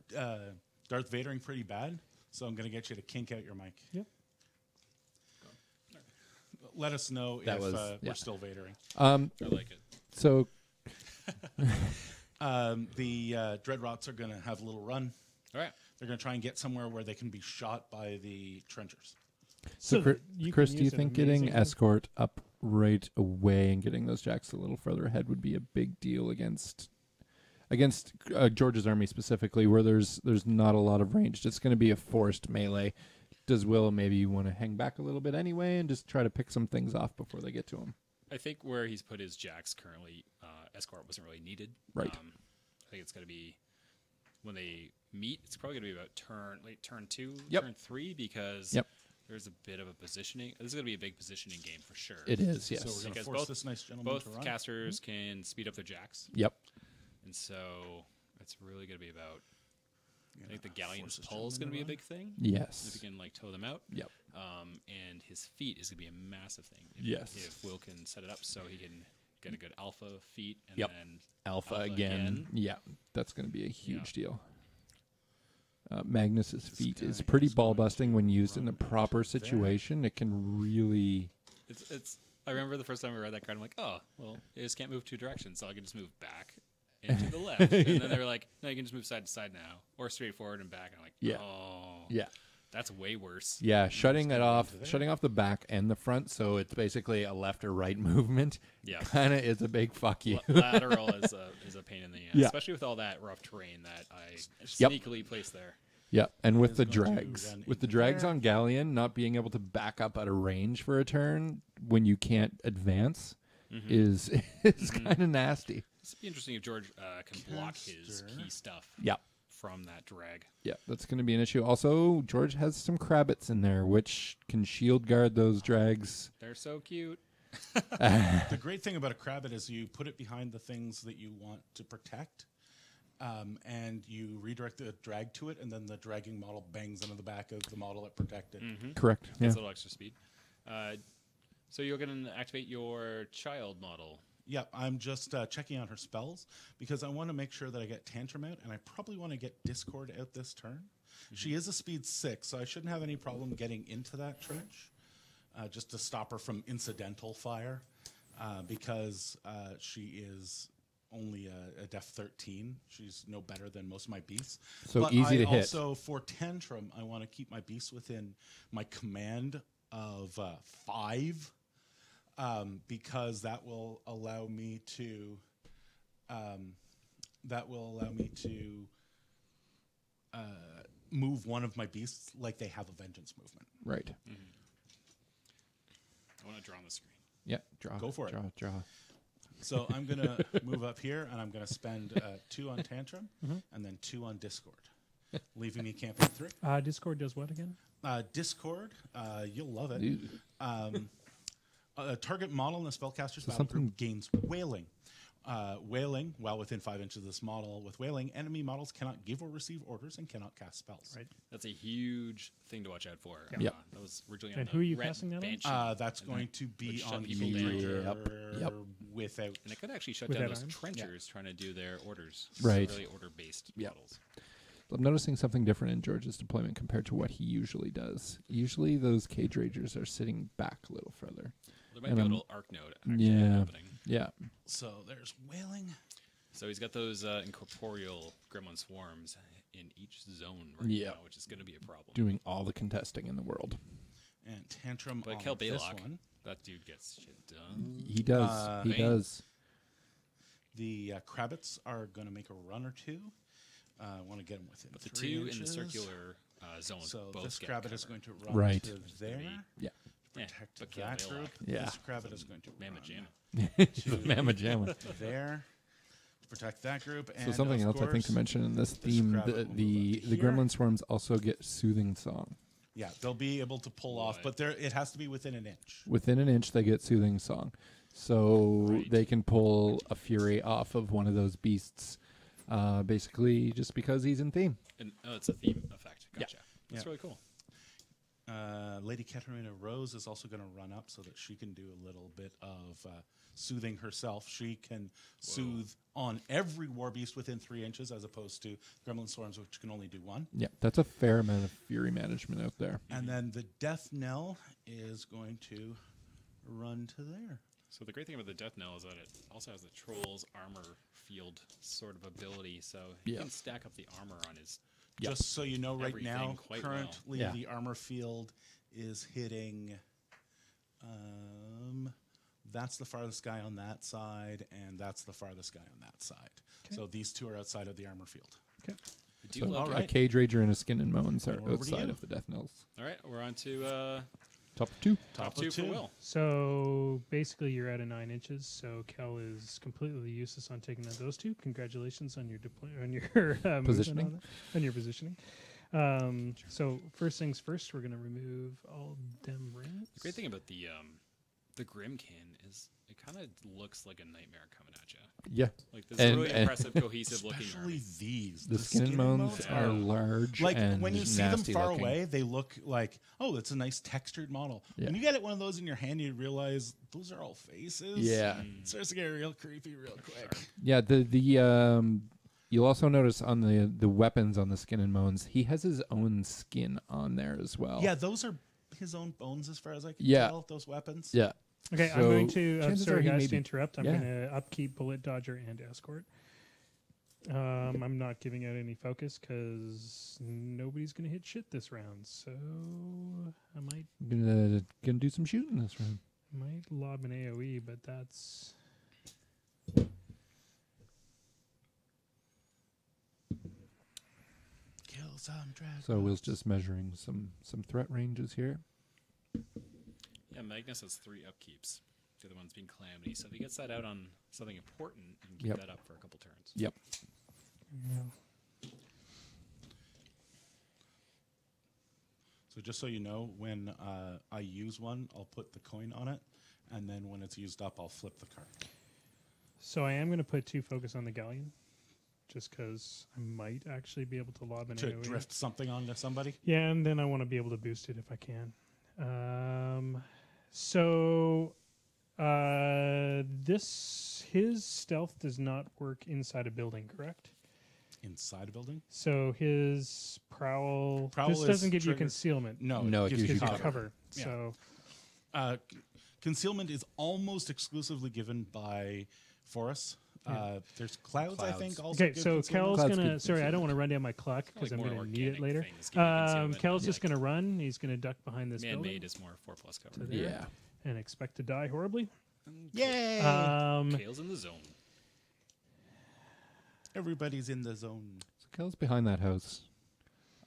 Darth Vadering pretty bad, so I'm going to get you to kink out your mic. Yep. Let us know That if was- we're yeah. still Vadering. I like it. So The Dreadrots are going to have a little run. All right. They're going to try and get somewhere where they can be shot by the trenchers. So, you Chris, can do you use it think getting amazingly. escort up right away and getting those jacks a little further ahead would be a big deal against George's army specifically, where there's not a lot of range? It's going to be a forced melee. Does Will maybe want to hang back a little bit anyway and just try to pick some things off before they get to him? I think where he's put his jacks currently, escort wasn't really needed. Right. I think it's going to be when they meet. It's probably going to be about turn 2, Yep. turn 3, because Yep. there's a bit of a positioning. This is going to be a big positioning game for sure. It is, yes. So we're going to Because force both- this nice gentleman Both to run. casters can speed up their jacks, Yep. and so it's really going to be about. I think the force galleon's this pull is going to gentleman be a to big thing. Yes. If you can like tow them out. Yep. And his feet is going to be a massive thing. Yes. If Will can set it up so he can get a good alpha feet and Yep. then Alpha again. Yeah, that's going to be a huge deal. Magnus's feat guy is pretty is ball going busting to when used in the run proper right there. situation. It can really. It's. I remember the first time I read that card, I'm like, oh, well, you just can't move two directions, so I can just move back and to the left. And then they were like, no, you can just move side to side now, or straight forward and back. And I'm like, Yeah. oh, Yeah. that's way worse. Yeah, shutting it off, there. shutting off the back and the front, so it's basically a left or right movement. Yeah. Kind of is a big fuck you. Lateral is a pain in the ass, Yeah. especially with all that rough terrain that I Yep. sneakily placed there. Yeah, and with is the going to drags, run with the into drags there. on Galleon, not being able to back up at a range for a turn when you can't advance is kind of nasty. It's be interesting if George can block his Caster. key stuff Yeah, from that drag. yeah, that's going to be an issue. Also, George has some Krabbits in there, which can shield guard those drags. They're so cute. The great thing about a Krabbit is you put it behind the things that you want to protect, and you redirect the drag to it, and then the dragging model bangs into the back of the model it protected. Correct. Yeah. That's a little extra speed. So you're going to activate your child model. Yeah, I'm just checking on her spells because I want to make sure that I get Tantrum out, and I probably want to get Discord out this turn. She is a speed 6, so I shouldn't have any problem getting into that trench, just to stop her from incidental fire, because she is only a def 13. She's no better than most of my beasts. So But easy I to hit. Also, for Tantrum, I want to keep my beasts within my command of 5. Because that will allow me to move one of my beasts like they have a vengeance movement. Right. I want to draw on the screen. Yeah. Draw. Go for it. Draw. So I'm gonna move up here and I'm gonna spend 2 on Tantrum and then 2 on Discord, leaving me camping 3. Discord does what again? Discord, you'll love it. Ew. A target model in the spellcaster's So battle something- group gains Wailing. Wailing, while within 5 inches of this model, with Wailing, enemy models cannot give or receive orders and cannot cast spells. Right. That's a huge thing to watch out for. Yep. That was originally And on who the are you Red casting that on? Banshee. That's And going that to be would shut on people Evil down. Ranger Yep. without. And it could actually shut With down that those arm? trenchers trying to do their orders. Right. Really order-based Yep. models. I'm noticing something different in George's deployment compared to what he usually does. Usually those Cage Ragers are sitting back a little further. There might And be a I'm- little arc node actually Yeah. happening. Yeah. So there's Wailing. So he's got those incorporeal gremlin swarms in each zone right Yeah. now, which is going to be a problem. Doing all the contesting in the world. And Tantrum But on Kel this Baylock, one. that dude gets shit done. He does. He Bane. does. The Krabbits are going to make a run or 2. I want to get them within But the 3 two inches. in the circular zone So both this get Krabbit is cover. going to run Right. to there. Yeah. Protect but Kel that Baylock. group. Yeah. This Krabbit is going to Mamma run Jamma. Mamma Jamma. there. To protect that group. So And something of else I think to course- mention in this this theme, Krabbit the will move the, up to the here. Gremlin Swarms also get Soothing Song. Yeah, they'll be able to pull off, Right. but it has to be within an inch. Within an inch, they get Soothing Song. So Right. they can pull a Fury off of one of those beasts, basically just because he's in theme. And, it's a theme effect. Gotcha. That's Yeah. really cool. Lady Katarina Rose is also going to run up so that she can do a little bit of soothing herself. She can soothe on every war beast within 3 inches, as opposed to Gremlin Swarms, which can only do 1. Yeah, that's a fair amount of Fury management out there. And then the Death Knell is going to run to there. So the great thing about the Death Knell is that it also has the Troll's armor field sort of ability, so he Yeah. can stack up the armor on his. Yeah. Just so you know, right Everything now, quite well. currently Yeah. the armor field is hitting. That's the farthest guy on that side, and that's the farthest guy on that side. So these two are outside of the armor field. I do So love all a right. Cage Rager and a Skin and Moans are Over to outside you. of the Death Knells. All right, we're on to Top 2. top of 2 for two. Will. So basically, you're at a 9 inches. So Kel is completely useless on taking out those two. Congratulations on your on your movement Positioning. on your positioning. So first things first, we're gonna remove all dem rings. The great thing about the Grimkin is it kind of looks like a nightmare coming at you. Yeah. Like this really impressive, cohesive looking Especially army. these. The skin and bones are large. Like and when you see them nasty far looking. away, they look like, oh, it's a nice textured model. Yeah. When you get one of those in your hand, you realize those are all faces. Yeah. It starts to get real creepy real quick. Yeah, you'll also notice on the weapons on the skin and bones, he has his own skin on there as well. Yeah, those are his own bones as far as I can Yeah. tell, those weapons. Yeah. Okay, I'm So going to. chances are Sorry, he guys, may to be- interrupt. I'm Yeah. going to upkeep bullet dodger and escort. I'm not giving out any focus because nobody's going to hit shit this round. So I Gonna do some shooting this round. might lob an AOE, but that's. Kill some dragons. So Will's just measuring some threat ranges here. Yeah, Magnus has 3 upkeeps. The other one's being Calamity. So if he gets that out on something important, you can keep Yep. that up for a couple turns. Yep. So just so you know, when I use one, I'll put the coin on it, and then when it's used up, I'll flip the card. So I am going to put 2 focus on the galleon, just because I might actually be able to lob an To AOE. drift something onto somebody. Yeah, and then I want to be able to boost it if I can. So his stealth does not work inside a building, correct? Inside a building? So his prowl Prowl this doesn't is give you triggered- concealment. No, it gives you Gives you cover. cover. Yeah. So Concealment is almost exclusively given by forests. There's clouds, I think, also. okay, give so concealment. Kel's Cloud's gonna. good Sorry, I don't concealment. want to run down my clock because Like I'm more going to need it organic later. things give you concealment. Kel's Yeah. just going to run. He's going to duck behind this building Man-made is more 4+ cover. there. Yeah. and expect to die horribly. Yay! Kale's in the zone. Everybody's in the zone. So Kel's behind that house.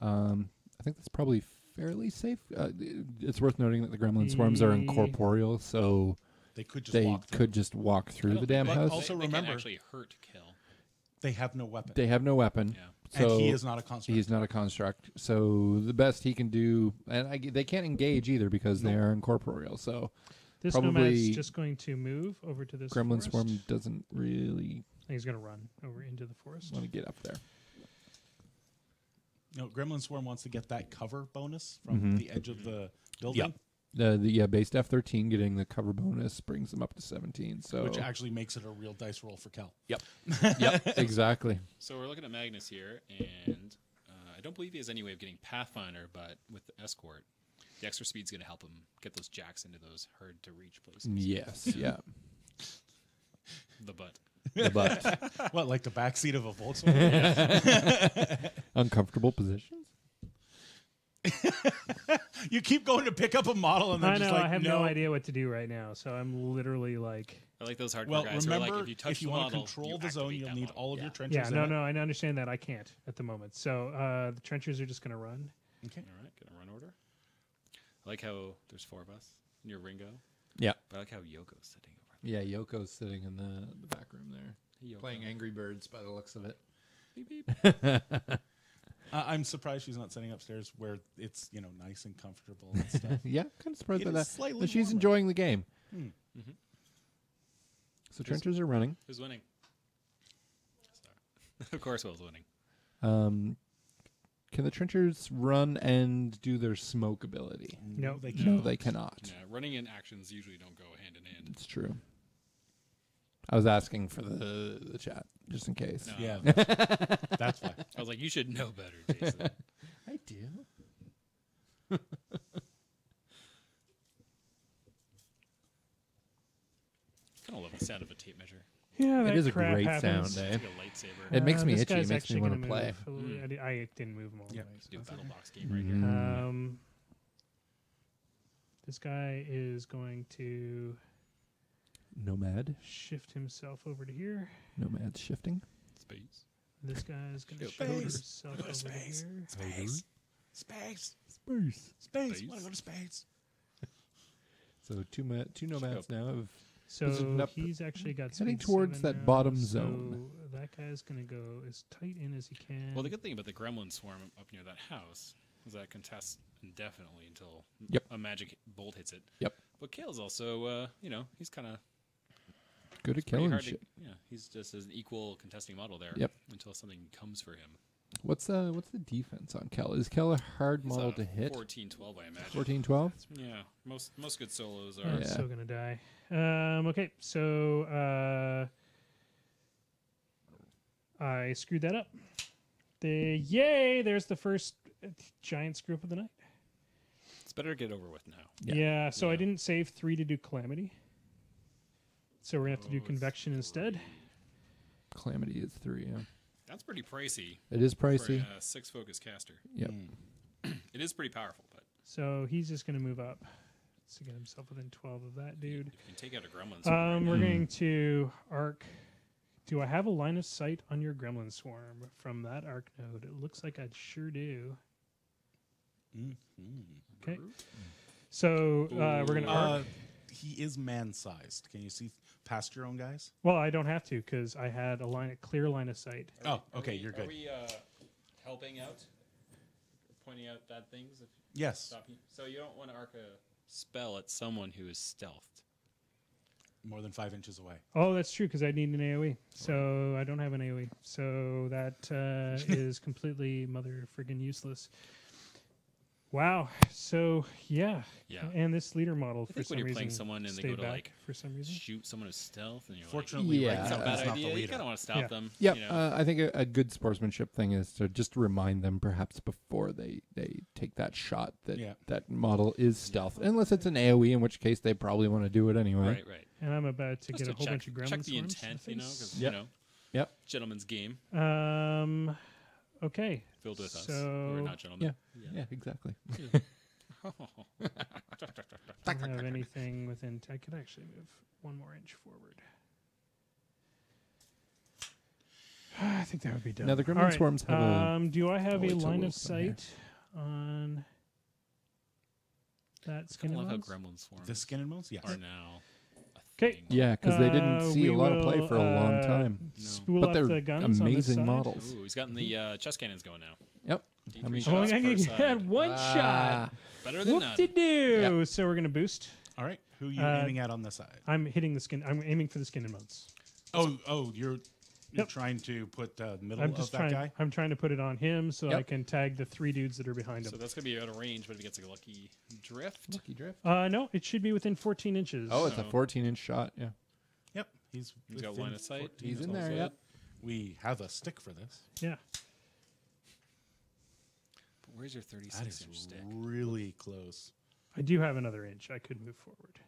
I think that's probably fairly safe. It's worth noting that the gremlin swarms are incorporeal, so They could just they walk through. could just walk through the damn But house. also They can't remember- actually hurt Kill. They have no weapon. They have no weapon. Yeah. So and he is not a construct. He's not a construct. So the best he can do, and they can't engage either because they are incorporeal. So This probably nomad's just going to move over to this gremlin forest. swarm doesn't really He's going to run over into the forest. want to get up there. No, Gremlin Swarm wants to get that cover bonus from the edge of the building, The base F13 getting the cover bonus brings them up to 17. So which actually makes it a real dice roll for Kel. yep, exactly. So we're looking at Magnus here, and I don't believe he has any way of getting Pathfinder, but with the escort, the extra speed's going to help him get those jacks into those hard-to-reach places. Yes, yeah. The butt. The butt. What, like the backseat of a Volkswagen? Uncomfortable positions. You keep going to pick up a model and then I just know. like, I have no idea what to do right now, so I'm literally like. I like those hardcore Well, guys who are remember, like, if you touch if you the want model, to control you the zone, activate you'll that need model. all of Yeah. your trenches. Yeah, in no, it. no, I understand that. I can't at the moment. So the trenchers are just going to run. Okay. All right, gonna run order. I like how there's 4 of us near Ringo, Yeah. but I like how Yoko's sitting over there. Yeah, Yoko's sitting in the back room there. Hey, Yoko. Playing Angry Birds by the looks of it. Beep, beep. I'm surprised she's not sitting upstairs where it's nice and comfortable and stuff. Yeah, kind of surprised It by is that. slightly But she's warmer. enjoying the game. Mhm. So trenchers are running. Who's winning? Sorry. Of course, Will's winning. Can the trenchers run and do their smoke ability? No, they No, can't. they cannot. Yeah, running and actions usually don't go hand in hand. It's true. I was asking for the chat just in case. No. Yeah, that's fine. I was like, you should know better, Jason. I do. Kind of love the sound of a tape measure. Yeah, that It is a crap great happens. sound, eh? It's like a lightsaber. It makes me this itchy. It guy's makes me actually want gonna to play. move. I didn't move him all the way. Do a so- battle box game right here. This guy is going to Nomad. shift himself over to here. Nomad shifting. Space. This guy is going to Space. shift himself over to Space. here. Space. Space. Space. Space. Want to go to space? So two nomads now. So Positioned up, he's actually got heading speed towards 7 that now, bottom so zone. That That guy's going to go as tight in as he can. Well, the good thing about the gremlin swarm up near that house is that it contests indefinitely until Yep. a magic bolt hits it. Yep. But Kale's also, he's kind of Good at pretty killing hard shit. he's just an equal contesting model there. Yep. Until something comes for him. What's the defense on Kel? Is Kel a hard He's model a to hit? 14-12, I imagine. 14-12? Yeah. Most good solos Oh, are. it's still going to die. Okay, so I screwed that up. Yay! There's the first giant screw up of the night. It's better to get over with now. Yeah, so I Yeah. didn't save 3 to do Calamity. So we're going to have to do Convection instead. Calamity is 3, yeah. That's pretty pricey. It is pricey. For a 6 focus caster. Yep. It is pretty powerful, but So he's just going to move up to get himself within 12 of that dude. if you can take out a gremlin. We're going to arc. Do I have a line of sight on your gremlin swarm from that arc node? It looks like I sure do. Okay. So we're going to arc. He is man-sized. Can you see past your own guys? Well, I don't have to because I had a clear line of sight. Oh, okay, you're good. Are we helping out? Pointing out bad things? Yes. Stop you? So you don't want to arc a spell at someone who is stealthed. More than 5 inches away. Oh, that's true because I need an AoE. So I don't have an AoE. So that is completely mother friggin' useless. Wow. So Yeah. and this leader model I for think some when you're reason playing someone and they stayed go to back like for some reason. shoot someone who's stealth, and you're Fortunately, Yeah. right like, now, it's a he's bad not the idea. You leader. kind of want to stop Yeah. them. Yep. You know? I think a good sportsmanship thing is to just remind them perhaps before they take that shot that Yeah. that model is stealth. Unless it's an AoE, in which case they probably want to do it anyway. Right. And I'm about to Just get a whole check, bunch of gremlin check the swarms intent, in the face. because Yep. Yep. gentleman's game Okay. filled with us. So We're not gentlemen. Yeah, exactly. I don't have anything within. I could actually move 1 more inch forward. I think that would be done. Now, the gremlin All right. swarms have a... Do I have wait a till line we'll of come here. sight on that I skin love how and gremlin swarms The skin and bones? Yes. are now a 'Kay. thing. Yeah, because they didn't see a lot of play for a long time. Spool But up they're the guns on this amazing side. models. Ooh, he's gotten the chest cannons going now. Yep. D3 How many Oh, shots I per can side. get one shot. Better than none. Whoop-de-doo. So we're gonna boost. All right. Who are you Uh, aiming at on the side? I'm hitting the skin. I'm aiming for the skin and bones. You're Yep. trying to put the middle I'm of just that trying. guy? I'm trying to put it on him so I Yep. can tag the 3 dudes that are behind him. So that's going to be out of range, but if he gets a lucky drift. Lucky drift. No, it should be within 14 inches. Oh, it's a Oh. 14-inch shot. Yeah. Yep. He's got within line of sight. 14 He's in inches. there. Yep. We have a stick for this. Yeah. But where's your That 36-inch is stick? really close. I do have another inch. I could move forward.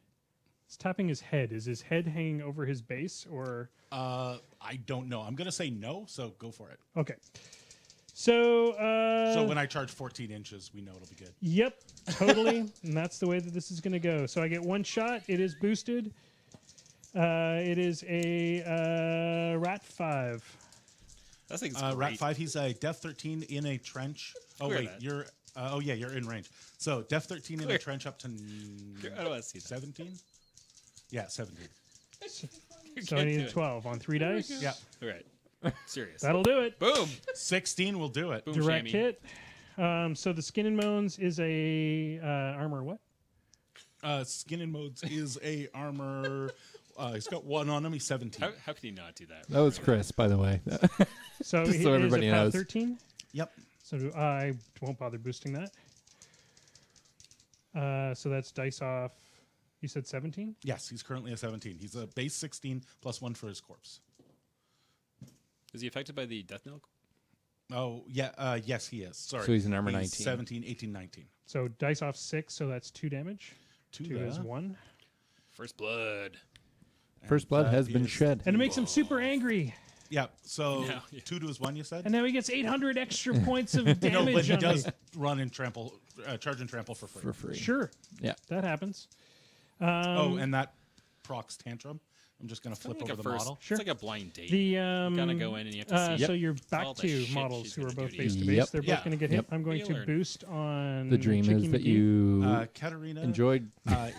It's tapping his head. Is his head hanging over his base or? I don't know. I'm going to say no, so go for it. Okay. So. So when I charge 14 inches, we know it'll be good. Yep, totally. And that's the way that this is going to go. So I get 1 shot. It is boosted. It is a Rat 5. That thing's great. Rat 5, he's a Def 13 in a trench. Oh, Clear wait, that. you're... you're in range. So Def 13 in Clear. a trench up to I don't want to see that. 17? Yeah, 17. So I need a 12 on 3 dice. Yeah. All right. Serious. That'll do it. Boom. 16 will do it. Boom. Direct Shammy. hit. So the Skin and Bones is a armor what? Skin and Modes is a armor... he's got 1 on him. He's 17. How can you not do that? That was Chris, by the way. So Just it so is everybody a PAL knows. 13. Yep. So I won't bother boosting that. So that's dice off. You said 17? Yes, he's currently a 17. He's a base 16 plus 1 for his corpse. Is he affected by the death knell? Oh, yeah. Yes, he is. Sorry. So he's an armor He's 19. 17, 18, 19. So dice off 6, so that's 2 damage. 2 is 1. First blood. First blood that has been is- shed. And it makes him super angry. Yeah, so Yeah. 2 to his 1, you said? And now he gets 800 extra points of No, damage but he on does me. run and trample, charge and trample for free. For free. Sure, Yeah. that happens. And that procs tantrum. I'm just going to flip Like over a the first, model. Sure. It's like a blind date. The You gotta go in and you have to see So you're back all the to shit models she's who are gonna both do to face to you. base. Yep. They're both Yeah. going to get hit. Yep. I'm going You to learn. boost on The dream Chicky is that McGee. you Katarina enjoyed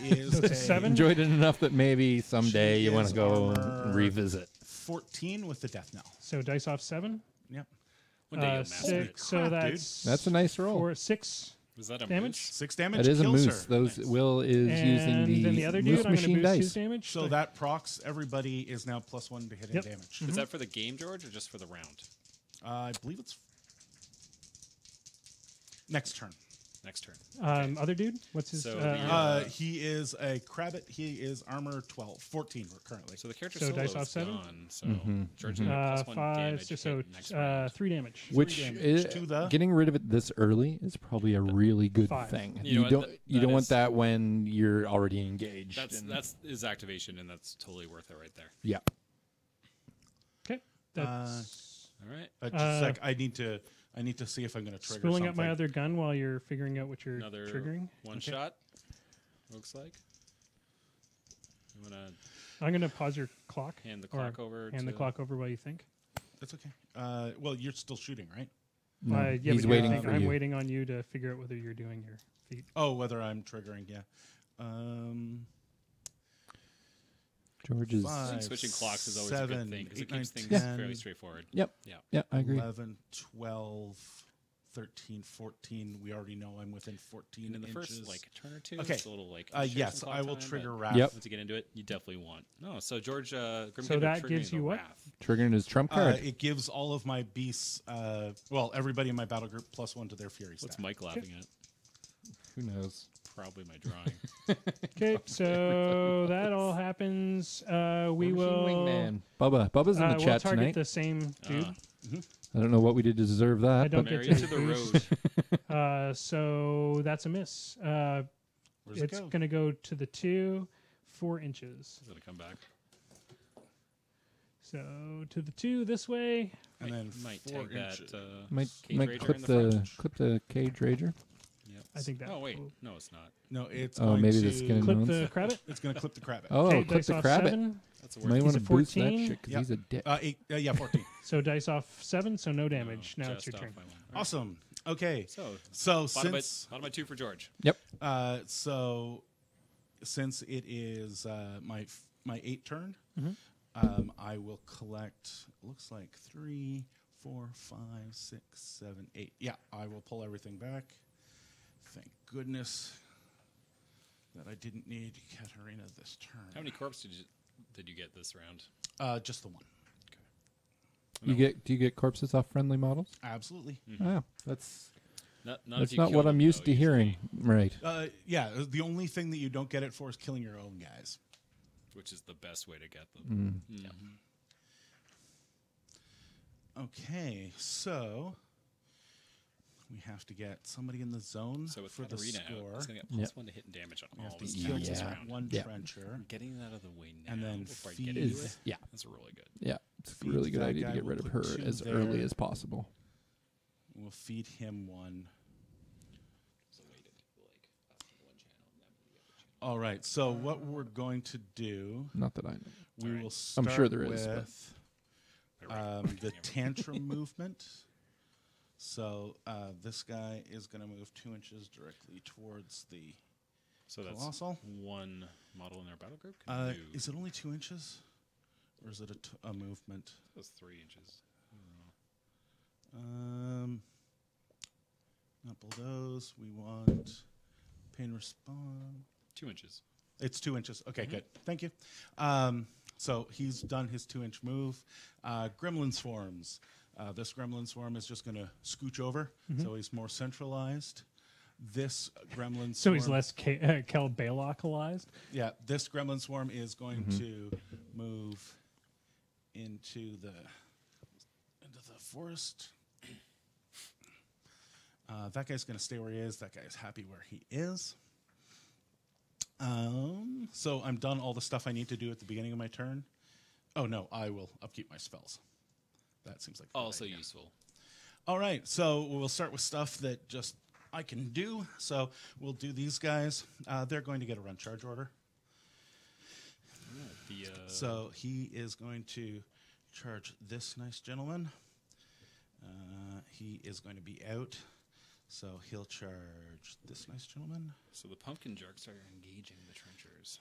is So it's a a 7? enjoyed it enough that maybe someday She you want is to go armor and revisit. 14 with the death knell. So dice off 7. Yep. One day you'll master 6. it. So Crap, that's a nice roll. 4, 6 Was that a damage. moose? 6 damage. That is a kills moose. her. Those Will is And using the, then the other moose dude, I'm going to machine boost his dice. damage. So that procs everybody is now +1 to hitting Yep. damage. Is that for the game, George, or just for the round? I believe it's next turn. Next turn. Other dude, what's his? So the, He is a Krabbit. He is armor 12, 14 currently. So the character So solo dice off is 7? gone. So George will get +1 5. damage. So hit next round. 3 damage. Which damage to the- getting rid of it this early is probably a really good 5. thing. You know what, don't you that don't want is- that when you're already engaged. That's his activation, and that's totally worth it right there. Yeah. Okay. That's All right. Just like I need to see if I'm going to trigger spooling something. up my other gun while you're figuring out what you're Another triggering. one shot. Looks like. I'm gonna I'm going to pause your clock. hand the or clock over. Hand the to- clock over while you think. That's okay. Well, you're still shooting, right? No, Yeah, he's but you're waiting thinking- for I'm you. waiting on you to figure out whether you're doing your feat. Oh, whether I'm triggering, yeah. George is. I think 5, switching clocks is always a 7, good thing because it 8, keeps 9, things 10, fairly straightforward. Yep. Yeah. Yeah, I agree. 11, 12, 13, 14. We already know I'm within 14 And in the inches. first like turn or two, Okay. it's a little like Yes, some I clock will time, trigger but Wrath. Yep. Once you get into it, you definitely want. No, so George, Grim So Gambit that triggering gives the you what? Wrath. Triggering his trump card. It gives all of my beasts, well, everybody in my battle group +1 to their fury What's stat. Mike laughing at? Who knows? Probably my drawing. Okay, so that all happens. We will. Bubba's in the we'll chat target tonight. the same dude. I don't know what we did to deserve that. I don't but get Married to to the boost. road. So that's a miss. Where's it It's go? going to go to the 2, 4 inches. Is gonna come back. So to the 2 this way. And then Might 4 take that. inches. might Cage might Rager clip in the the front. clip the cage rager. Yep. I think that. Oh wait, no, it's not. No, it's Oh, going maybe to the skin and Clip bones. the Krabbit. It's going to clip the Krabbit. Oh, Okay, clip dice the off crabbit. 7. That's a Might word. want to He's a boost that 14. shit because Yep. he's a dick. 8, yeah, 14. So dice off 7, so no damage. Now it's Just your turn. off by one. All right. Awesome. Okay. So So bottom since by 2 for George. Yep. so since it is my 8 turn, I will collect. Looks like 3, 4, 5, 6, 7, 8. Yeah, I will pull everything back. Thank goodness that I didn't need Katarina this turn. How many corpse did you get this round? Just the one. Do you get corpses off friendly models? Absolutely. Oh, that's Not if that's you not kill what them, I'm used though, to hearing. Right. Yeah, the only thing that you don't get it for is killing your own guys. which is the best way to get them. Okay, so we have to get somebody in the zone So with for the Katarina out, score. it's going to get Yep. +1 to hit and damage on We have all to his kill attacks this Yeah. round. one Yeah. trencher. I'm getting that out of the way now And then before I feed get into is- it. Yeah. That's really good. Yeah. It's a Feed really good that idea to guy. get rid We'll of her put 2 as early there. as possible. We'll feed him one. So waited like up to one channel and then the other channel. All right, so what we're going to do, Not that I know. we will start I'm sure there is, but- with the tantrum movement. So this guy is going to move 2 inches directly towards the So that's colossal. one model in our battle group. Can do, Is it only 2 inches, or is it a movement? that's 3 inches. Not bulldoze. We want pain response. 2 inches. It's 2 inches. Okay, good. Thank you. So he's done his 2-inch move. Gremlin swarms. This gremlin swarm is just going to scooch over, so he's more centralized. This gremlin So swarm, he's less Kel Balokalized. yeah, this gremlin swarm is going to move into the forest. That guy's going to stay where he is. That guy's happy where he is. So I'm done all the stuff I need to do at the beginning of my turn. Oh no, I will upkeep my spells. That seems like a good Also idea. useful. All right, so we'll start with stuff that just I can do. So we'll do these guys. They're going to get a run charge order. The So he is going to charge this nice gentleman. He is going to be out. So he'll charge this nice gentleman. so the pumpkin jerks are engaging the trenchers.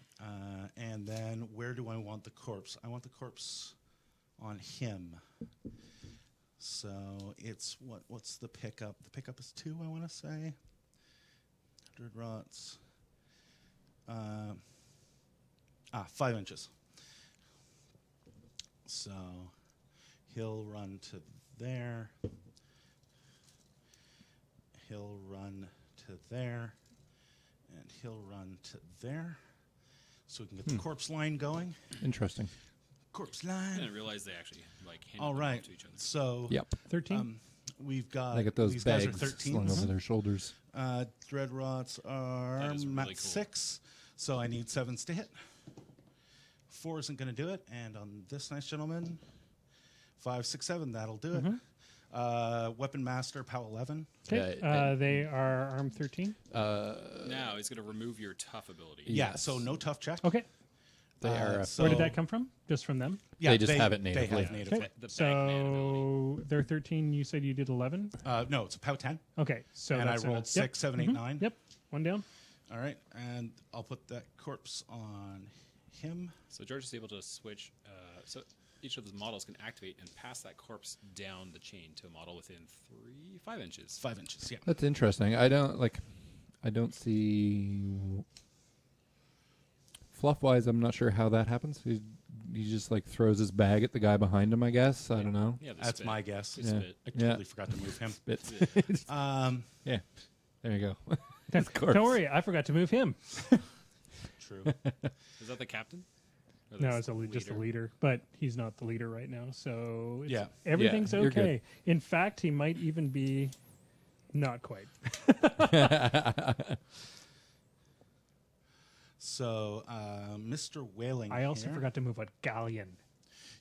And then where do I want the corpse? I want the corpse on him. So it's what's the pickup? The pickup is 2, I want to say. Dread Rots. 5 inches. So he'll run to there. He'll run to there. And he'll run to there. So we can get the corpse line going. Interesting. Corpse I line. didn't realize they actually like handed All them right. off to each other. So 13. we've got They got those these bags guys are 13s. slung over their shoulders. Dread Rots are That is really max cool. 6, so I need 7s to hit. 4 isn't going to do it, and on this nice gentleman, 5, 6, 7, that'll do it. Weapon Master, POW 11. Okay. They are arm 13. Now he's going to remove your tough ability. Yeah, so no tough check. Okay. They are. so- Where did that come from? Just from them? Yeah, They just have it They natively. have natively. Okay. The Bagman ability. So they're 13. You said you did 11. No, it's a POW 10. Okay. So And I that's rolled enough. 6, 7, 8, 9. Yep. One down. All right, and I'll put that corpse on him. So George is able to switch. So each of the models can activate and pass that corpse down the chain to a model within 5 inches. 5 inches, yeah. That's interesting. I don't see. Fluff wise, I'm not sure how that happens. He just like throws his bag at the guy behind him. I guess I don't know. Yeah, the That's spit. my guess. The Yeah. spit. I totally forgot to move him. Bits. Um, Yeah, there you go. Don't worry. I forgot to move him. true. Is that the captain? Or No, that's it's just the leader, but he's not the leader right now. So Yeah. everything's Yeah, you're good. okay. In fact, he might even be not quite. So, Mr. Whaling. I also here. forgot to move a galleon.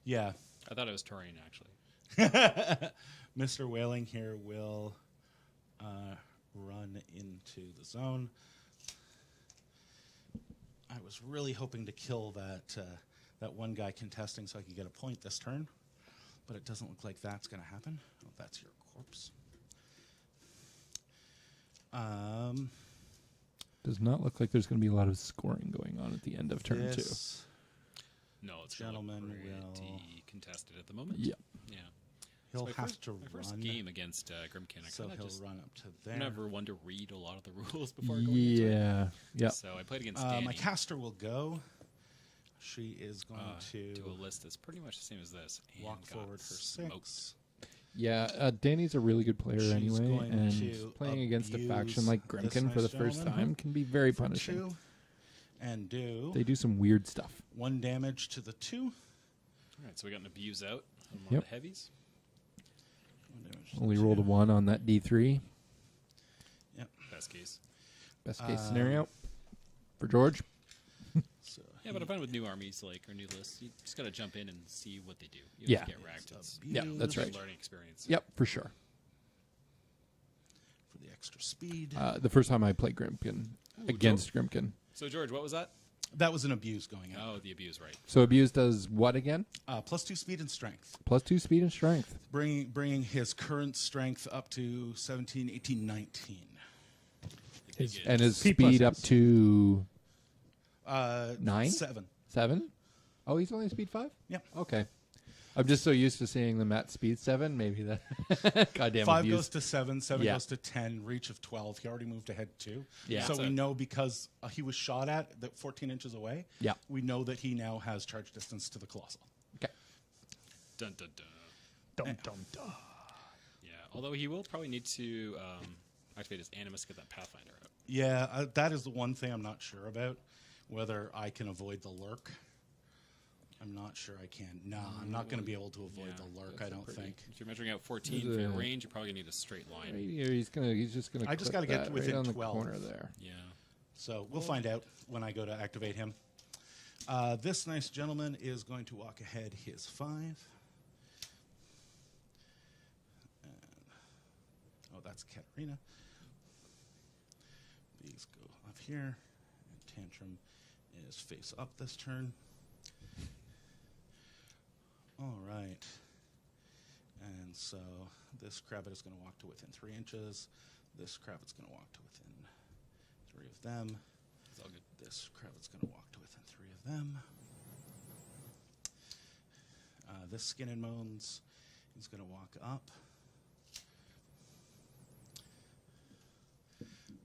Yeah. I thought it was Torian actually. Mr. Whaling here will run into the zone. I was really hoping to kill that one guy contesting so I could get a point this turn, but it doesn't look like that's going to happen. Oh, that's your corpse. Does not look like there's going to be a lot of scoring going on at the end of turn 2. This No, it's gonna look gentleman pretty will. contested at the moment. Yeah. Yeah. He'll my have first, to my first run. game against Grimkin. I So kind of he'll just run up to there. never one to read a lot of the rules before going into it. Yeah. Yeah. So I played against Danny My caster will go. She is going to a list that's pretty much the same as this. And walk got forward for smoked. 6. Yeah, Danny's a really good player She's anyway, going and to playing against a abuse faction like this Grimkin for nice the first gentleman. time can be very For punishing. 2, and do They do some weird stuff. 1 damage to the 2. All right, so we got an abuse out on one Yep. of the heavies. 1 damage to the Only 2. rolled a 1 on that D3. Best case. Best case scenario for George. So Yeah, but I find with new armies like or new lists, you just got to jump in and see what they do. You Yeah. don't get racked. It's Yeah, that's a right. learning experience. Yep, for sure. for the extra speed. The first time I played Grimkin against Grimkin. So George, what was that? That was an abuse going out. Oh, the abuse, right? So abuse does what again? Plus 2 speed and strength. Plus 2 speed and strength. Bringing his current strength up to 17, 18, 19. And his P plus speed up S. to 9? 7. 7? Oh, he's only speed 5? Yep. Okay. I'm just so used to seeing them at speed 7. Maybe that. Goddamn 5 abuse. goes to 7, 7 Yeah. goes to 10, reach of 12. He already moved ahead 2. Yeah. So That's we it. know because he was shot at 14 inches away. Yeah. We know that he now has charge distance to the Colossal. Okay. Dun dun dun. Dum, dum, dum. Yeah, although he will probably need to activate his Animus to get that Pathfinder out. Yeah, that is the one thing I'm not sure about, whether I can avoid the lurk. I'm not sure I can. Nah, I'm not going to be able to avoid Yeah, the lurk, that's I don't pretty- think. If you're measuring out 14 for your range, you're probably going to need a straight line. Right here, he's just gonna. I just clip gotta get that within right on 12. the corner there. Yeah. So we'll find out when I go to activate him. This nice gentleman is going to walk ahead his 5. Oh, that's Katarina. These go up here. And Tantrum is face up this turn. All right. And so this Krabbit is going to walk to within 3 inches. This Krabbit's going to walk to within 3 of them. It's all good. This Krabbit's going to walk to within 3 of them. This Skin and Moans is going to walk up.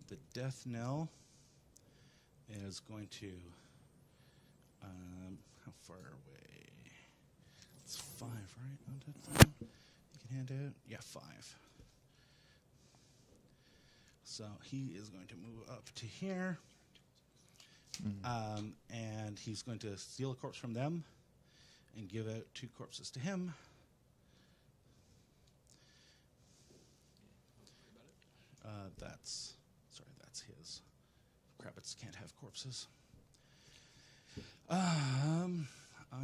The Death Knell is going to. How far away? It's 5, right? You can hand it. Yeah, 5. So he is going to move up to here. And he's going to steal a corpse from them and give out 2 corpses to him. That's his. Kravitz can't have corpses. I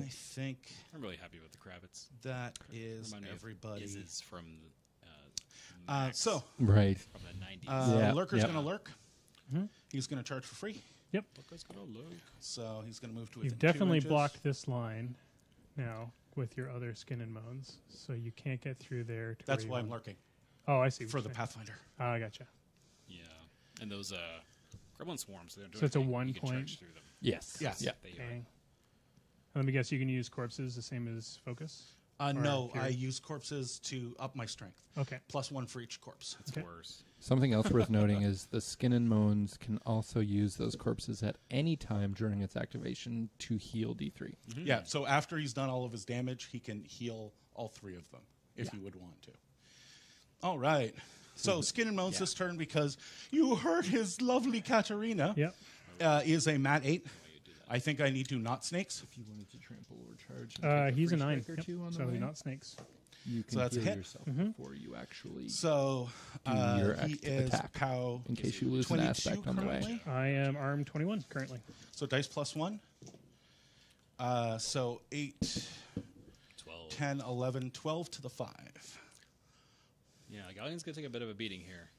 think I'm really happy with the Kravitz. that is Remind me of everybody. Izz's from Max So Right. from the 90s. Yeah, Lurker's yep. going to lurk. He's going to charge for free. Yep. Lurker's gonna look. So he's going to move to within You've 2 definitely inches. blocked this line now with your other Skin and Moans, so you can't get through there. To That's where why you I'm want. lurking Oh, I see. what for you're the saying. Pathfinder. Oh, I gotcha. Yeah, and those Gremlin swarms. They don't do So it's a anything. 1 You can point? charge through them. Yes. Yes. Yeah. They Okay. Let me guess. You can use corpses the same as focus. No, Fury? I use corpses to up my strength. Okay. +1 for each corpse. It's Okay. worse. Something else worth noting is the Skin and Moans can also use those corpses at any time during its activation to heal D3. Yeah, so after he's done all of his damage, he can heal all 3 of them if he would want to. All right. So Skin and Moans this turn, because you hurt his lovely Katarina, Yep. is a mat 8. I think I need to not snakes. If you wanted to trample or charge, He's a 9. Yep. So not snakes. you can So that's a heal hit. yourself before you actually, So your he is attack. POW in case you lose an 22 aspect on the way. currently. I am armed 21 currently. So dice +1. So 8, 12. 10, 11, 12 to the 5. Yeah, Galleon's gonna take a bit of a beating here.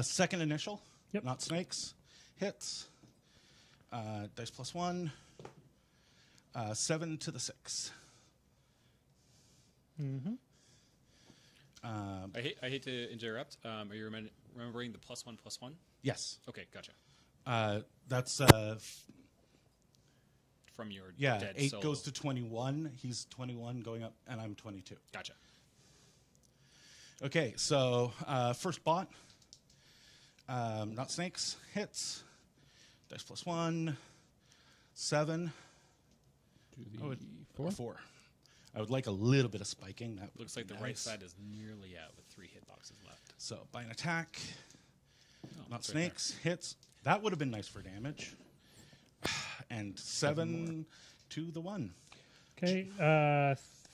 Second initial, Yep. not snakes, hits. Dice +1. 7 to the 6. I hate to interrupt. Are you remembering the +1/+1? Yes. Okay, gotcha. That's From your yeah. dead 8 soul. goes to 21. He's 21 going up, and I'm 22. Gotcha. Okay, so first bot, not snakes, hits. Dice +1. 7. To the 4. I would like a little bit of spiking. That would Looks be like the nice. right side is nearly out with 3 hitboxes left. So by an attack, Oh, not it's right there. snakes, hits. That would have been nice for damage. And 7 to the 1 Okay.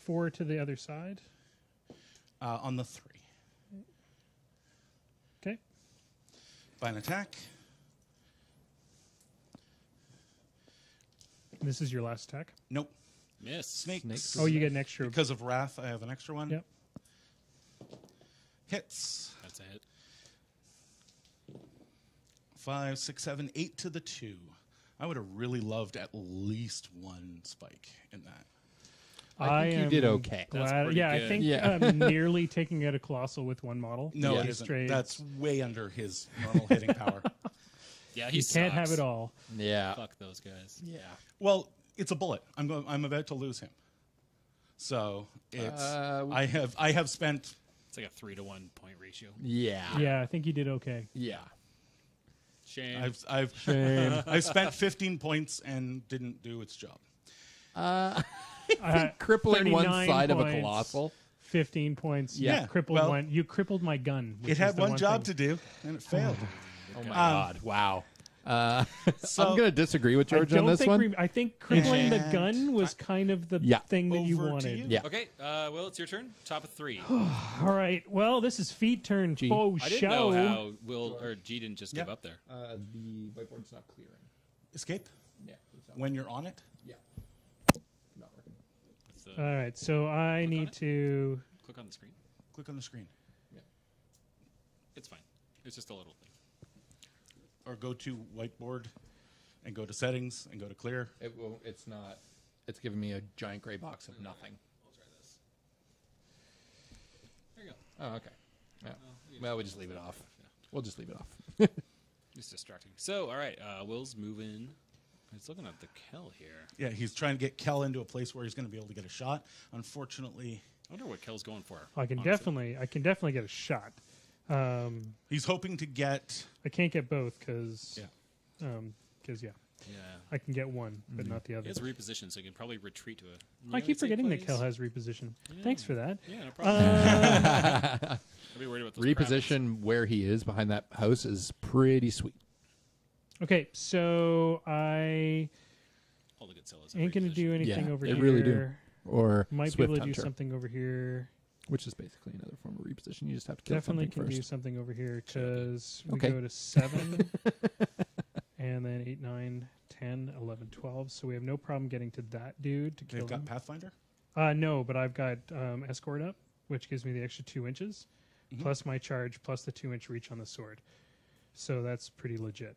4 to the other side. on the 3. Okay. By an attack, This is your last attack. nope. Miss. Snakes. Oh, you get an extra. Because of wrath, I have an extra one. Yep. Hits. That's a hit. 5, 6, 7, 8 to the 2. I would have really loved at least 1 spike in that. I think you am did okay. That's glad- pretty yeah, I good. think Yeah. I'm nearly taking out a colossal with 1 model. No, Yeah. it isn't. Straight. That's way under his normal hitting power. Yeah, he You can't have sucks. it all. Yeah. Fuck those guys. Yeah. Well, it's a bullet. I'm about to lose him. So it's I have spent It's like a 3-to-1 point ratio. Yeah. Yeah, I think you did okay. Yeah. Shame. I've spent 15 points and didn't do its job. Crippling one 39 side of a points. colossal. 15 points. Yeah. You crippled well- one. You crippled my gun. It had one job to do and it failed. Oh my God! Wow. So I'm going to disagree with George I on don't this think one. I think crippling the And gun was kind of the Yeah. thing that you Over to wanted. you. Yeah. Okay, well, it's your turn. Top of 3. All right. Well, this is feet turn. G. Oh, I didn't show. know how Will or G didn't just give Yeah. up there. The whiteboard's not clearing. Escape Yeah. when you're on it. Yeah. Not working. It's, All right. So I on need it? to. click on the screen. Click on the screen It's fine. It's just a little thing. or go to whiteboard and go to settings and go to clear. It will. It's not. It's giving me a giant gray box of nothing. We'll try this. There you go. Oh, okay. Yeah. Well, we just leave it off. We'll just leave it off. It's distracting. So, all right, Will's moving He's looking at the kill here. Yeah, he's trying to get Kel into a place where he's going to be able to get a shot. Unfortunately, I wonder what Kel's going for. I can honestly. definitely get a shot. he's hoping to get. I can't get both because Yeah. Yeah. I can get one, but not the He other. has reposition, so he can probably retreat to a. I keep safe forgetting that place. Kel has reposition. Yeah. Thanks for that. Yeah, no problem. I'd be worried about those Reposition where he is behind that house is pretty sweet. Okay, so I All the good sellers. ain't going to do anything Yeah, over they here. really do. Or Might Swift be able to Hunter, do something over here. which is basically another form of reposition. You just have to kill Definitely something can do first. something over here because we Okay. go to 7 and then 8, 9, 10, 11, 12. So we have no problem getting to that dude to kill They've got him. Pathfinder. No, but I've got escort up, which gives me the extra 2 inches, plus my charge, plus the 2-inch reach on the sword. So that's pretty legit.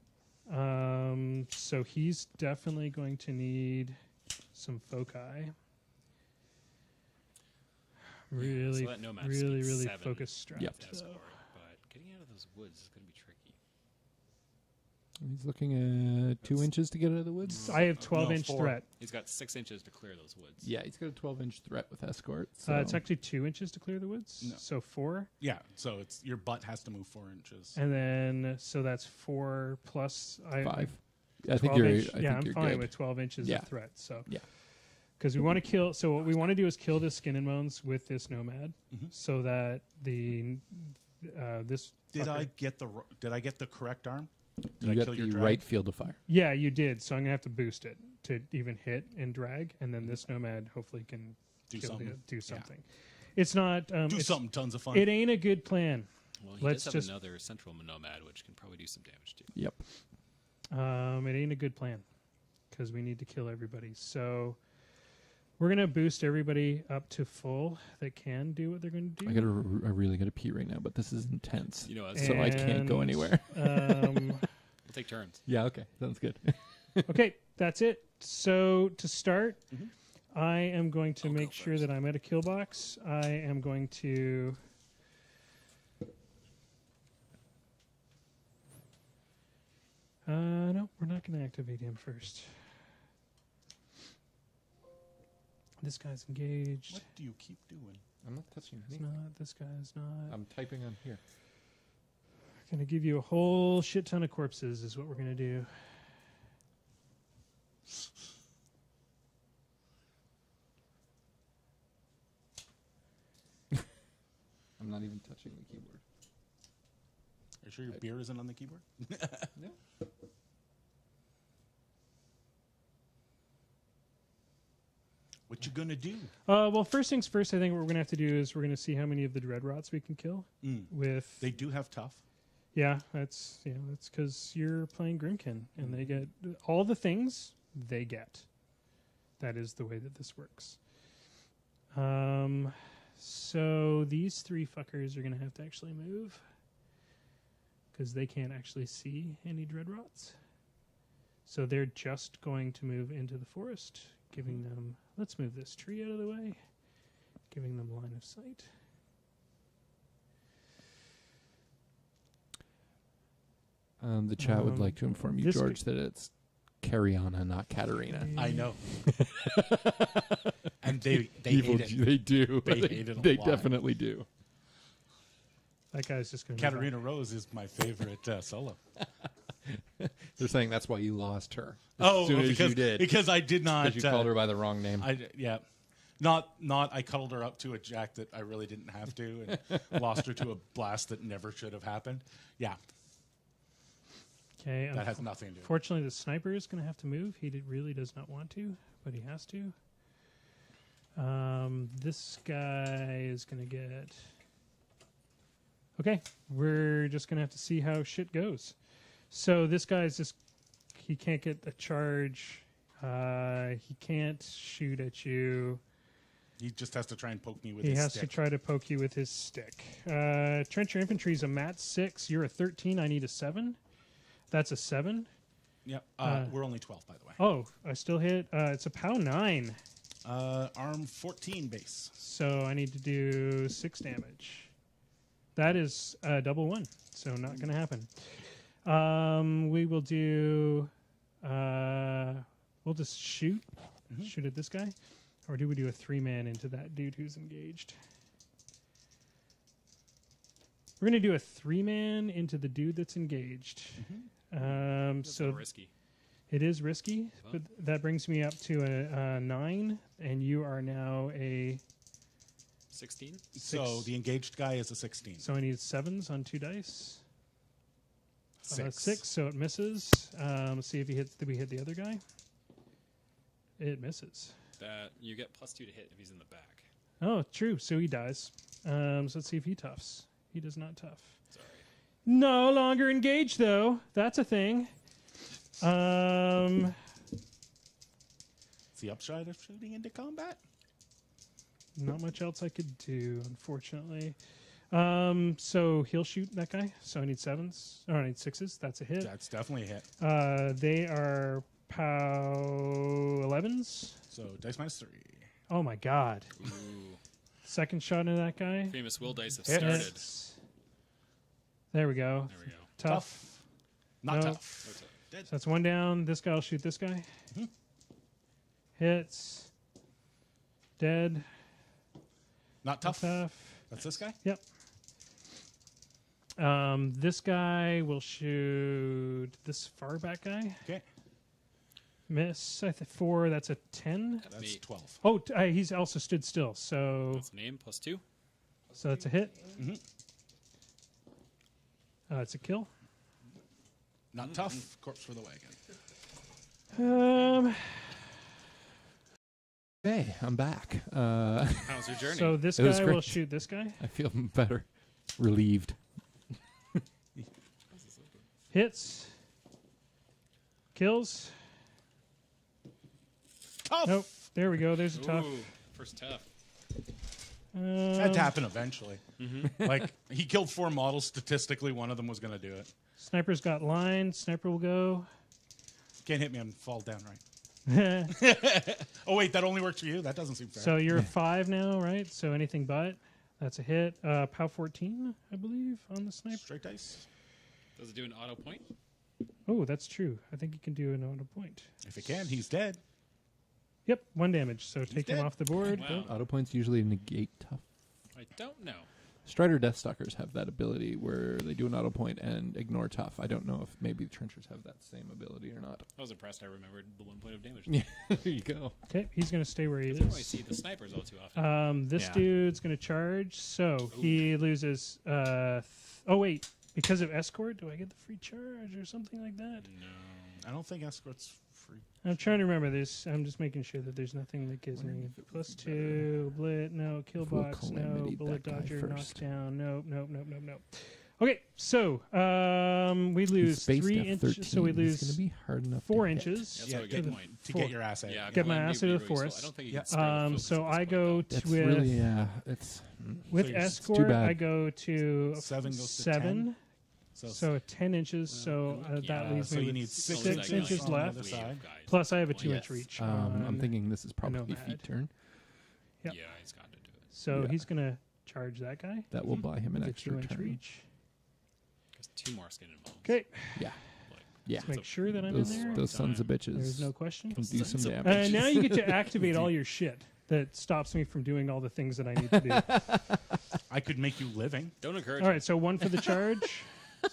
So he's definitely going to need some foci. Really, so that nomad really, speed really 7 focus strapped. Yep. though. escort, but getting out of those woods is going to be tricky. He's looking at 2 inches to get out of the woods. I have 12-inch 4. threat. He's got 6 inches to clear those woods. Yeah, he's got a 12-inch threat with escort. So. It's actually 2 inches to clear the woods. No. So 4. Yeah, so it's your butt has to move 4 inches. And then, so that's 4 plus 5. I 12 think you're. inch, I yeah, think I'm you're fine good. with 12 inches Yeah. of threat. So Yeah. because we want to kill. So what we want to do is kill this skin and bones with this nomad, so that the this. Did fucker- I get the correct arm? Did You I got kill the your drag? right field of fire. Yeah, you did. So I'm gonna have to boost it to even hit and drag, and then this nomad hopefully can Do kill something. do something. It's not. Do it's- something tons of fun. It ain't a good plan. Well, he Let's does have just- another central nomad, which can probably do some damage too. Yep. It ain't a good plan because we need to kill everybody. So we're gonna boost everybody up to full that can do what they're gonna do. I really got to pee right now, but this is intense. You know, So I can't go And, anywhere. we'll take turns. Yeah. Okay. Sounds good. Okay, that's it. So to start, I am going to make sure that I'm at a kill box. I am going to. No, we're not going to activate him first. This guy's engaged. What do you keep doing? I'm not touching It's not. This guy's not. I'm typing on here. Going to give you a whole shit ton of corpses is what we're going to do. I'm not even touching the keyboard. Are you sure your beer isn't on the keyboard? No. What you gonna do? Well, first things first, I think what we're going to have to do is we're going to see how many of the dread rots we can kill with. They do have tough. Yeah, that's because you're playing Grimkin, and they get all the things they get. That is the way that this works. So these 3 fuckers are going to have to actually move because they can't actually see any dread rots. So they're just going to move into the forest, giving them. Let's move this tree out of the way, giving them line of sight. The chat would like to inform you, this George, that it's Cariana, not Katarina. I know. And they People, hate it. they do. They hate it a They lot. definitely do. That guy's just going to. Katarina Rose is my favorite solo. They're saying that's why you lost her. Oh, as soon as because you did. because I did not. Because you called her by the wrong name. Yeah. Not I cuddled her up to a jack that I really didn't have to and lost her to a blast that never should have happened. Yeah, Okay, that has nothing to do with it. fortunately, the sniper is going to have to move. He really does not want to, but he has to. This guy is going to get. Okay, we're just going to have to see how shit goes. So this guy's just. He can't get a charge. He can't shoot at you. He just has to try and poke me with He his has stick. to try to poke you with his stick. Trencher Infantry is a mat 6. You're a 13. I need a 7. That's a 7. Yeah, we're only 12, by the way. Oh, I still hit. It's a POW 9. Arm 14 base. So I need to do 6 damage. That is double 1. So not going to happen. We will do we'll just shoot. Shoot at this guy. Or do we do a 3-man into that dude who's engaged? We're going to do a 3-man into the dude that's engaged. So risky. it is risky, but that brings me up to a 9, and you are now a 16. So the engaged guy is a 16. So I need 7s on 2 dice. 6. 6, so it misses. Let's see if he hits. Did we hit the other guy? It misses. That you get +2 to hit if he's in the back. Oh, true. So he dies. So let's see if he toughs. He does not tough. Sorry. No longer engaged, though. That's a thing. It's the upside of shooting into combat. Not much else I could do, unfortunately. So he'll shoot that guy. So I need 7s. Or I need 6s. That's a hit. That's definitely a hit. They are POW 11s. So dice -3. Oh my god. Ooh. Second shot into that guy. Famous will dice have Hit. started. There we go. There we go. Tough. Not Nope. tough. So that's 1 down. This guy will shoot this guy. Hits. Dead. Not tough. Tough. That's this guy? Yep. This guy will shoot this far back guy. Okay. Miss. I think 4. That's a 10. That's That's me. 12. Oh, he's also stood still. So That's name +2. so that's a hit. It's a kill. Not tough. Corpse for the wagon. Hey, I'm back. How was your journey? So this It was guy will great. shoot this guy. I feel better. Relieved. Hits. Kills. Tough. Nope. There we go. There's a tough. Ooh, first tough. Had to happen eventually. Like, he killed 4 models. Statistically, one of them was going to do it. Sniper's got line. Sniper will go. Can't hit me and fall down right. So Oh, wait, that only works for you? That doesn't seem fair. you're a 5 now, right? So anything but. That's a hit. POW 14, I believe, on the sniper. Straight dice. Does it do an auto point? Oh, that's true. I think you can do an auto point. If it can, he's dead. Yep, 1 damage. So take him dead. off the board. Wow. Auto points usually negate tough. I don't know. Strider Deathstalkers have that ability where they do an auto point and ignore tough. I don't know if maybe the Trenchers have that same ability or not. I was impressed I remembered the 1 point of damage. Yeah, there you go. Okay, he's going to stay where he I is. see the snipers all too often. This Yeah. dude's going to charge, so he loses. Oh wait, because of escort, do I get the free charge or something like that? I don't think escort's free. I'm trying to remember this. I'm just making sure that there's nothing that gives me +2, blit, no, kill we'll box, no, calamity bullet that guy dodger, first. knockdown, nope. Okay, so we lose Spaced 3 at inches. 13. So we It's lose going to be hard enough. 4 to hit. inches. That's Yeah, a get good the- point. To get your ass out. Yeah, Get my Glenn ass may be into the really slow. forest. I don't think you Yeah. can straight up focus So at this I point, go though. That's with really, it's with So you're- it's escort. too bad. I go to 7 goes to 7. 10. So 10 inches. So that leaves so me you with need 6 6 inches on the left. other side. Plus, I have a Well, 2-inch reach. I'm on- thinking this is probably Nomad. feet turn. Yep. Yeah, he's got to do it. So Yeah. he's gonna charge that guy. That will buy him an With a extra 2-inch turn. reach. Because 2 more skin and bones. Okay, Yeah, Like, yeah. let's make sure that I'm Those, in there. those sons of bitches There's no question. can do some Sons of damage. bitches. Now you get to activate all your shit that stops me from doing all the things that I need to do. I could make you living. don't encourage All him. right, so 1 for the charge.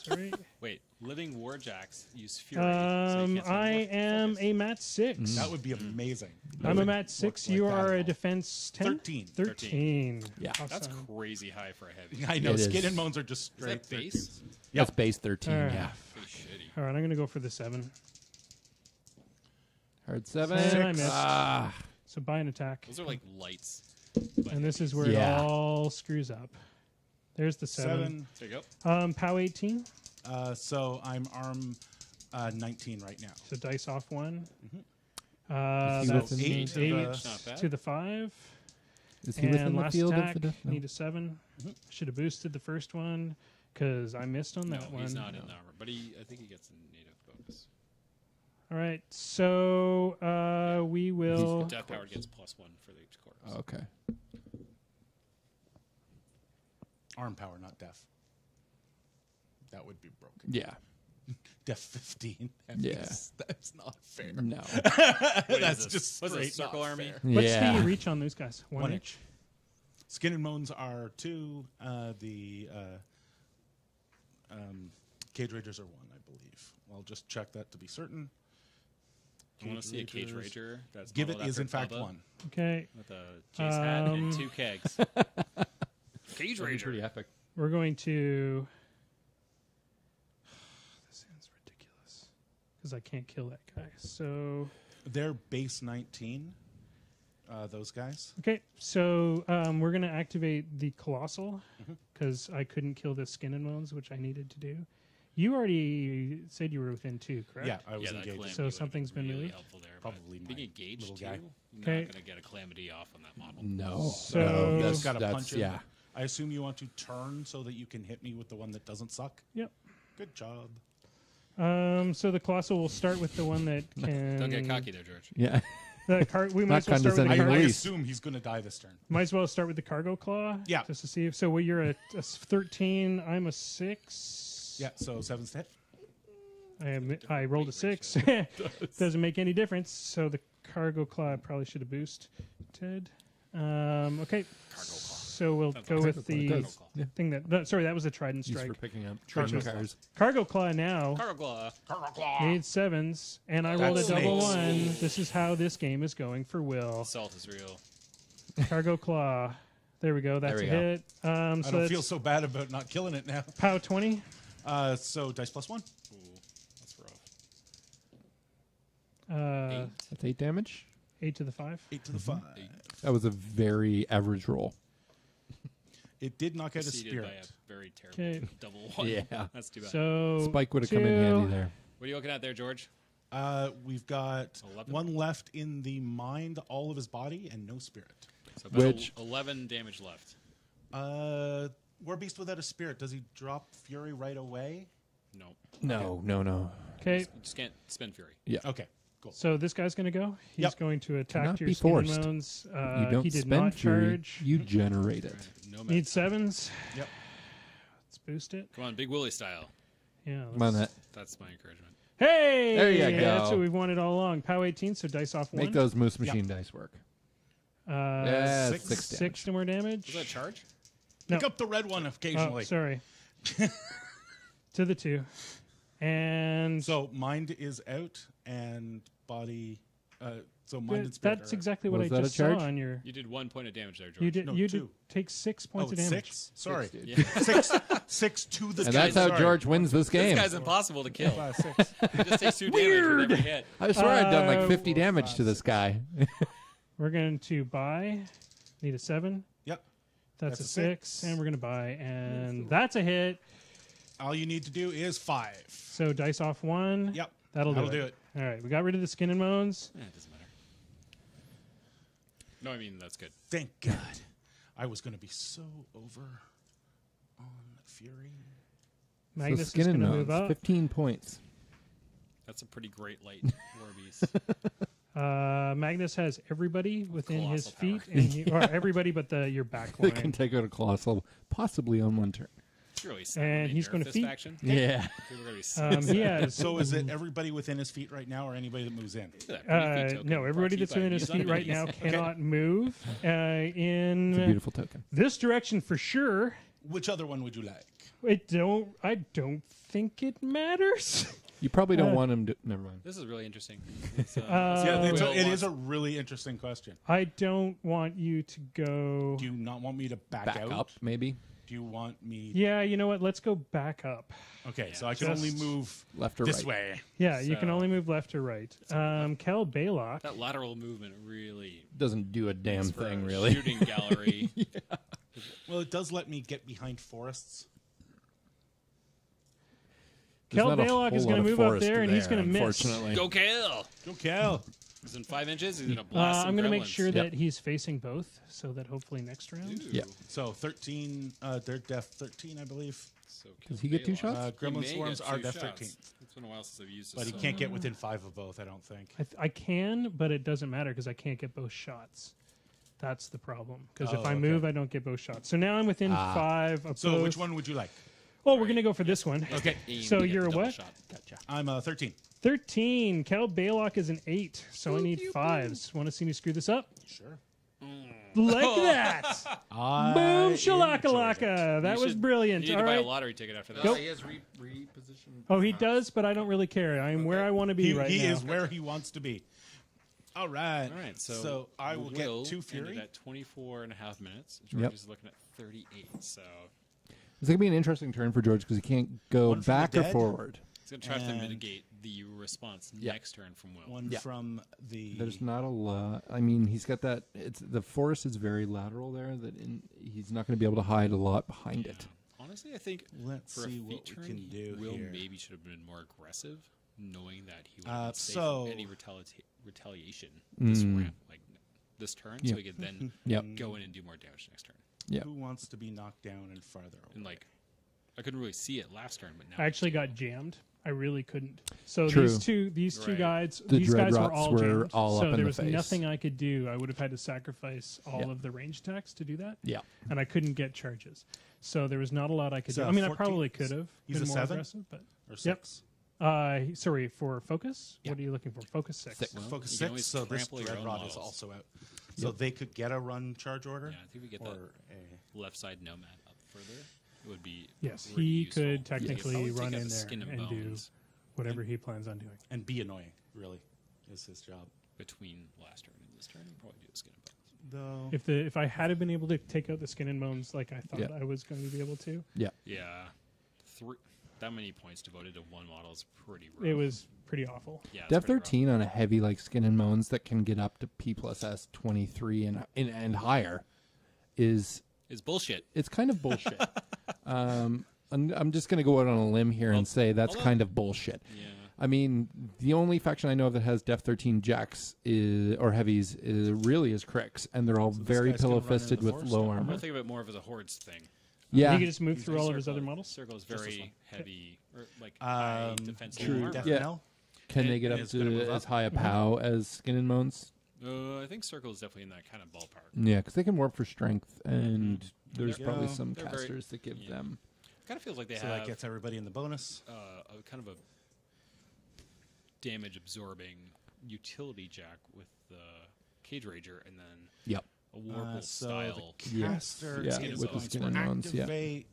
Sorry. Wait, living warjacks use fury. so you can't spend I more am focus. a mat 6. That would be amazing. I'm a Would mat 6. work You like that are at a all. defense 10? 13. 13. Yeah. That's Awesome. crazy high for a heavy. I know. It Skin is. and bones are just Is straight. that base? Yep. That's base 13, Alright. yeah. Pretty shitty. All right, I'm going to go for the 7. Hard 7. And I missed. Ah, So buy an attack. Those are like lights. And this is where Yeah. it all screws up. There's the 7. 7. There you go. POW 18. So I'm arm 19 right now. So dice off 1. Is he That's within 8 the- to 8 the, Not bad. to the 5. is he And within the last field attack, of the death? No. need a 7. Should have boosted the first one because I missed on No, that one. he's not in the armor, but I think he gets a native focus. All right, so we will. Death power gets +1 for each corpse. Oh, okay. arm power, not death. That would be broken. Yeah. Def 15. Yeah. That's not fair. No. That's just Was it straight Circle not Army? fair. What's Yeah. the reach on those guys? 1 inch. inch. Skin and Bones are 2. The Cage Ragers are 1, I believe. I'll just check that to be certain. I want to see a Cage Rager. That's Give it modeled is after in fact Bubba 1. Okay, with a Jace hat and 2 kegs. Cage That'd be pretty Rager. epic. we're going to. This sounds ridiculous because I can't kill that guy. So They're base 19. Those guys. okay, so we're going to activate the Colossal because I couldn't kill the Skin and Bones, which I needed to do. You already said you were within 2, correct? Yeah, I was Yeah, that engaged. Calamity So would've something's been really moved? helpful there. Probably but being my engaged little too, guy. you're Okay. not going to get a Calamity off on that model. No. So- No, Just got to that's punch him. yeah. I assume you want to turn so that you can hit me with the one that doesn't suck. Yep. Good job. So the Colossal will start with the one that can. Don't get cocky there, George. Yeah. The we might Not as well start with the condescending I, in the cargo, I least. assume he's going to die this turn. might as well start with the Cargo Claw. Yeah. Just to see if so. Well, you're a 13. I'm a 6. Yeah, so 7's to hit. I rolled a 6. Doesn't make any difference. So the Cargo Claw probably should have boosted. Okay. So we'll go with the does. Yeah. thing that. No, sorry, that was a Trident Used Strike. for picking up Cargo trading cars. Cargo Claw now Cargo Claw. needs 7s, and I rolled a That's double snakes. 1. This is how this game is going for Will. Salt is real. Cargo Claw. There we go. That's There a we go. hit. So I don't that's feel so bad about not killing it now. POW 20. So dice plus 1. Ooh, that's rough. 8. That's 8 damage. 8 to the 5. 8 to the 5. That was a very average roll. It did not get a Preceded by spirit. a very terrible Okay. double 1. Yeah. That's too bad. So Spike would have come in 2. handy there. What are you looking at there, George? We've got 11? 1 left in the mind, all of his body, and no spirit. So about Which- 11 damage left. War Beast without a spirit. Does he drop Fury right away? No. No. Okay. You just can't spin Fury. Okay, cool. So this guy's going to go. He's Yep. going to attack Cannot your be Skin and forced. Bones. You don't he did spend not fury. charge. You generate it. No Need matter. 7s. Yep. Let's boost it. Come on, Big Willie style. Yeah. Come on, that. That's my encouragement. Hey! There you That's go. what we've wanted all along. POW 18, so dice off 1. Make those Moose Machine dice work. Yeah, 6 6 damage. 6 more damage. Was that charge? No. Pick up the red one occasionally. Oh, sorry. To the 2. And So mind is out and body. So mind and spirit. that's are out. exactly what Was I that a just saw charge? on your. You did 1 point of damage there, George. You did. No, you 2. did take 6 Oh, points of damage. 6? Sorry. dude. Yeah. 6 to the And that's how sorry. George wins this game. This guy's impossible to kill. 6. He just takes 2 damage with every hit. I swear I'd done like 50 Uh, damage to this guy. We're going to buy. Need a 7. Yep. That's a That's a 6, six. and we're going to buy, and that's a hit. All you need to do is 5. So dice off 1. Yep. That'll That'll do do it. it. All right, we got rid of the Skin and Bones. It doesn't matter. No, I mean, that's good. Thank God. I was going to be so over on Fury. So Magnus is skin going and to move bones, up. 15 points. That's a pretty great light War Beast. Magnus has everybody within his Colossal feet, power. and or everybody but your back They can line. take out a Colossal, possibly on one turn. It's really And he's going gonna to feed- faction. Yeah. People are going to be He has So is it everybody within his feet right now or anybody that moves in? no. Everybody that's within his feet right now cannot move It's a in beautiful token. this direction for sure. Which other one would you like? I don't think it matters. You probably don't want him to. Never mind. This is really interesting. It's, Yeah, Will it is wants- a really interesting question. I don't want you to go. Do you not want me to back Back out? up, maybe. Do you want me? Yeah, you know what? Let's go back up. Okay, so I can Just only move Left or this right. way. Yeah, you can So- only move left or right. Kel Baylock. that lateral movement really Doesn't do a damn is for thing, a really. Shooting gallery. Well, it does let me get behind forests. There's Kel not a Baylock is whole going lot to of move up forest there, and he's there, going to miss. Unfortunately. Go kill! Go Cal. He's in 5 inches. He's going to blast some I'm going to make gremlins. sure Yep. that he's facing both, so that hopefully next round. Yeah. So 13, they're def 13, I believe. So Does he get 2 Baylock. shots? Gremlin He may Swarms get are 2 def shots. 13. It's been a while since I've used But this. he can't get within 5 of both, I don't think. I can, but it doesn't matter because I can't get both shots. That's the problem. Because if Oh, I okay. move, I don't get both shots. So now I'm within 5 of So both. which one would you like? Oh, we're gonna go for this one. Okay. Aim So to get you're the a double what? shot. I'm 13. 13. Cal Baylock is an 8, so I need 5s. Want to see me screw this up? Sure. Like that. Boom, shalakalaka. That You was should- brilliant. You need All to buy a right. lottery ticket after that. Go. He has repositioned. Oh, he does, but I don't really care. I'm where I want to be He, right he now. is where he wants to be. All right. All right, so I will get 2 ended Fury. at 24.5 minutes. George Yep. is looking at 38, so It's going to be an interesting turn for George because he can't go One from the back or dead. forward. he's going to try to And- mitigate the response next turn from Will. One from the. There's not a lot. I mean, he's got that. It's the forest is very lateral there. He's not going to be able to hide a lot behind it. Honestly, I think Let's for a see feat what we turn, can do Will here. maybe should have been more aggressive, knowing that he would have been safe so- from any retaliation this round, like this turn, Yeah. so he could then Yep. go in and do more damage next turn. Yeah. Who wants to be knocked down and farther away? And like, I couldn't really see it last turn, but now I actually got jammed. I really couldn't. So True. these two Right. guys, The these guys were Dreadrots all were jammed. all so up in there the was face. nothing I could do. I would have had to sacrifice all Yeah. of the range attacks to do that. Yeah. And I couldn't get charges. So there was not a lot I could So do. I mean, I 14 probably could have he's been a more 7? aggressive, but Or Yep. 6? sorry, for focus. What are you looking for? Focus 6. Well, Focus you can 6, always so this trample your own Dreadrot is models. also out. So they could get a run charge order? Yeah, I think we get or that a. left side nomad up further. It would be Yes, really he useful. could I would technically take run out in the there skin and and do bones whatever he plans on doing. And be annoying, really, is his job. between last turn and this turn. I'd probably do a skin and bones. Though. If I had been able to take out the skin and bones like I thought Yeah. I was going to be able to, Yeah, that many points devoted to one model is pretty rough. it was pretty awful. Yeah, it's Def pretty rough. 13 on a heavy like Skin and Moans that can get up to P plus S 23 and higher is It's bullshit. it's kind of bullshit. I'm just going to go out on a limb here and say that's kind of bullshit. Yeah. I mean, the only faction I know of that has Def 13 jacks or heavies really is Cricks, and they're all very guy's gonna pillow run into fisted the with forest low now. I'm armor. gonna think of it more of as a hordes thing. Yeah, You can just move through all of his other models. Circle is Just this very one. heavy, or like high defensive true. armor. Def Yeah. Nell? can they and get up it's gonna move to up. as high a POW as Skin and Moans? I think circle is definitely in that kind of ballpark. Yeah, because they can warp for strength, and there's There you probably go. some They're very- casters that give them. Kind of feels like they So have that gets everybody in the bonus. a kind of a damage absorbing utility jack with the Cage Rager, and then Yep. a Warple So style. the caster Yeah, is with the going skin to and bones, yeah. activate.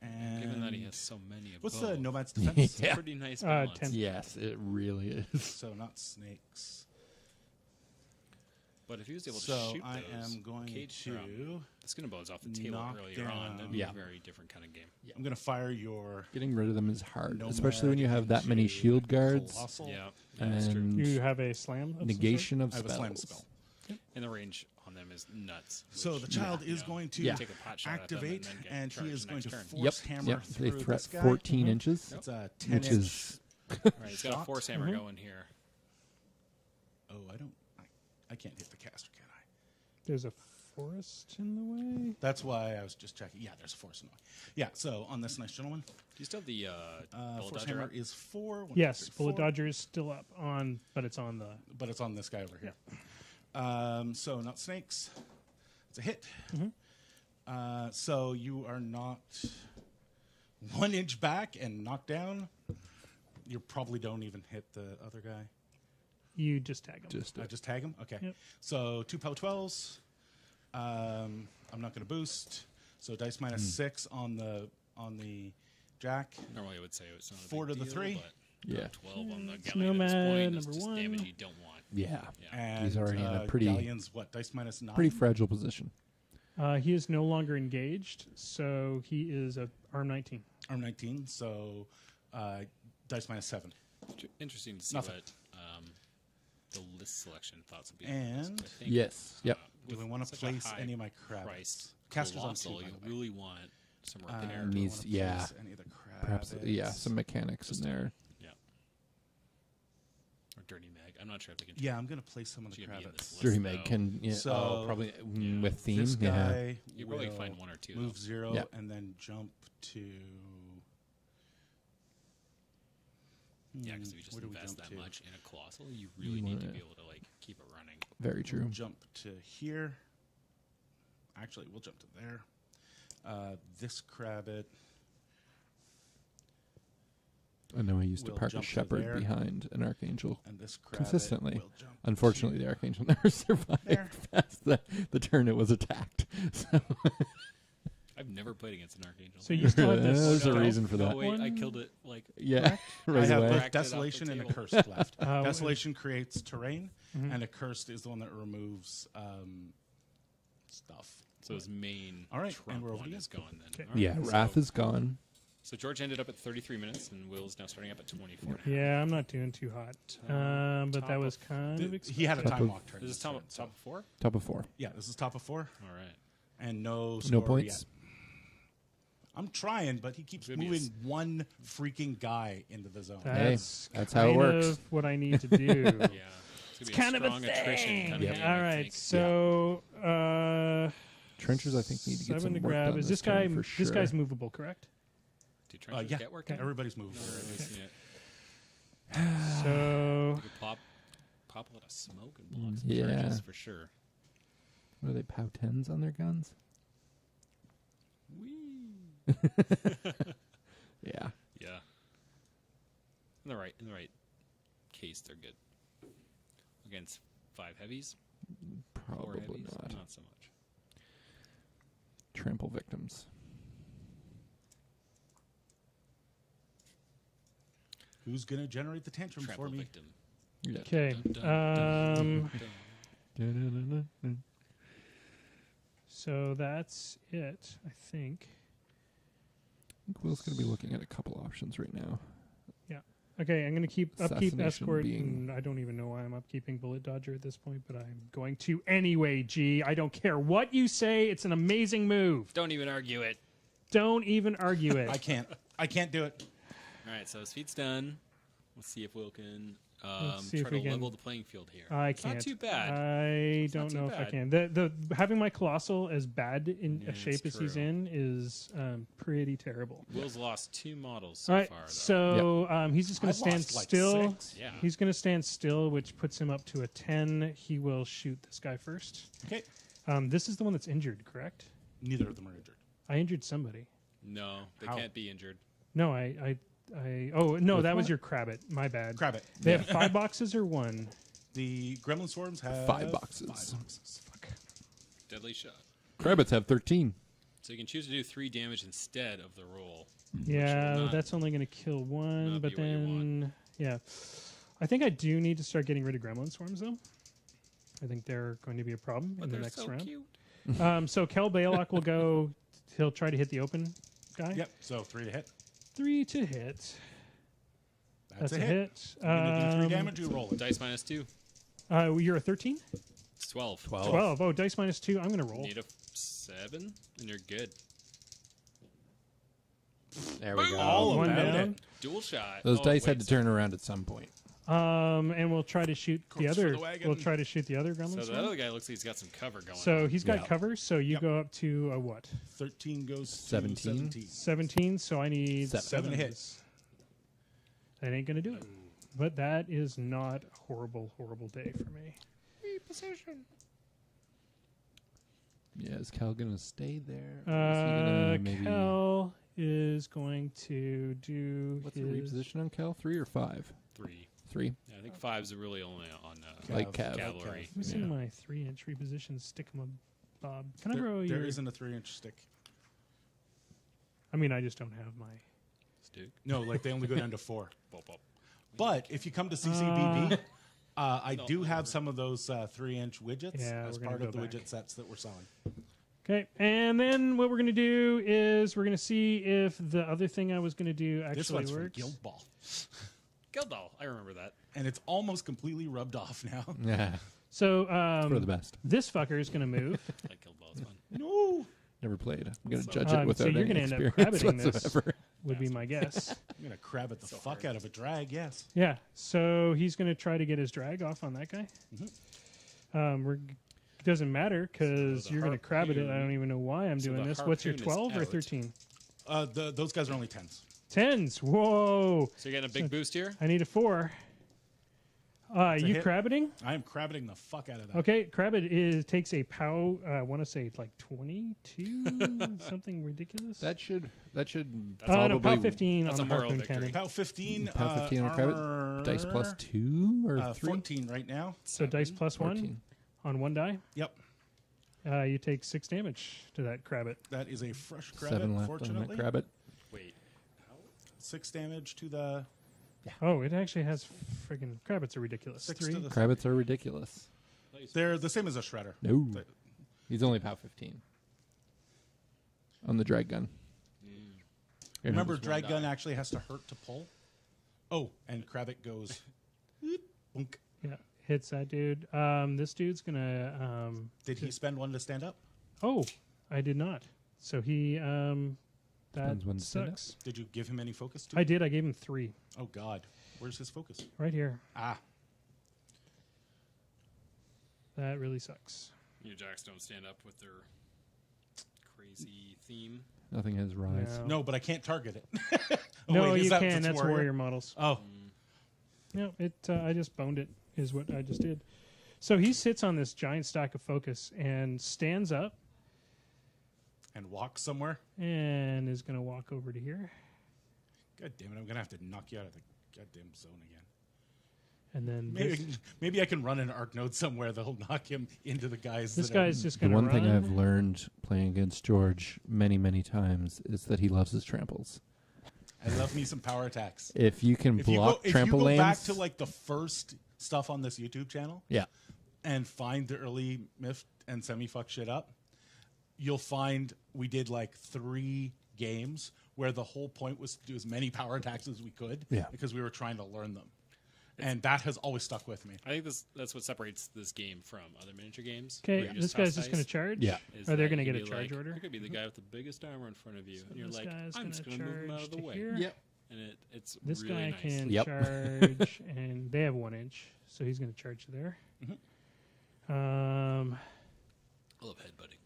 And Given that he has so many of what's both, the Nomad's it's defense? a Yeah. pretty nice balance. 10. Yes, it really is. So not snakes. But if he was able So to shoot I those am going cage to. the skin and bones off the table knock earlier on, that'd be down- a very different kind of game. I'm going to fire your. Getting rid of them is hard, Nomad especially when you have that many into shield guards Colossal. Yeah, that's true. and You have a slam. Of some negation of I have a spells. slam spell. And the range on them is nuts. So which, the child you is know, going to Yeah. take a pot shot at them activate, and, then get and he charged is going next to turn. force hammer Yep. through They threat this guy. 14 inches, It's a which 10-inch. is Right, he's got a shot. force hammer going here. Oh, I can't hit the caster, can I? There's a forest in the way. That's why I was just checking. Yeah, there's a force in the way. Yeah, so on this nice gentleman, Do you still have the bullet force dodger hammer up? is 4. One, Yes, two, three, Bullet 4, Dodger is still up on, but it's on the. but it's on this guy over here. So not snakes. It's a hit. So you are not 1 inch back and knocked down. You probably don't even hit the other guy. You just tag him. just I just tag him. Okay. Yep. So 2 POW 12s. I'm not going to boost. So dice minus 6 on the jack. Normally, I would say it's not a 4 big to the deal, 3. but Yeah. 12 on the It's galleon at this Nomad, point is number just 1. damage you don't want. yeah, And He's already in a pretty- Galleon's what? Dice minus 9. pretty fragile position. He is no longer engaged, so he is a arm 19. Arm 19. So dice minus 7. Interesting to see Nothing. what the list selection thoughts would be. And- I think, Yes. Yep. Do with I want to such a place high any of my crabs? price Casters on colossal, 2, by you the way. really want some Do I repair. Needs- wanna yeah. place Any of the crabs? Perhaps some mechanics in there. Or dirty mag. I'm not sure if they can. Yeah, I'm going to place some of the Should be in crabs. this list, Dirty though. Meg can So- probably Yeah. with theme. This Yeah, guy You probably will find 1 or 2. move though. 0 Yeah. and then jump to. Yeah, because if you just Where do we invest jump that to? much in a colossal, you really need to wanna- be able to like keep it running. very true. Jump to here. Actually, we'll jump to there. This crabbit I know I used to will park a jump to shepherd there. behind an archangel And this Krabbit consistently. will jump Unfortunately, the archangel never survived There. past the turn it was attacked. So I've never played against an archangel. So you still have this. there's a stealth reason for that. Oh, wait, I one? killed it like Yeah, I right have away. both Cracked it off the Desolation and a table. Cursed left. Oh, Desolation creates terrain, Mhm. and a Cursed is the one that removes stuff. so his main All right, Trump and we're over one to is you. gone then. Okay. All right, Yeah, Wrath is gone. So George ended up at 33 minutes, and Will's now starting up at 24. Yeah, I'm not doing too hot. But top that was of- kind of He had a Top time of- walk turn. This is this top turn, so- of 4? Top of 4. Yeah, this is top of 4, All right. and no No score points. yet. I'm trying, but he keeps Could be a moving s- one freaking guy into the zone. That's that's how it kind works. of what I need to do. Yeah. It's, kind of a strong attrition thing. kind of game, All I right, think. so Trenchers, I think, need to get 7 some to work grab. done Is this this guy? turn for This sure. guy's movable, correct? Do trenches Yeah, get work? everybody's moving. We've seen it. So You could pop a lot of smoke and block some Yeah. charges for sure. What are they, POW 10s on their guns? Whee! Yeah. Yeah. In the right case, they're good. Against 5 heavies, 4 Probably heavies, not. not so much. Trample victims. Who's going to generate the tantrum Trample for me? victim. Yeah. okay. So that's it, I think. I think Will's going to be looking at a couple options right now. Okay, I'm going to keep upkeep Assassination escort. being- And I don't even know why I'm upkeeping bullet dodger at this point, but I'm going to anyway. G. I don't care what you say. It's an amazing move. Don't even argue it. Don't even argue it. I can't do it. All right, so his feat's done. Let's see if Will can see if try we to can- level the playing field here. I It's can't. not too bad. I not don't too know if I bad. can. The having my colossal as bad in Yeah, a shape it's as he's true. in is pretty terrible. Will's lost 2 models so All right, far, though. so he's just going to I've stand lost, like, still. 6. Yeah. He's going to stand still, which puts him up to a 10. He will shoot this guy first. Okay. This is the one that's injured, correct? Neither of them are injured. I injured somebody. No, they How? can't be injured. No, I oh no, With that was what? your Crabbit. My bad. Crabbit. They have 5 boxes or 1. The Gremlin Swarms have 5 boxes. 5 boxes. Fuck. Deadly shot. Crabbits have 13. So you can choose to do 3 damage instead of the roll. Yeah, not- that's only going to kill 1, not but be what you then yeah. I think I do need to start getting rid of Gremlin Swarms though. I think they're going to be a problem But in the they're next so round. cute. So Kel Baylock will go. He'll try to hit the open guy. Yep. So 3 to hit. 3 to hit. That's a hit. You're gonna do 3 damage. You roll it. Dice minus 2. You're a 13? It's 12. 12. Oh, dice minus 2. I'm going to roll. Need a 7, and you're good. There we go. All One about down. it. Dual shot. Those Oh, dice wait, had to turn around at some point. And we'll try to shoot the Corpse for other. the wagon. We'll try to shoot the other Gremlin So the Swarm. other guy looks like he's got some cover going So on. he's got Yeah. cover. So you Yep. go up to a what? 13 goes to 17. 17. So I need 7 to hit. sevens. That ain't gonna do it. But that is not a horrible, horrible day for me. Yeah, is Cal going to stay there? Or is he gonna maybe... Cal is going to do What's the his reposition on Cal? 3 or 5? 3. 3. Yeah, I think 5's are really only on Like Cav. cavalry. Who's Yeah. in my 3-inch reposition? Stick 'em up, Bob. Can I There, borrow there your? isn't a 3-inch stick. I mean, I just don't have my. Stick. No, like they only go down to 4. Bop, bop. But if you come to CCBB, I do have some of those 3-inch widgets Yeah, as we're gonna part of go the back. widget sets that we're selling. Okay, and then what we're gonna do is we're gonna see if the other thing I was gonna do actually This one's works. from Guild Ball, Gildal. I remember that. and it's almost completely rubbed off now. Yeah, So for the best. this fucker is gonna move. I like Gildal. It's fun. No, Never played. I'm going to judge so it without you're any gonna end up experience crabbiting this. whatsoever. Would be my guess. I'm gonna crab it the fuck out of a drag. Yes. Yeah. So he's gonna try to get his drag off on that guy. It doesn't matter because the you're gonna crab it. I harpoon- don't even know why I'm so doing the this. What's your harpoon is 12 or out. 13? Those guys are only 10s. 10s. Whoa. So you're getting a big boost here? I need a 4. You hit. crabbiting? I am crabbiting the fuck out of that. Okay, Crabbit takes a POW. I want to say it's like 22, something ridiculous. That should no, probably POW 15 That's on a the moral Harpoon victory. Cannon. POW 15. POW 15 on armor, Crabbit. Dice plus 2 or 3? 14 right now. So dice plus 1 14. on 1 die. Yep. You take 6 damage to that Crabbit. That is a fresh Crabbit, 7 left fortunately. on that Crabbit. Wait. 6 damage to the... Oh, it actually has friggin' Crabbits are ridiculous. 6 3. to the... Crabbits are ridiculous. They're the same as a Shredder. No. They- He's only POW 15. On the drag gun. Remember, drag gun actually has to hurt to pull. Oh, and Crabbit goes... Boink. Yeah, hits that dude. This dude's gonna. Did he spend 1 to stand up? Oh, I did not. So he. That Spends 1 to stand up? sucks. Did you give him any focus? I did. I gave him 3 Oh, God. Where's his focus? right here. Ah. That really sucks. Your jacks don't stand up with their crazy theme. Nothing has rise. No, but I can't target it. Oh, No, wait, is you that- can. That's warrior models. Oh. No, it. I just boned it. Is what I just did. So he sits on this giant stack of focus and stands up And walk somewhere? and is gonna walk over to here. God damn it, I'm going to have to knock you out of the goddamn zone again. And then Maybe I can run an arc node somewhere that'll knock him into the guys. this that guy's just The gonna one run. thing I've learned playing against George many, many times is that he loves his tramples. I love me some power attacks. If you can block if trample you go lanes, back to like the first stuff on this YouTube channel, yeah, and find the early Miff and semi fuck shit up, you'll find we did like 3 games where the whole point was to do as many power attacks as we could, Yeah. because we were trying to learn them, and that has always stuck with me. I think that's what separates this game from other miniature games. Okay, where you this toss guy's just dice. going to charge. Yeah. Is Are they that going to you get a can be charge like, order? It could be the guy with the biggest armor in front of you, and you're This like, guy's I'm just gonna going to move him out of the charge to way. here. Yep. And it's This really guy nice. can Yep. charge, and they have 1 inch, so he's going to charge there. I love headbutting.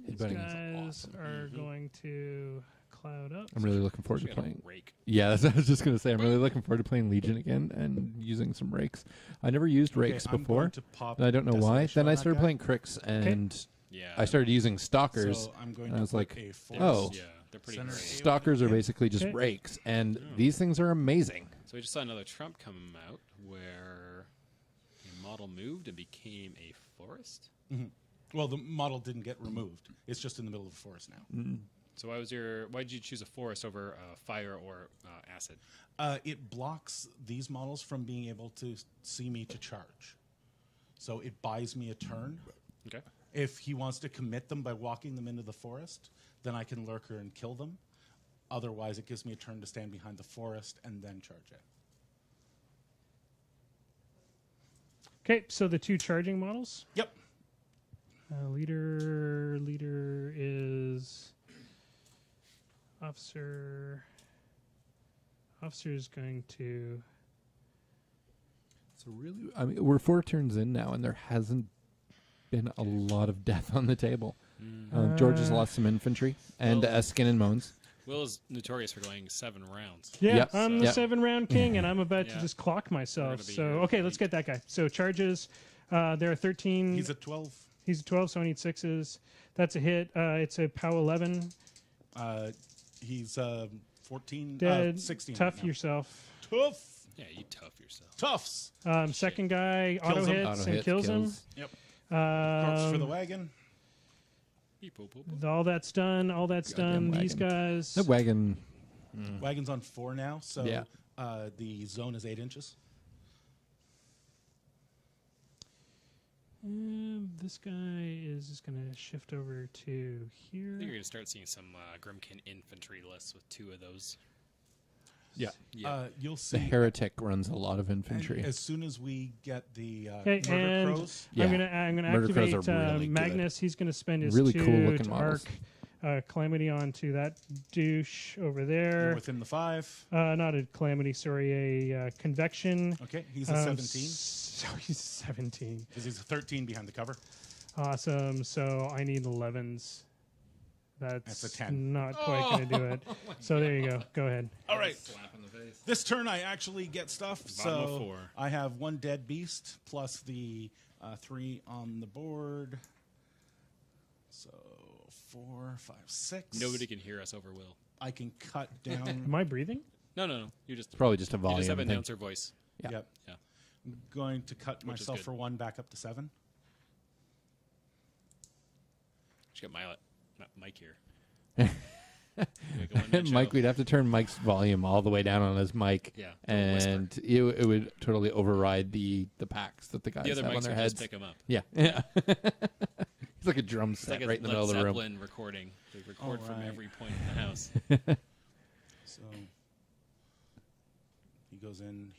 These Headbutting guys is awesome. are going to cloud up. I'm really looking forward You to got a playing. rake. Yeah, that's what I was just going to say. I'm really looking forward to playing Legion again and using some rakes. I never used rakes I'm before. going to pop And I don't know why. Desolation Then on I that started guy. playing Cricks, and Yeah. I started using Stalkers. So I'm going and to I was put like, a force. oh, Yeah, they're pretty Center great. A. Stalkers are basically just Okay. rakes, and these things are amazing. So we just saw another Trump come out where a model moved and became a forest. Well, the model didn't get removed. It's just in the middle of the forest now. So why did you choose a forest over fire or acid? It blocks these models from being able to see me to charge. So it buys me a turn. Okay. If he wants to commit them by walking them into the forest, then I can lurker and kill them. Otherwise, it gives me a turn to stand behind the forest and then charge it. Okay, so the 2 charging models. Yep. Leader is officer. Officer is going to. So really, I mean, we're 4 turns in now, and there hasn't been a lot of death on the table. George has lost some infantry and skin and moans. Will is notorious for going 7 rounds. Yeah, Yep. I'm the Yep. 7-round king, and I'm about to Yeah. just clock myself. gonna be So here okay, for let's week. get that guy. So charges. There are 13. He's a 12. He's a 12, so I need 6s. That's a hit. It's a POW 11. He's 14. Dead. 16. Tough right now. yourself. Tough. Yeah, you tough yourself. Toughs. Second guy auto him. hits Auto and hits, kills him. Yep. Corpse for the Um, wagon. Beep, boop, boop, boop. all that's done. All that's Goddamn done. These wagon. guys. The wagon. Wagon's on 4 now, so Yeah. the zone is 8 inches. This guy is just going to shift over to I think you're here. going to start seeing some Grimkin infantry lists with 2 of those. Yeah. Yeah. You'll see. The heretic runs a lot of And infantry. as soon as we get the Okay, murder and crows, Yeah. I'm gonna Murder crows activate are really good. Magnus. He's gonna spend his Really 2 cool looking to models. arc Calamity onto that douche over you're there. within the 5. Not a Calamity, sorry, a Convection. Okay, he's a 17 So he's 17. because he's a 13 behind the cover. Awesome. So I need 11s. That's a 10. not quite going to do it. So there you go. Go ahead. All right. Slap in the face. This turn I actually get stuff. Bottom of So 4. I have 1 dead beast plus the 3 on the board. So 4, 5, 6. Nobody can hear us over Will. I can cut down. Am I breathing? No. You just It's probably just a you volume just have an thing. announcer voice. Yeah. Yep. Yeah. I'm going to cut Which is myself good. for 1 back up to 7. Just got Mike here. Like a one-man show. Mike, we'd have to turn Mike's volume all the way down on his mic. Yeah, don't whisper. And it would totally override the packs that the guys The other have on mics their would heads. just pick him up. Yeah. It's like a drum It's set like a right in the Led middle of the room. Zeppelin recording. They record from Alright. every point in the house. So he goes in,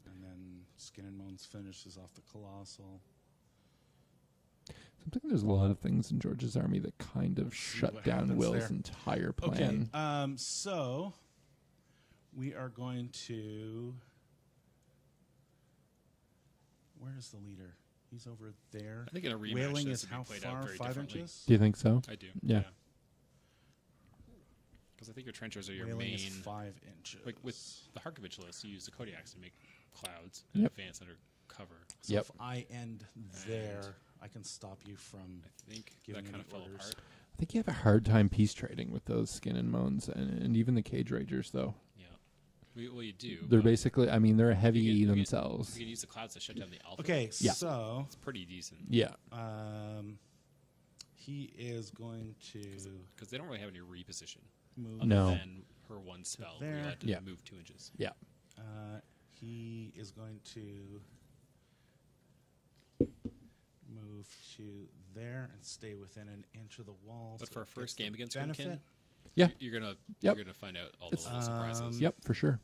and then Skin and Bones finishes off the Colossal. I think there's a lot of things in George's army that kind of Let's see shut what down happens Will's there. entire Okay, plan. so we are going to. Where's the leader? He's over there. I think in a rematch Wailing this is would how be played far? out very 5 differently. inches? Do you think so? I do. Yeah. Because I think your trenchers are your Wailing main. is 5 inches. Like with the Harkovich list, you use the Kodiaks to make clouds and Yep. advance under cover. So Yep. if I end there, I can stop you from. I think Giving that kind any of fell orders. apart. I think you have a hard time peace trading with those Skin and Moans and even the Cage Ragers, though. Yeah. Well, you do. They're but basically, I mean, they're heavy you can themselves. use the clouds to shut down the alpha. Okay, Yeah. so It's pretty decent. Yeah. he is going to Because they don't really have any reposition. move. Other No. than her one spell where you there. had to Yeah. move 2 inches. Yeah. He is going to move to there and stay within an inch of the wall. But so for a it first gets the game against benefit. Grimkin, Yeah. you're gonna Yep. you're gonna find out all the It's- little surprises. Yep, for sure.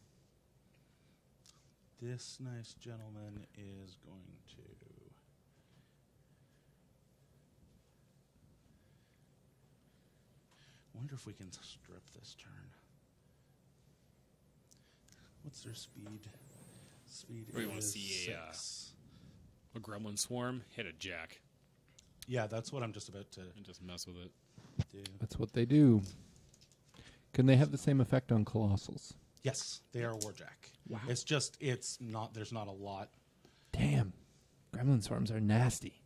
This nice gentleman is going to. Wonder if we can strip this turn. What's their speed? Speed Or you wanna is see a, 6. A gremlin swarm hit a jack Yeah, that's what I'm just about to and just mess with it. do. That's what they do. Can they have the same effect on Colossals? Yes, they are Warjack. Wow. It's not. There's not a lot. Damn. Gremlin swarms are nasty.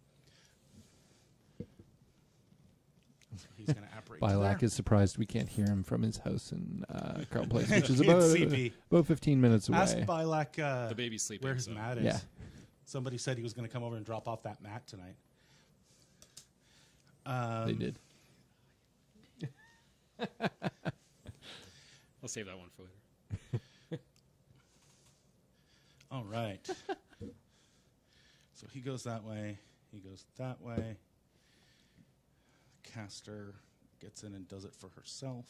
He's going to apparate. to Bilac there. is surprised we can't hear him from his house in Crown Place, which is In about, CP. about 15 minutes away. Ask Bilac The baby's sleeping. where his so. mat is. Yeah. Somebody said he was going to come over and drop off that mat tonight. They did. I'll save that one for later. All right. So he goes that way. He goes that way. Caster gets in and does it for herself.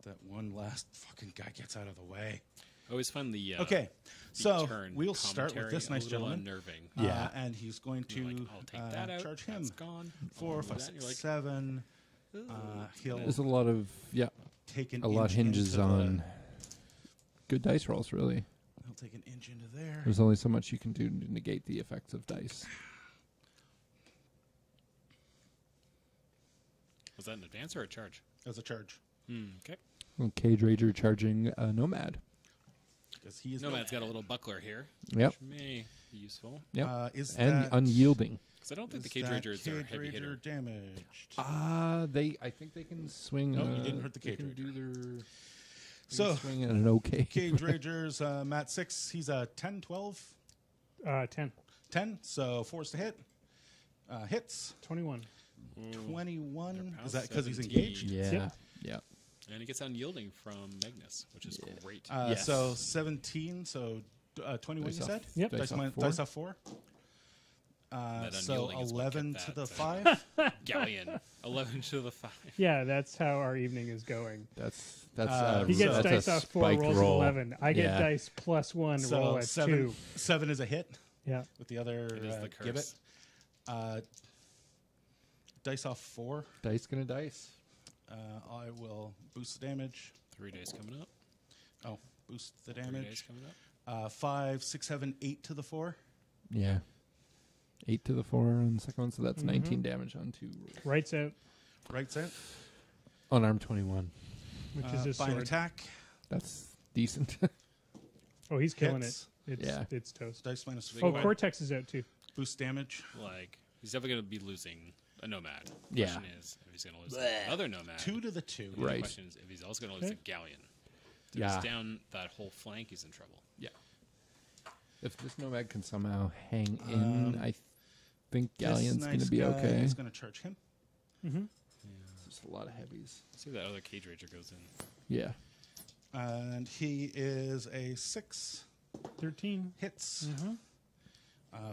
That one last fucking guy gets out of the way. I always find the Okay, the so turn we'll start with commentary this a nice little gentleman. unnerving. Yeah. And he's going to You're like, I'll take that out. charge him. That's gone. 4, I'll 5, do that. 6, You're like, 7. He'll There's a lot of, take an a lot inch hinges into on good dice rolls, really. He'll take an inch into there. There's only so much you can do to negate the effects of dice. Was that an advance or a charge? As a charge. Okay. Well, Cage Rager charging Nomad. Because he is Nomad's got a little buckler here, Yep. which may be useful. Yep. Is And that, unyielding. Because I don't think the is Cage that Rangers are a Cage heavy Ranger hitter. damaged? I think they can swing. No, you didn't hurt the they Cage can Ranger. do their So, swing at an okay. Cage Rangers, Mat 6, he's a 10, 12, 10. 10, so forced to hit. Hits, 21. 21. They're Is that because he's 17. engaged? Yeah. Yep. Yeah. And he gets unyielding from Magnus, which is great. Yes. So 17, so 21 Dice you off. said? Yep. Dice off 4. Dice off 4. That So unyielding is what 11 kept to the that, 5. Galleon. 11 to the 5. Yeah, that's how our evening is going. That's He gets that's dice a off 4, spiked rolls roll. 11. I get Yeah. dice plus 1, roll So at 7, 2. 7 is a hit Yeah. with the other It is the gibbet. curse. Dice off 4. Dice gonna dice. I will boost the damage. 3 days coming up. Oh, boost the 3 days damage. coming up. 5, 6, 7, 8 to the 4. Yeah. 8 to the 4 on the second one, so that's 19 damage on 2 rolls. Right's out, Right set. Unarmed 21. which is his By an sword. attack. That's decent. Oh, he's killing Hits. it. Yeah. It's toast. Dice minus Oh, 4. Cortex is out too. Boost damage. Like, he's definitely going to be losing a Nomad. The Yeah. question is if he's going to lose another Nomad. 2 to the 2. The Right. question is if he's also going to lose Okay. a Galleon. If Yeah. he's down that whole flank, he's in trouble. Yeah. If this Nomad can somehow hang in, I think Galleon's going to be okay. He's going to charge him. Just a lot of heavies. See if that other Cage Rager goes in. Yeah. And he is a 6. 13 Hits.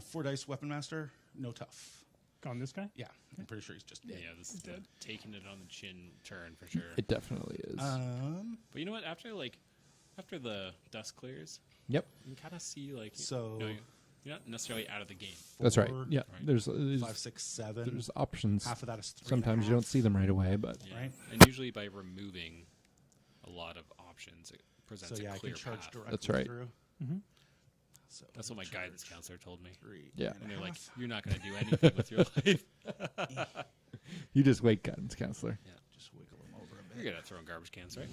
4 dice Weapon Master. No tough. on this guy. Yeah. I'm pretty sure he's just dead. Yeah, this is the taking it on the chin turn for sure. It definitely is. But you know what? After the dust clears, Yep. you kind of see like So- you're not necessarily out of the game. That's right. 4, Yeah. Right. There's 5, 6, 7. there's options. Half of that is 3. Sometimes you don't see them right away, but Yeah. Right. And usually by removing a lot of options, it presents So yeah, a I clear can charge path. directly That's right. through. Mm-hmm. So That's what my charge guidance counselor told me. 3 Yeah. and And a they're like, half. you're not going to do anything with your life. you just wait, guidance counselor. Just wiggle him over a bit. You're good at throwing garbage cans, right?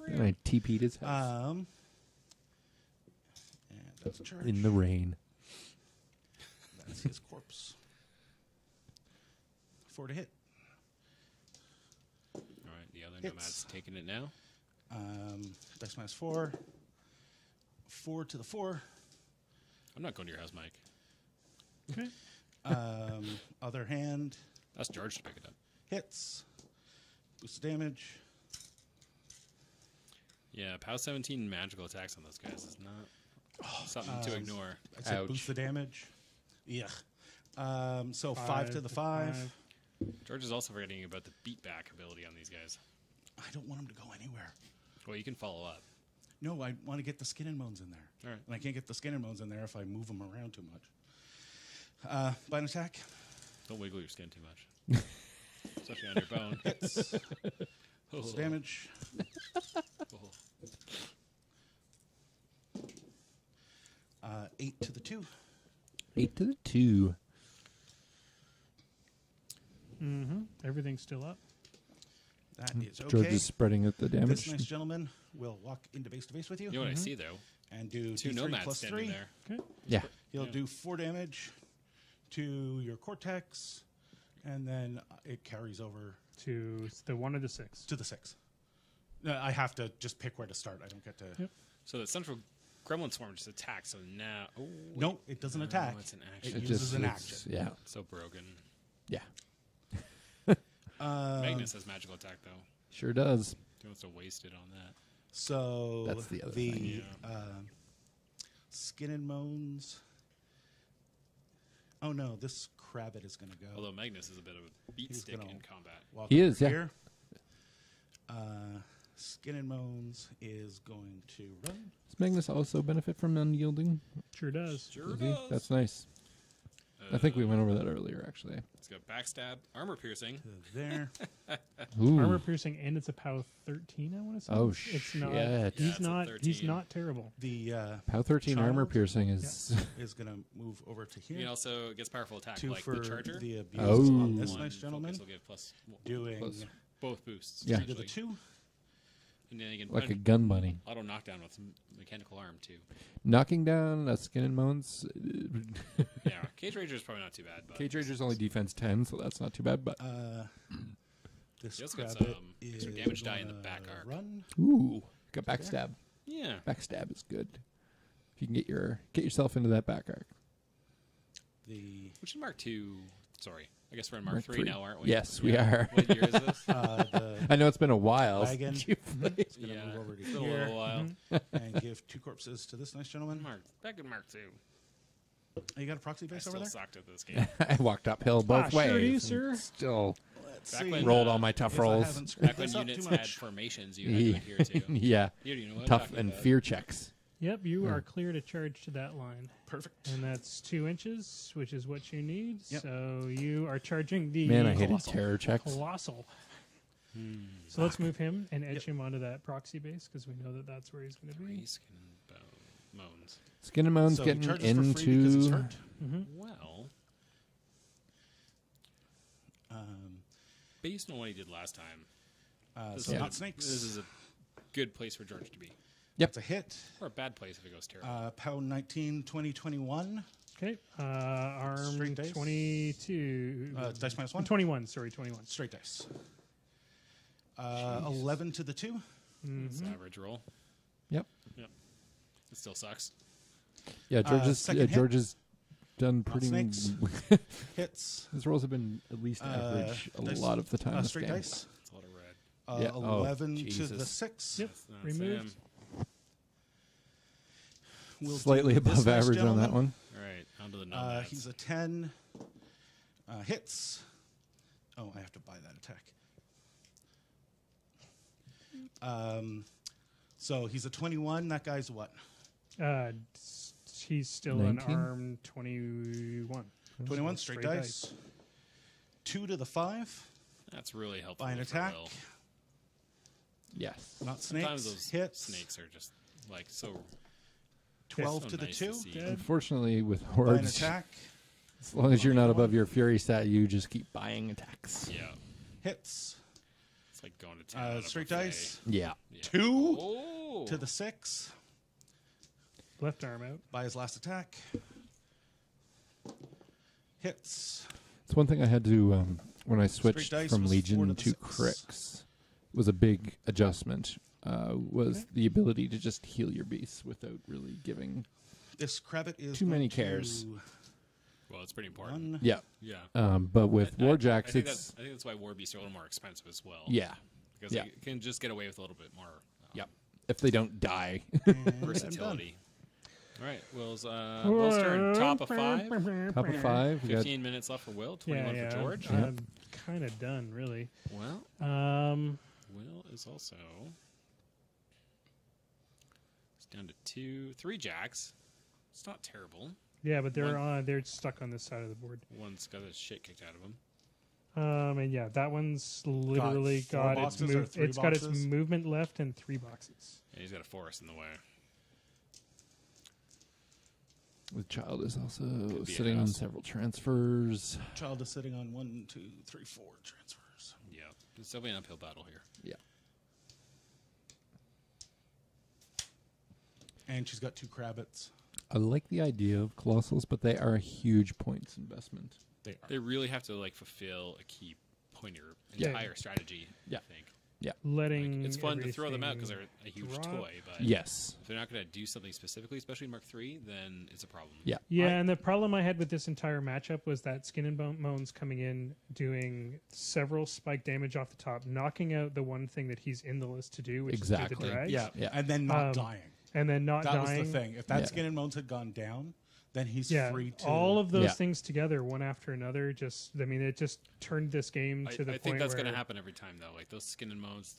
And I TP'd his house And that's a charge. in the rain. That's his corpse. 4 to hit. All right, the other Hits. Nomad's taking it now. Dice minus 4. 4 to the 4. I'm not going to your house, Mike. Okay. Other hand That's George to pick it up. hits. Boost damage. Yeah, POW 17 magical attacks on those guys is not something to ignore. I said Ouch. boost the damage. Yeah. So 5 to the 5. George is also forgetting about the beatback ability on these guys. I don't want him to go anywhere. Well, you can follow up. No, I want to get the skin and bones in there. All right. And I can't get the skin and bones in there if I move them around too much. By an attack. Don't wiggle your skin too much. Especially on your bone. Hits. Oh. Boost damage. Oh. 8 to the 2. 8 to the 2. Mm-hmm. Everything's still up. That is George okay. is spreading out the damage. This nice gentleman will walk into base to base with you You know what I see, though? and do 2 D3 Nomads plus standing 3. there. Okay. Yeah. He'll Yeah. do 4 damage to your cortex, and then it carries over To the 1 or the 6. to the 6. I have to just pick where to start. I don't get to. Yep. So the central Gremlin Swarm just attacks, so now... Oh, wait. Nope, it doesn't attack. it's an It action. uses an it's- action. Yeah. So broken. Yeah. Magnus has magical attack, though. Sure does. He wants to waste it on that. So That's the other the thing. skin and moans. Oh no, this Crabbit is going to go. Although Magnus is a bit of a beat He's stick gonna- in combat. Walk He over is, yeah. here. Skin and Moans is going to run. Does Magnus also benefit from unyielding? Sure does. Sure Does he? does. That's nice. I think we went over that earlier, actually. It's got backstab, armor piercing. To there. Ooh. Armor piercing, and it's a POW 13. I want to say. Oh, it's not. shit. Yeah, He's it's a not. He's 13. not terrible. The POW 13 armor Child? piercing is... is going to move over to You here. can also gets powerful attack, 2 like for the Charger. the abuse Oh. on this One nice gentleman. focus will give plus Doing Plus. both boosts. Yeah. 3 to the essentially. 2. And then you can like a punch- gun bunny. auto knockdown with some mechanical arm too. Knocking down a skin and moans. Yeah, Cage Rager is probably not too bad. But Cage Rager's only defense 10, so that's not too bad. But This He also got Crabbit some is extra damage die in the gonna back arc. Run. ooh, got backstab. yeah, Backstab is good. If you can get yourself into that back arc. The which is Mark II. Sorry, I guess we're in Mark Mark 3 III. now, aren't we? Yes, we are. What year is this? the I know it's been a while. Wagon. since you've played. it's going to Yeah, move over to it's been a here little while. and give 2 corpses to this nice gentleman. Back in Mark II. Oh, you got a proxy I base still over there? sucked at this game. I walked uphill both ways. sure do, and sir. Still Let's Back see. when, rolled all my tough If I rolls. haven't screwed Back when this up units too had much. formations, you had to adhere to. yeah, Here, do you know what I'm tough talking and about? fear checks. Yep, you are clear to charge to that line, Perfect. and that's 2 inches, which is what you need. Yep. So you are charging the Man, I hated colossal. terror checks. Colossal. So let's move him and edge him onto that proxy base because we know that that's where he's going to be. Three skin and bone moans. Skin and Moans So he getting charges for free because he's into hurt. Well, Um, based on what he did last time, this, so is not a, snakes. this is a good place for George to be. It's a hit. Or a bad place if it goes terrible. Pound 19, 20, 21. Okay. Arm Straight dice. 22. Dice minus 1. 21. Sorry, 21. Straight dice. 11 to the 2. It's an average roll. Yep. Yep. It still sucks. Yeah, second hit. George has done Not pretty. snakes. Hits. His rolls have been at least average a Dice- lot of the time. in this straight game. dice. It's a lot of red. Yeah. Oh, 11 to Jesus. the 6. Yep. That's not Removed. Sam. We'll Slightly do this above nice average on that gentleman. one. All right, on to the nomads. He's a 10. Hits. Oh, I have to buy that attack. So he's a 21. That guy's what? He's still 19? an arm 21. 21. Straight dice. 2 to the 5. That's really helpful. By an for attack. Will. Yes. Not Sometimes snakes. those Hits. snakes are just like so. 12 so to the nice 2. see. Unfortunately, with By an hordes, attack. as long as you're not above your fury stat, you just keep buying attacks. Yeah, Hits. it's like going to town. at a Straight buffet. dice. Yeah. Yeah. 2 Oh. to the 6. Left arm out. By his last attack. Hits. It's one thing I had to when I switched dice from was 4 Legion to to the 6. Crix. Was a big adjustment. Was the ability to just heal your beasts without really giving. This Crabbit is Too many going cares. to Well, it's pretty important. One. Yeah. Yeah. But with I Warjacks, think it's I think that's why War Beasts are a little more expensive as well. yeah. because Yeah. they can just get away with a little bit more. Yep. If they don't die. Versatility. All right, Will's turn. Top of 5. Top of 5. We got 15 minutes left for Will. 21 Yeah, for George. I'm kind of done, really. Well, Um, Will is also. It's down to 3 jacks. It's not terrible. yeah, but they're stuck on this side of the board. One's got the shit kicked out of him. And yeah, that one's literally four got its boxes or 3 it's got its boxes? movement left and 3 boxes. And he's got a forest in the way. the child is also be a sitting on house. several transfers. Child is sitting on 1, 2, 3, 4 transfers. Yeah, it's definitely an uphill battle here. Yeah. And she's got 2 Crabbits. I like the idea of colossals, but they are a huge points investment. They are. They really have to like fulfill a key point in your Yeah. entire strategy. Yeah. I think Letting like, it's fun to throw them out because everything they're a huge drop. toy. But Yes. if they're not going to do something specifically, especially Mark III, then it's a problem. Yeah. Yeah, and the problem I had with this entire matchup was that Skin and Bones coming in, doing several spike damage off the top, knocking out the one thing that he's in the list to do, which is Exactly. do the drags. Yeah. Yeah. And then not Um, dying. And then not That dying. was the thing. If that Yeah. Skin and Bones had gone down, then he's Yeah, free to. all of those Yeah. things together, one after another, it just turned this game I to the I point think that's where going to happen every time, though. Like those skin and modes,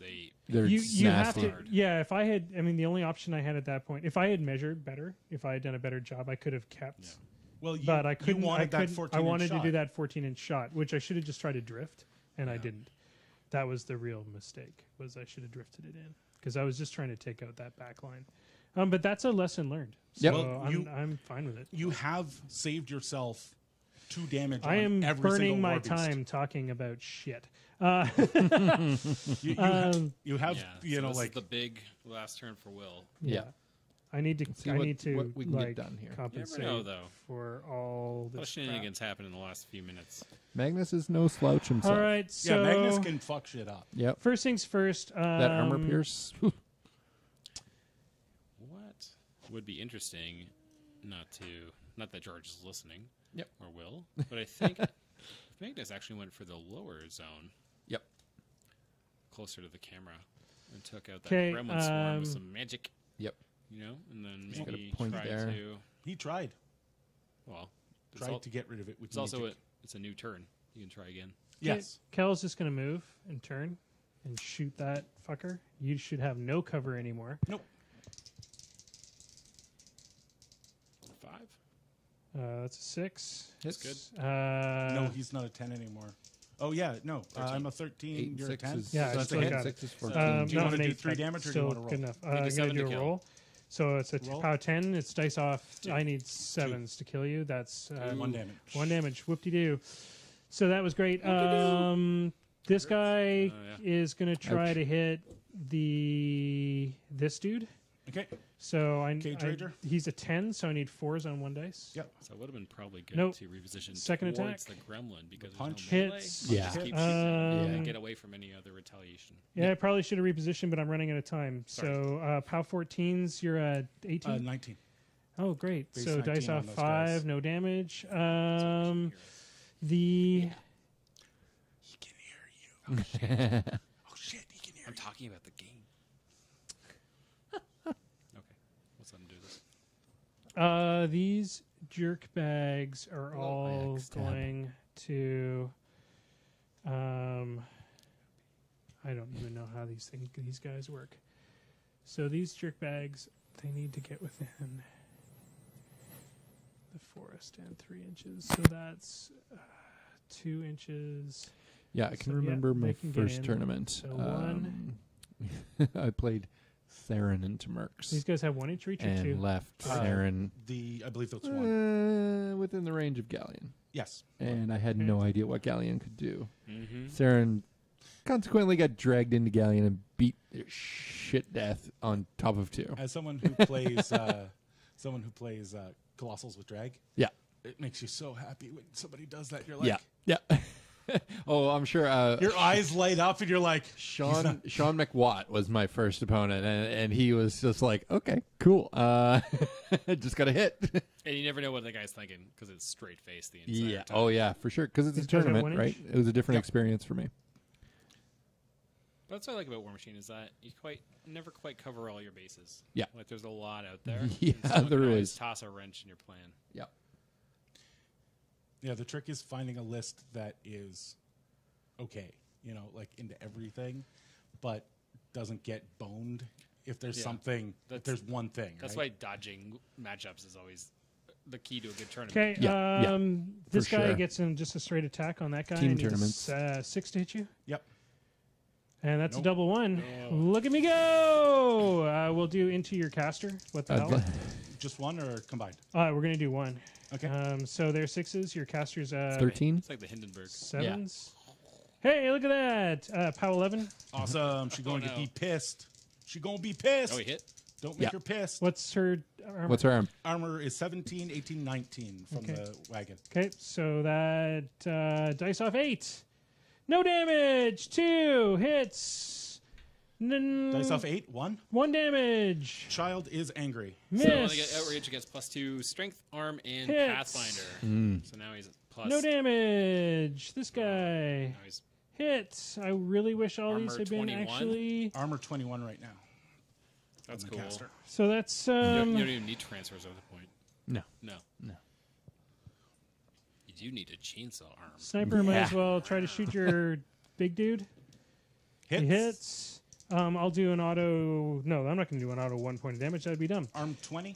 They're you have nasty. to. Yeah, if I had, the only option I had at that point, if I had measured better, if I had done a better job, I could have kept. Well, you, But I couldn't. You wanted I that couldn't- 14 I wanted to shot. do that 14-inch shot, which I should have just tried to drift, and I didn't. That was the real mistake. Was I should have drifted it in because I was just trying to take out that back line. But that's a lesson learned. So Yep. Well, I'm fine with it. You have saved yourself 2 damage. I on am every burning single my War Beast. time talking about shit. You yeah. have, So you know, this is like the big last turn for Will. Yeah. I need to. see I what- need to what we can get like done here. compensate You never know, though. for all What this crap. shenanigans happened in the last few minutes? Magnus is no slouch himself. All right, so yeah, Magnus can fuck shit up. Yep. first things first. That armor pierce. What would be interesting, not that George is listening, Yep. or will, but I think if Magnus actually went for the lower zone, Yep. closer to the camera, and took out that 'Kay, gremlin swarm with some magic, Yep. and then He's got a maybe point try there. to, He tried. well, it's Tried al- to get rid of it with it's also magic. it's a new turn. You can try again. Yes. Kel's just gonna move and turn and shoot that fucker. You should have no cover anymore. Nope. 5. That's a 6. That's good. No, he's not a 10 anymore. Oh, yeah. No. I'm a 13. 8 and You're a 6 10. is Yeah, so I that's still a hit. got 6 is 14. Do you no, wanna an do 8, 3 but damage or do you still wanna roll? good enough. Make a I'm gonna 7 do to a kill. roll. So it's a Roll. power 10. It's dice off. I need 7s to kill you. That's 1 damage. 1 damage. Whoop-de-doo. So that was great. This guy is going to try to hit this dude. Okay. So Cage Ranger? he's a 10, so I need 4s on 1 dice. Yep. So it would have been probably good Nope. to reposition Second towards attack. the gremlin because punch. there's no melee. Hits. You Yeah. just keep Um, shooting and get away from any other retaliation. Yeah, I probably should have repositioned, but I'm running out of time. So POW 14s, you're at 18? 19. Oh, great. Base So 19 dice on off those 5, guys. no damage. Hero. The He can hear you. Oh, shit. He can hear I'm you. talking about the game. Okay, let's let him do this. these jerk bags are all going to I don't even know how these guys work. So these jerk bags, they need to get within the forest and 3 inches. So that's 2 inches. Yeah, I can So, yeah, remember they my can get first in. tournament. So 1. I played Theron into Mercs These guys have 1 inch reach or 2. and left Theron I believe that's 1. within the range of Galleon. Yes. And I had no idea what Galleon could do. Mm-hmm. Theron consequently got dragged into Galleon and beat their shit death on top of 2. As someone who plays Colossals with Drag, Yeah. it makes you so happy when somebody does that. You're like, Yeah. Oh, I'm sure. your eyes light up and you're like, Sean McWatt was my first opponent, and he was just like, okay, cool. Just got to hit. And you never know what the guy's thinking because it's straight face the entire Yeah. time. Oh, yeah, for sure. Because it's These a guys have tournament, 1 right? inch? It was a different experience for me. That's what I like about War Machine is that you never quite cover all your bases. Yeah. Like there's a lot out there. Yeah, and someone there can always is. Toss a wrench in your plan. Yeah. yeah, the trick is finding a list that is okay, like into everything, but doesn't get boned if there's Yeah. something, if there's one thing. That's right? why dodging matchups is always the key to a good tournament. Okay, Yeah, this for guy sure. gets in just a straight attack on that guy. Team and he tournaments. gets, 6 to hit you. Yep. And that's Nope. a double 1. Look at me go! We'll do into your caster. What the hell? Just one or combined? We're going to do 1. Okay. So they're 6s. Your caster's 13? It's like the Hindenburg. 7s. Hey, look at that. POW 11. Awesome. She's going no. to be pissed. She's going to be pissed. Oh, he hit? Don't make her pissed. What's her armor? What's her arm? Armor is 17, 18, 19 from Okay. the wagon. Okay, so that dice off 8. No damage. 2 hits. Dice off 8, 1. 1 damage. Child is angry. Miss. So they get outrage against +2 strength, arm, and Hits. Pathfinder. So now he's at plus. No damage. This guy Now he's hits. I really wish all these Armor had been 21? actually. Armor 21 right now. that's on the cool. caster. So that's You don't even need transfers at the point. No. No. No. You do need a chainsaw arm. sniper. Might as well try to shoot your big dude. Hits. He hits. I'll do an auto. No, I'm not going to do an auto 1 point of damage. That'd be dumb. Arm 20.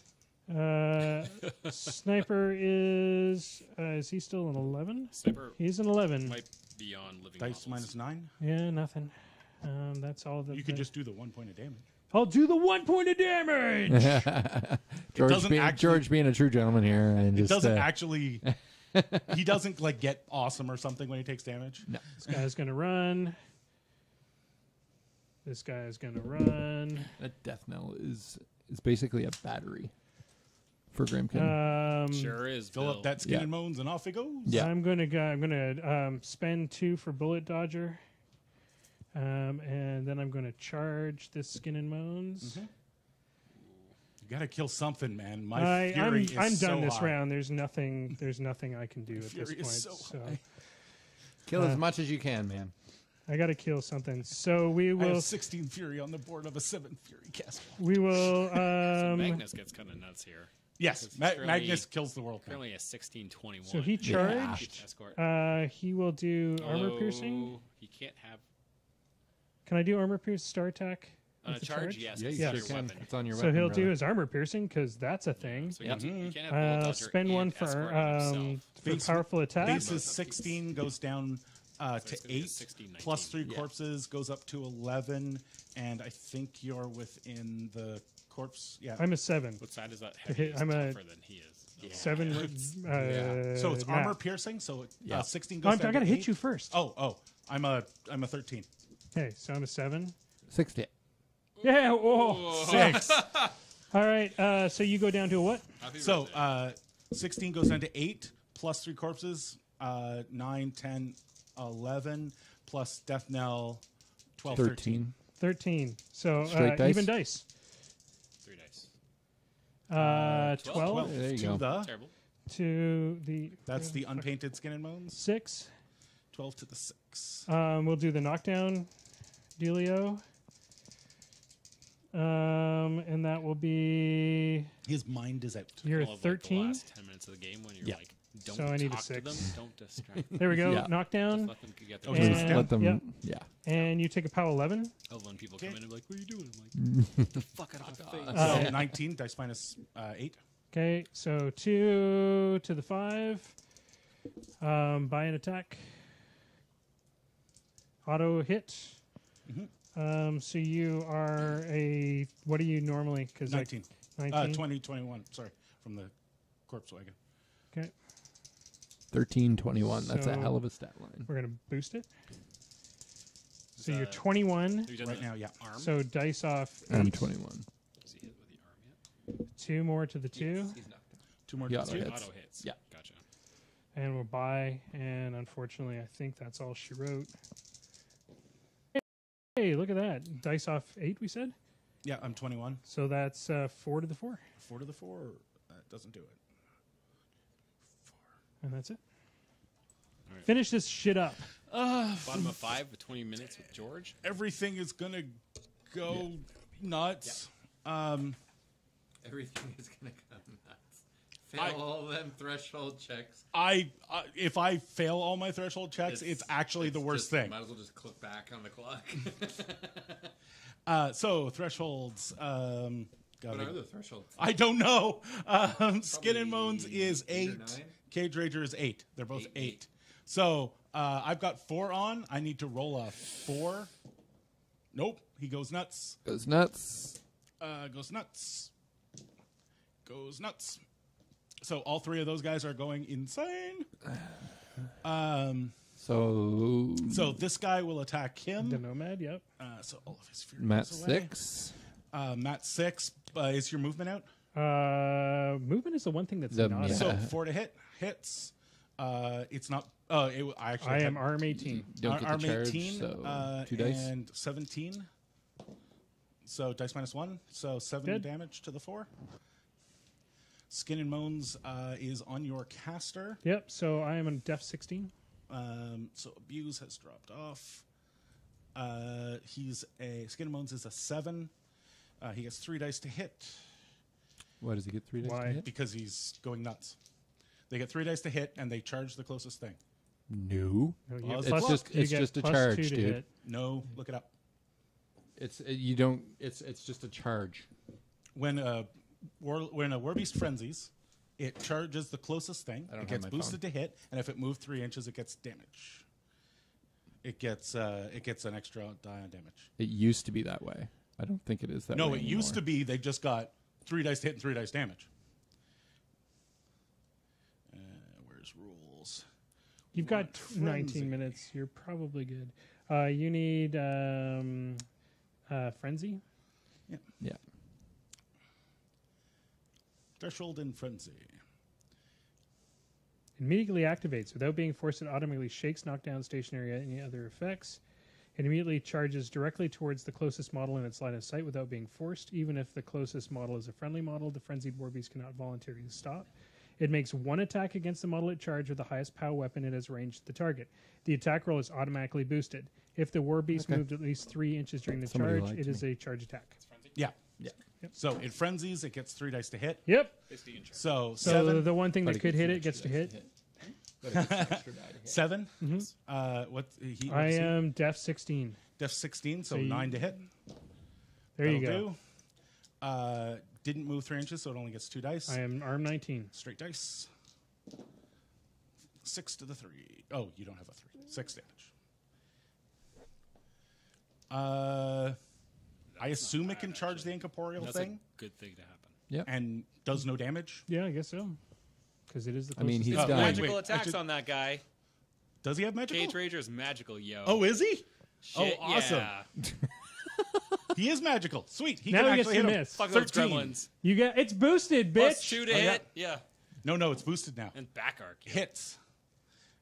Sniper is he still an 11? Sniper He's an 11. might be on living Dice models. -9. Yeah, nothing. That's all. You could just do the 1 point of damage. I'll do the 1 point of damage. doesn't George being a true gentleman here, and It just doesn't actually. He doesn't get awesome or something when he takes damage. No. This guy's gonna run. This guy is gonna run. That death knell is basically a battery for Grimkin. Sure is. Fill Bill. up that skin Yeah. and moans, and off he goes. Yeah. I'm gonna spend 2 for bullet dodger, and then I'm gonna charge this skin and moans. You gotta kill something, man. My fury I'm is done so this high. round. There's nothing I can do at this Fury point. is so high. Kill as much as you can, man. I got to kill something. So we I will. have 16 fury on the board of a 7 fury cast. We will. Magnus gets kind of nuts here. Yes, It's currently- Magnus kills the world. Currently a 16-21. So he charged. Escort. He will do armor Although piercing. He can't have Can I do armor pierce star attack? on a with the charge. Yes, Yeah, it's you Yes. your sure can. weapon. It's on your So weapon. he'll brother. do his armor piercing because that's a thing. So you can't have bullet dodger Spend and 1 for escort on himself. Base- powerful attack. Base is 16, goes down to it's gonna be 8, 16, plus 3 Yeah. corpses goes up to 11, and I think you're within the corpse. Yeah. I'm a 7. What side is that? hit, Heavy is I'm a- tougher than he is. 7. So it's Matt. armor piercing. So Yeah. 16 Oh, goes I down gotta to hit 8. you first. Oh, I'm a 13. Okay, so I'm a 7. 60. Yeah. Whoa. 6. All right. So you go down to a what? So 16 goes down to 8 plus 3 corpses. 9, 10, 11 plus death knell. 12, 13. 13. So Straight dice? even dice. 3 dice. 12 12 There you to go. the. Terrible. to the. That's the unpainted skin and bones. 6. 12 to the 6. We'll do the knockdown dealio. And that will be. His mind is out. You're All of, like, the 13. last 10 minutes of the game when you're Yeah. like, don't So I need a talk to 6. them, don't distract them. There we go. Yeah. Knockdown. Just let them get their Okay. okay. Just And, Let them. yep. Yeah. And you take a POW 11. When people Okay. come in and be like, what are you doing? I'm like, get the fuck out of my face. So 19 dice minus 8. Okay, so 2 to the 5. Buy an attack. Auto hit. So you are a. What are you normally? Because 19. 19. 20, 21. Sorry, from the corpse wagon. Okay, 13, 21. That's a So- hell of a stat line. we're gonna boost it. So Is, you're 21. Have you done Right the now, yeah. Arm? So dice off. I'm 8. 21. Is he hit with the arm yet? 2 more to the 2, 2 more Yeah, dice. auto hits. Auto hits. Yeah. Gotcha. and we'll buy. And unfortunately, I think that's all she wrote. Hey, look at that! Dice off 8. We said. Yeah, I'm 21. So that's 4 to the 4, 4 to the 4. That doesn't do it. and that's it. All right. Finish this shit up. Bottom of 5 with 20 minutes with George. Everything is going to go nuts. Everything is going to come nuts. Fail all them threshold checks. If I fail all my threshold checks, it's actually the worst thing. Might as well just click back on the clock. So thresholds. What are the thresholds? I don't know. Skin and Bones is 8. 8 or 9? Cage Rager is 8. They're both 8. 8. So I've got 4 on. I need to roll a 4. Nope. He goes nuts. Goes nuts. Goes nuts. Goes nuts. So all 3 of those guys are going insane. So this guy will attack him. The Nomad. Yep. So all of his fury Matt goes away. 6. Matt 6. Is your movement out? Movement is the one thing that's The- not. yeah. So 4 to hit. Hits. It's not. I actually. I had- am arm 18. Don't get arm the charge, 18, so 2 dice. and 17. So dice minus 1. So 7 Good. damage to the 4. Skin and Bones is on your caster. Yep. So I am a def 16. So Abuse has dropped off. He's a Skin and Bones is a 7. He gets 3 dice to hit Why does he get 3 dice? Why? to hit? because he's going nuts. They get 3 dice to hit, and they charge the closest thing. No. No, you Well, get it's plus- just- you it's get just a plus charge, 2 to dude. hit. No, look it up. It's you don't. It's just a charge. When a Warbeast frenzies, it charges the closest thing. I don't It have gets my boosted phone. to hit, and if it moved 3 inches, it gets damage. It gets an extra die on damage. It used to be that way. I don't think it is that way. No, it used to be they just got 3 dice to hit and 3 dice damage. Where's rules? You've got Frenzy. 19 minutes. You're probably good. You need frenzy. Yeah. Threshold and frenzy. Immediately activates without being forced. It automatically shakes, knockdown, stationary, any other effects. It immediately charges directly towards the closest model in its line of sight without being forced. Even if the closest model is a friendly model, the frenzied warbeast cannot voluntarily stop. It makes 1 attack against the model it charged with the highest POW weapon it has ranged at the target. The attack roll is automatically boosted. If the warbeast moved at least 3 inches during the Somebody charge, lied it to is a charge attack. Yeah. Yeah. So it frenzies. It gets 3 dice to hit. Yep. So So 7. the one thing But that it could gets hit an it gets to extra hit. But it gets an extra die to hit. 7. Mm-hmm. What he? I am def 16. Def 16. So So you- 9 to hit. There you That'll go. do. Didn't move 3 inches, so it only gets 2 dice. I am arm 19. Straight dice. 6 to the 3. Oh, you don't have a 3. 6 damage. I assume it can charge the incorporeal That's thing a good thing to happen. Yep. and does no damage. Yeah, I guess so. Because it is the I mean, closest he's thing. got- Magical wait, attacks actually- on that guy. Does he have magical? Cage Rager is magical, yo. Oh, is he? Shit, oh, awesome. Yeah. He is magical. Sweet. He Now can he gets actually to hit him. miss. Fuck those 13. gremlins. You got it's boosted, bitch. +2 to Oh, yeah. hit. Yeah. No, it's boosted now. And back arc. Yeah. Hits.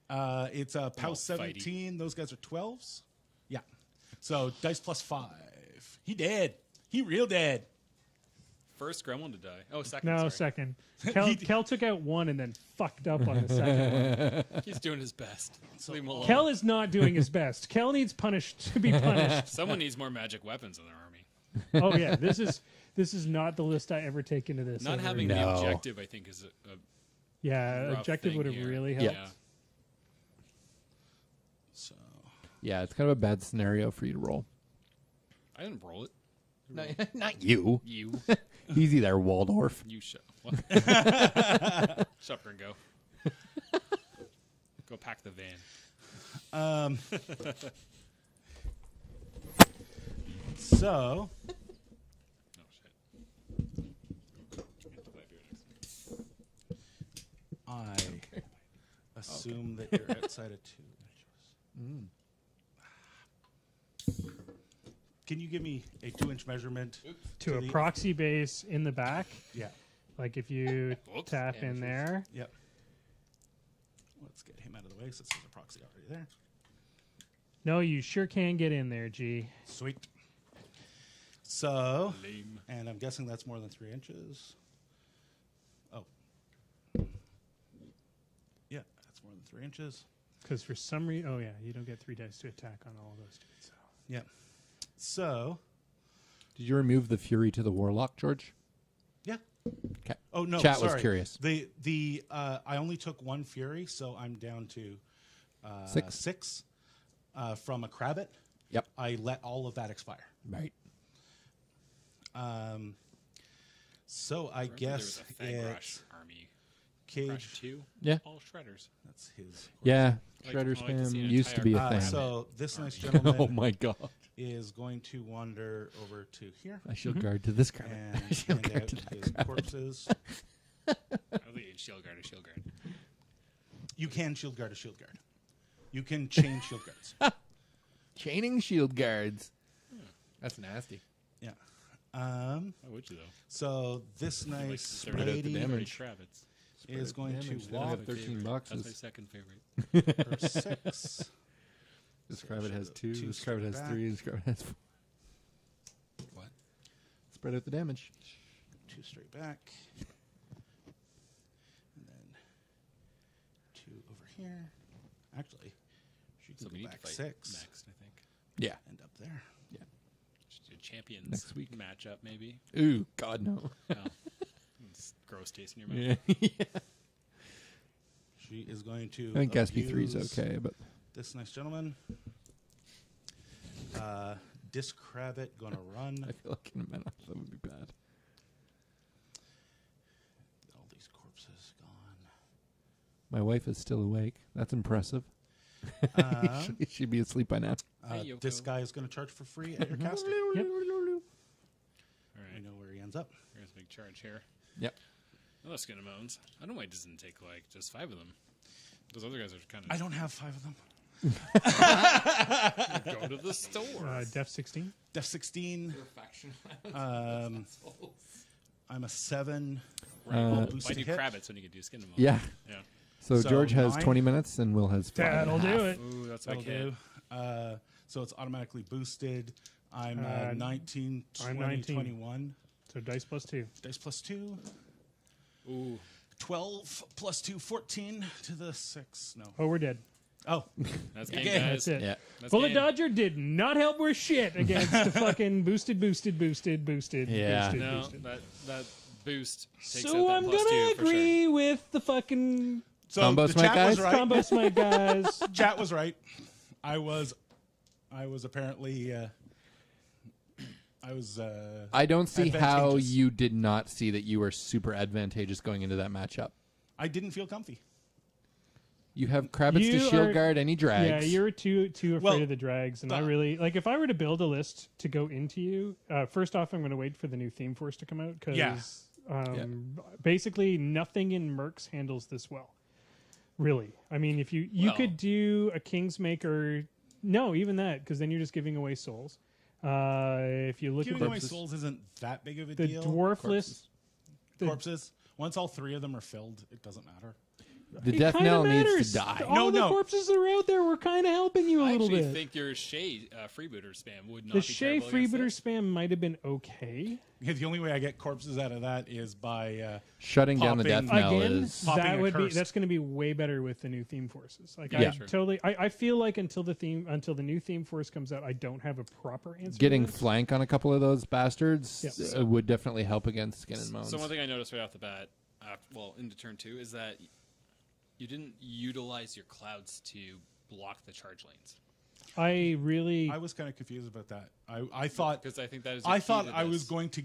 It's a POW Oh, 17. Those guys are 12s. Yeah. So dice +5. He dead. He real dead. First gremlin to die. Oh, second. No, sorry. second. Kel took out one and then fucked up on the second one. He's doing his best. Leave him alone. Kel is not doing his best. Kel needs to be punished. Someone needs more magic weapons in their army. Oh yeah, this is not the list I ever take into this. Not ever. having No. the objective, I think, is a yeah, rough objective thing would have here. really helped. Yeah. So Yeah, it's kind of a bad scenario for you to roll. I didn't roll it. Not you. You. Easy there, Waldorf. You shut. Shut up and go. Go pack the van. So Oh shit. I assume that you're outside of 2 inches. Can you give me a 2-inch measurement To a the- proxy base in the back, Yeah. like if you Whoops. tap in there, Yep. Let's get him out of the way since there's a proxy already there. no, you sure can get in there, G. Sweet. So, Lame. and I'm guessing that's more than 3 inches. Oh. Yeah, that's more than 3 inches. Because for some reason, oh yeah, you don't get 3 dice to attack on all of those dudes. So. Yeah. So, Did you remove the Fury to the Warlock, George? yeah. Okay. Oh no, Chat was sorry. curious. The I only took 1 fury, so I'm down to 6 from a Crabbit. Yep. I let all of that expire. Right. So I Remember guess there was a Fagrash it's army. Cage. Crash 2. Yeah. All shredders. That's his. Yeah. Like- Shredder's I like to see Fam an used to be a entire thing. So this nice Oh gentleman my god. is going to wander over to here I shield guard to this crowd. and I shield hand guard out to that his crowd. corpses. I think it's shield guard or shield guard. You can shield guard a shield guard. You can chain shield guards. Chaining shield guards. That's nasty. Yeah. Why would you though? So this Like nice spread out the lady damage. Kravitz. is going to Damage. They walk have 13 Favorite. boxes. That's my second favorite. for 6. This So Crabbit should has go 2. two This Crabbit has back. 3. This Crabbit has 4. What? Spread out the damage. 2 straight back. And then 2 over here. Actually, she can So we go need back to fight 6 next, I think. Yeah. and up there. Just a champions Next week. matchup, maybe. Ooh, God no. No. It's gross taste in your mouth. Yeah. She is going to. I think Gatsby 3 is abuse okay, but This nice gentleman. Disc Crabbit gonna run. I feel like in a minute that would be bad. All these corpses gone. My wife is still awake. That's impressive. She'd be asleep by now. Hey, Yoko. This guy is going to charge for free at your caster. Yep. All I right. know where he ends up. Here's a big charge here. Yep. Oh, skin and bones. I don't know why it doesn't take like just 5 of them. Those other guys are kind I of don't have 5 of them. go to the store. Def 16. Def 16. I'm a 7. Why boosted do hit. Kravitz when you can do skin and bones? Yeah. Yeah. So, So George has 9. 20 minutes and Will has 5. That'll do it. Ooh, that's That'll like hit. do. So it's automatically boosted. I'm 19, 20, I'm 19. 21. So dice +2. Dice plus 2. Ooh. 12 plus 2, 14 to the 6. No. Oh, we're dead. Oh, That's game, Okay. guys. That's it. Yeah. That's Bullet game. Dodger did not help worth shit against the fucking boosted. Yeah. boosted. That boost takes So out I'm that gonna +2 for agree sure. with the fucking so Combo the smite chat was guys? right. combo smite guys. Chat was right. I was apparently. I don't see how Advantageous. you did not see that you were super advantageous going into that matchup. I didn't feel comfy. You have Kravitz to shield guard any drags. Yeah, you're too afraid of the drags, and I really like. If I were to build a list to go into you, first off, I'm going to wait for the new theme force to come out because basically nothing in Mercs handles this well. Really, I mean, if you could do a Kingsmaker, no, even that, because then you're just giving away souls. If you look giving at away souls isn't that big of a the deal. dwarf list, Corpses. Once all 3 of them are filled, it doesn't matter. The death knell needs to die. All the corpses that are out there were kind of helping you a little bit. I actually think your Shay freebooter spam would not the be Shay freebooter spam might have been okay. Yeah, the only way I get corpses out of that is by shutting down the death knell. Again, that's going to be way better with the new theme forces. Like I feel like until the new theme force comes out, I don't have a proper answer. Getting flank on a couple of those bastards would definitely help against Skin and Moans. So one thing I noticed right off the bat, into turn 2, is that you didn't utilize your clouds to block the charge lanes. I was kind of confused about that. I thought because I think that is. I thought I was going to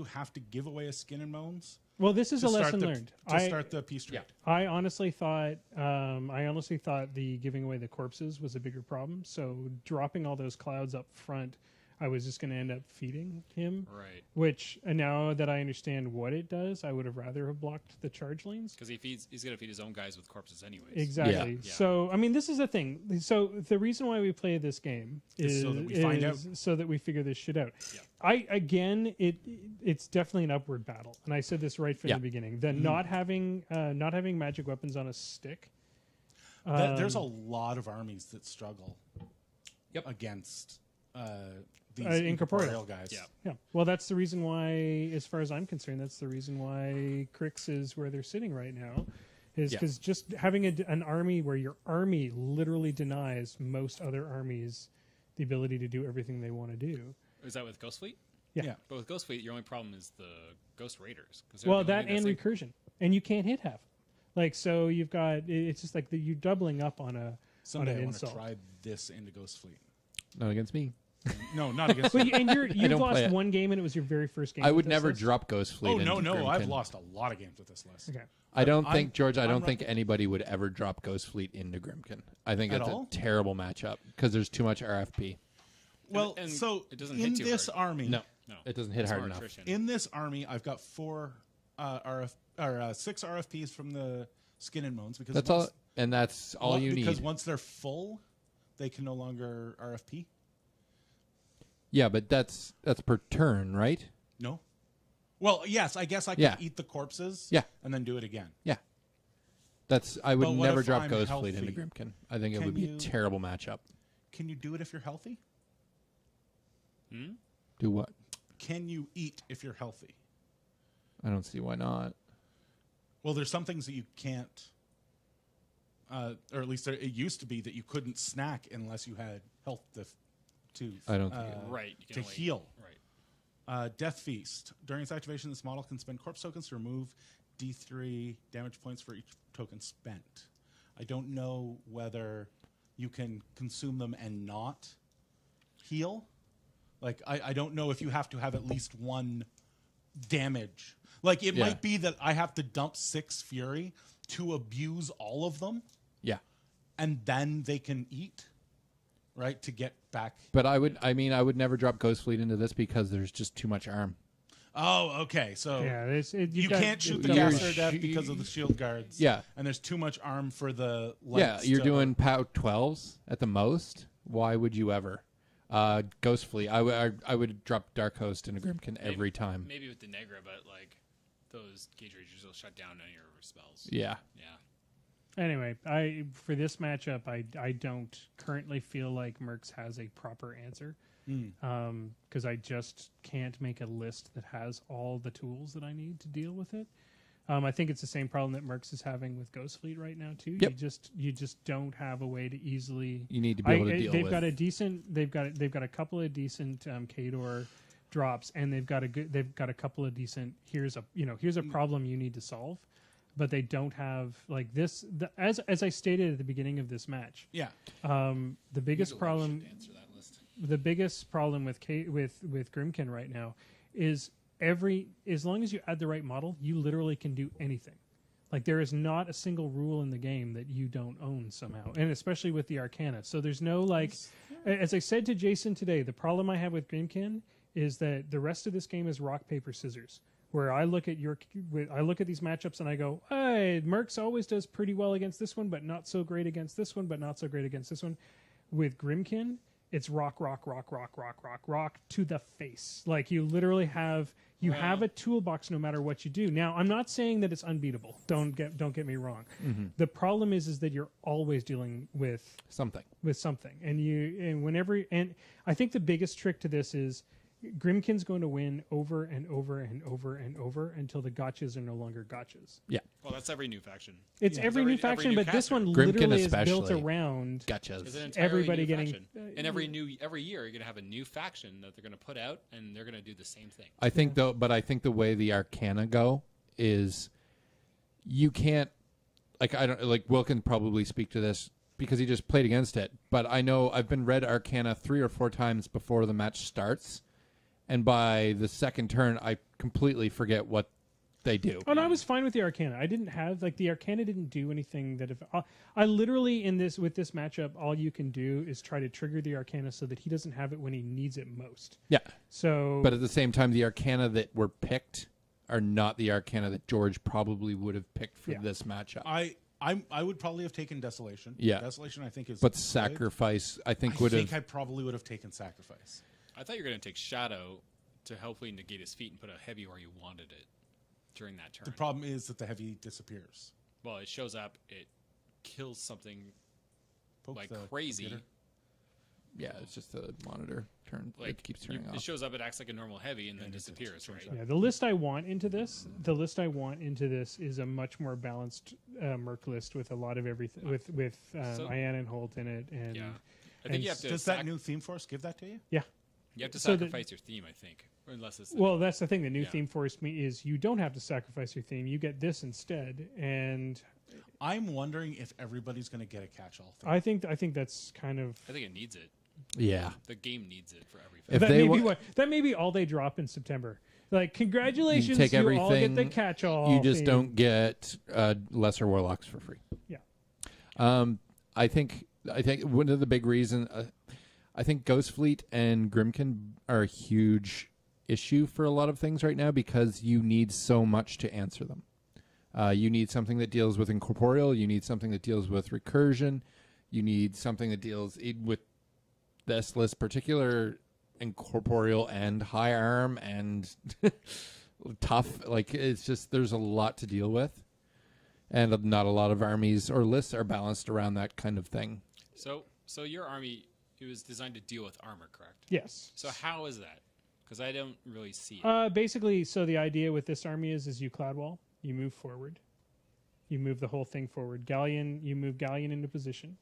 have to give away a Skin and Moans. Well, this is a lesson learned. To start the peace trade. I honestly thought the giving away the corpses was a bigger problem. So dropping all those clouds up front, I was just going to end up feeding him. Right. Which, now that I understand what it does, I would have rather have blocked the charge lanes. Because he's going to feed his own guys with corpses anyways. Exactly. Yeah. So, I mean, this is the thing. So, the reason why we play this game is so that we find out. So that we figure this shit out. Yeah. It's definitely an upward battle. And I said this right from the beginning. The not having magic weapons on a stick. There's a lot of armies that struggle against these incorporeal guys. Yeah. Well, that's the reason why, as far as I'm concerned, that's the reason why Crix is where they're sitting right now, is because just having an army where your army literally denies most other armies the ability to do everything they want to do. Is that with Ghost Fleet? Yeah. But with Ghost Fleet, your only problem is the Ghost Raiders. Well, that and recursion, and you can't hit half. Like, so you've got, it's just like you're doubling up on a. Someday I want to try this into Ghost Fleet. Not against me. No, not against me. And you've lost one game, and it was your very first game. I would never drop Ghost Fleet. Oh, no. I've lost a lot of games with this list. Okay. I don't think anybody would ever drop Ghost Fleet into Grimkin. I think it's a terrible matchup because there's too much RFP. Well, so it doesn't in hit this army, no, it doesn't hit hard enough. Attrition. In this army, I've got 6 RFPs from the Skin and Moans because that's all you need. Because once they're full, they can no longer RFP. Yeah, but that's per turn, right? No. Well, yes, I guess I can eat the corpses. Yeah. And then do it again. Yeah. I would never drop Ghost Fleet into Grimkin. I think it would be a terrible matchup. Can you do it if you're healthy? Do what? Can you eat if you're healthy? I don't see why not. Well, there's some things that you can't, or at least it used to be that you couldn't snack unless you had health to I don't think to heal. Right. Death Feast. During its activation, this model can spend corpse tokens to remove D3 damage points for each token spent. I don't know whether you can consume them and not heal. Like, I don't know if you have to have at least one damage. Like, it might be that I have to dump 6 Fury to abuse all of them. Yeah. And then they can eat, right, to get back. But I would never drop Ghost Fleet into this because there's just too much arm. Oh, okay. So you can't shoot the Caster Death because of the shield guards. Yeah. And there's too much arm for the legs. Yeah, you're doing POW 12s at the most. Why would you ever? Ghost Fleet. I would drop Dark Host into Grimkin every time. Maybe with the Negra, but like those Gauge Ragers will shut down any of your spells. Yeah. Yeah. Anyway, for this matchup, I don't currently feel like Mercs has a proper answer. Because I just can't make a list that has all the tools that I need to deal with it. I think it's the same problem that Mercs is having with Ghost Fleet right now too. Yep. You just don't have a way to easily. You need to be able to deal they've with. They've got a couple of decent Khador drops, and they've got a couple of decent. Here's a problem you need to solve, but they don't have like this. As I stated at the beginning of this match. Yeah. The biggest problem. The biggest problem with Grimkin right now is as long as you add the right model, you literally can do anything. Like there is not a single rule in the game that you don't own somehow, and especially with the Arcana. So there's no like, as I said to Jason today, the problem I have with Grimkin is that the rest of this game is rock paper scissors. Where I look at these matchups and I go, hey, Mercs always does pretty well against this one, but not so great against this one, but not so great against this one. With Grimkin, it's rock to the face. Like you literally have a toolbox no matter what you do. Now, I'm not saying that it's unbeatable. Don't get me wrong. Mm-hmm. The problem is that you're always dealing with something, and I think the biggest trick to this is Grimkin's going to win over and over and over and over until the gotchas are no longer gotchas. Yeah. Well, that's every new faction. It's every new faction, but this one literally is built around gotchas. Everybody getting and every year you're going to have a new faction that they're going to put out, and they're going to do the same thing. I think the way the Arcana go is you can't Will can probably speak to this because he just played against it, but I know I've been read Arcana 3 or 4 times before the match starts. And by the second turn, I completely forget what they do. Oh, no, I was fine with the Arcana. I didn't have the Arcana didn't do anything that if I literally with this matchup, all you can do is try to trigger the Arcana so that he doesn't have it when he needs it most. Yeah. So, but at the same time, the Arcana that were picked are not the Arcana that George probably would have picked for this matchup. I would probably have taken Desolation. Yeah. Desolation I think is but Sacrifice I think would have. I probably would have taken Sacrifice. I thought you were going to take Shadow to hopefully negate his feat and put a heavy where you wanted it during that turn. The problem is that the heavy disappears. Well, it shows up, it kills something crazy. Computer. Yeah, it's just a monitor turn. It keeps turning off. It shows up, it acts like a normal heavy, and then disappears, right? Yeah, the list I want into this is a much more balanced Merc list with a lot of everything, with Ian and Holt in it. And yeah. I think you have to. Does that new theme force give that to you? Yeah. You have to sacrifice your theme, I think, unless it's. That's the thing. The new theme force is you don't have to sacrifice your theme. You get this instead, and I'm wondering if everybody's going to get a catch-all theme. I think that's kind of. I think it needs it. Yeah. The game needs it for everything. That may be all they drop in September. Like, congratulations, you take everything, all get the catch-all. You just don't get lesser warlocks for free. Yeah. I think one of the big reasons. I think Ghost Fleet and Grimkin are a huge issue for a lot of things right now because you need so much to answer them. You need something that deals with incorporeal. You need something that deals with recursion. You need something that deals with this list, particular incorporeal and high arm and tough. Like it's just there's a lot to deal with, and not a lot of armies or lists are balanced around that kind of thing. So your army. It was designed to deal with armor, correct? Yes. So how is that? Because I don't really see it. Basically, so the idea with this army is you cloud wall, you move forward, you move the whole thing forward. You move Galleon into position.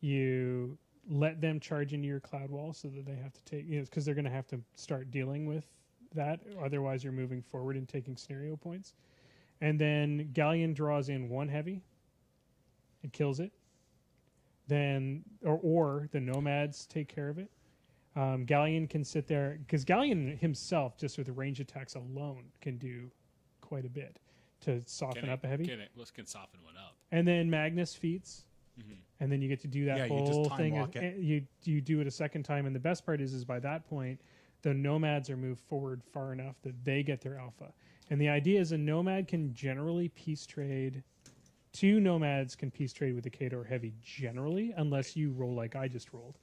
You let them charge into your cloud wall so that they have to take, because they're going to have to start dealing with that. Otherwise, you're moving forward and taking scenario points. And then Galleon draws in 1 heavy and kills it. Then or the nomads take care of it. Galleon can sit there because Galleon himself, just with the range attacks alone, can do quite a bit to soften up a heavy. Can soften one up. And then Magnus feats, and then you get to do that whole thing. You do it a second time, and the best part is by that point, the nomads are moved forward far enough that they get their alpha. And the idea is a nomad can generally peace trade. 2 nomads can peace trade with a Khador heavy generally, unless you roll like I just rolled.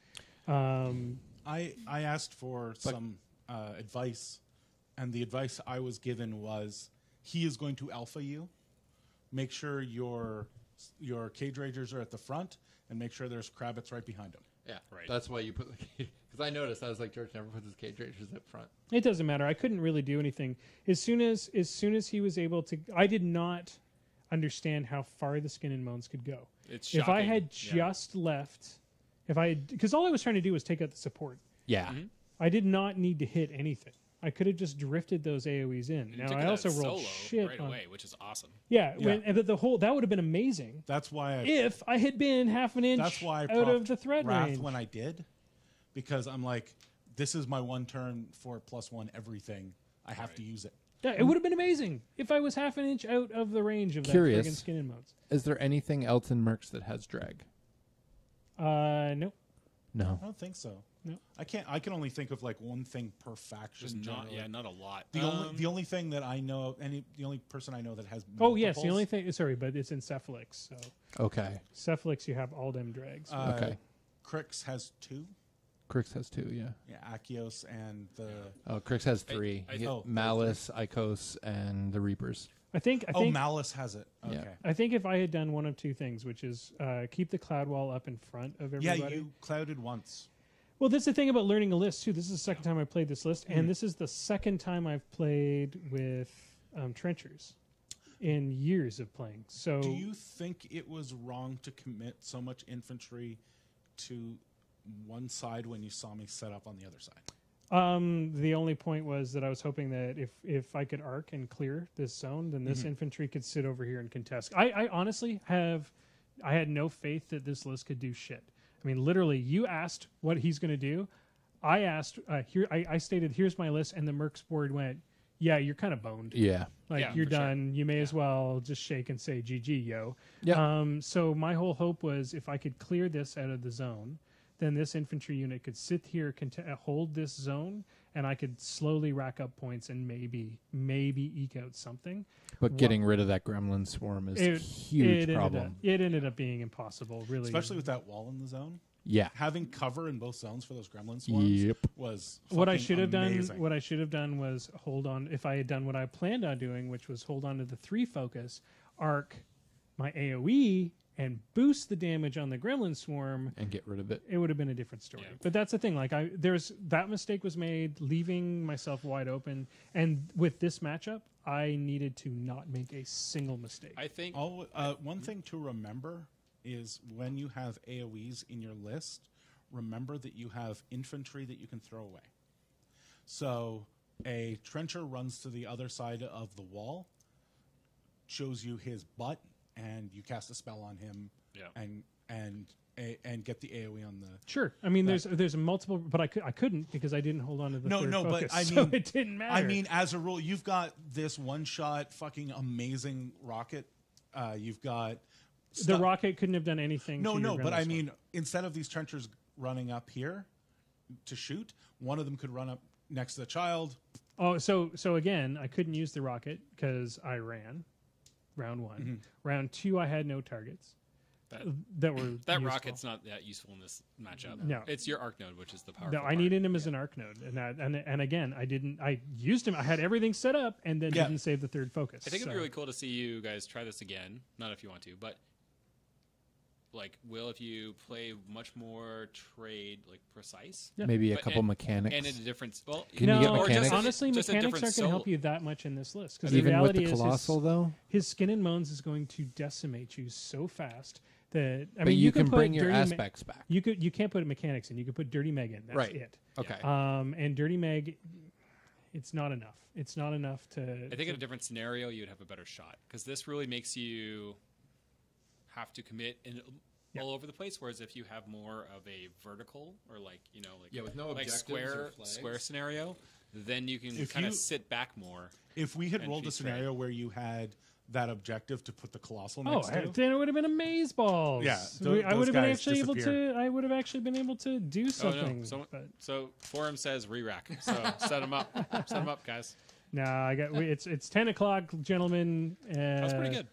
I asked for some advice, and the advice I was given was he is going to alpha you. Make sure your Cage Ragers are at the front, and make sure there's Krabbits right behind them. Yeah, right. That's why you put because I noticed I was like George never puts his Cage Ragers up front. It doesn't matter. I couldn't really do anything as soon as he was able to. I did not understand how far the Skin and Moans could go. It's shocking. If I had just left, because all I was trying to do was take out the support. Yeah. I did not need to hit anything. I could have just drifted those AoEs in. Now I also rolled shit right away, which is awesome. Yeah, but the whole that would have been amazing. That's why if I had been half an inch out of the threat range when I did, because I'm like, this is my one turn for +1 everything. I have to use it. Yeah, it would have been amazing if I was half an inch out of the range of that Curious. friggin' skin and modes. Is there anything else in Mercs that has drag? Nope. No. I don't think so. No. I can't. I can only think of like one thing per faction. Just not, generally. not a lot. The only thing that I know, the only person I know that has. Oh yes, the multiples- only thing. Sorry, but it's in Cephalix. So Okay. Cephalix, you have all them drags. Okay. Crix has 2. Crix has 2, yeah. Yeah, Achios and the. Oh, Crix has 3. I- You get oh, Malice, Icos, and the Reapers. I think. Malice has it. Okay. Yeah. I think if I had done one of two things, which is keep the cloud wall up in front of everybody. Yeah, you clouded once. Well, that's the thing about learning a list too. This is the second time I played this list, and this is the second time I've played with trenchers in years of playing. So, Do you think it was wrong to commit so much infantry to one side when you saw me set up on the other side? the only point was that I was hoping that if I could arc and clear this zone, then this infantry could sit over here and contest. I honestly had no faith that this list could do shit. I mean, literally, you asked what he's going to do. I asked I stated, here's my list, and the Mercs board went, yeah, you're kind of boned. Yeah. Like, Yeah, you're for sure. done. You may as well just shake and say GG, yo. Yeah. So my whole hope was if I could clear this out of the zone, then this infantry unit could sit here, hold this zone, and I could slowly rack up points and maybe eke out something. But getting rid of that gremlin swarm is a huge problem. It ended up being impossible, really. Especially with that wall in the zone. Yeah. Having cover in both zones for those gremlin swarms Yep. was what I fucking should have amazing. done. What I should have done was hold on. If I had done what I planned on doing, which was hold on to the 3 focus, arc my AOE, and boost the damage on the gremlin swarm, And get rid of it. it would have been a different story. Yeah. But that's the thing. Like, that mistake was made, leaving myself wide open. And with this matchup, I needed to not make a single mistake. I think One thing to remember is when you have AoEs in your list, remember that you have infantry that you can throw away. So a trencher runs to the other side of the wall, shows you his butt, and you cast a spell on him, Yeah. and get the AoE on the. Sure. I mean, there's multiple, but I couldn't because I didn't hold on to the third No, focus, but I so mean, it didn't matter. I mean, as a rule, you've got this one-shot fucking amazing rocket. You've got the rocket couldn't have done anything. No, to your no, but gremlin I swarm. mean, instead of these trenchers running up here to shoot, one of them could run up next to the child. Oh, so again, I couldn't use the rocket because I ran. Round 1. Mm-hmm. Round 2, I had no targets that, that were that useful. rocket's not that useful in this matchup. No. It's your arc node, which is the powerful No, I part. needed him as an arc node, and again, I used him. I had everything set up, and then Yeah. didn't save the third focus. I think it'd so. be really cool to see you guys try this again. Not if you want to, but like, Will, if you play much more trade, like precise, Maybe a But- couple and- mechanics. and a different. Well, Can you get No, mechanics? honestly, just a mechanics different aren't going to help soul. you that much in this list because the Even with reality the is colossal, though? his skin and moans is going to decimate you so fast that I But mean you can can put bring your Dirty aspects back. You can't put mechanics in. You could put Dirty Meg in. That's Right. it. Okay. And Dirty Meg, it's not enough. It's not enough to. I think in a different scenario, you'd have a better shot because this really makes you have to commit all over the place. Whereas if you have more of a vertical or with no like objectives or flags. square scenario, then you can If kind of you- sit back more. If we had And rolled a she's scenario where you had that objective to put the colossal Oh, next to, then it would have been amaze balls. Yeah, I would those have been guys actually able disappear. to. I would have actually been able to do something. Oh, no. but So forum says re-rack. So set them up. Set them up, guys. nah, it's 10 o'clock, gentlemen. That's pretty good.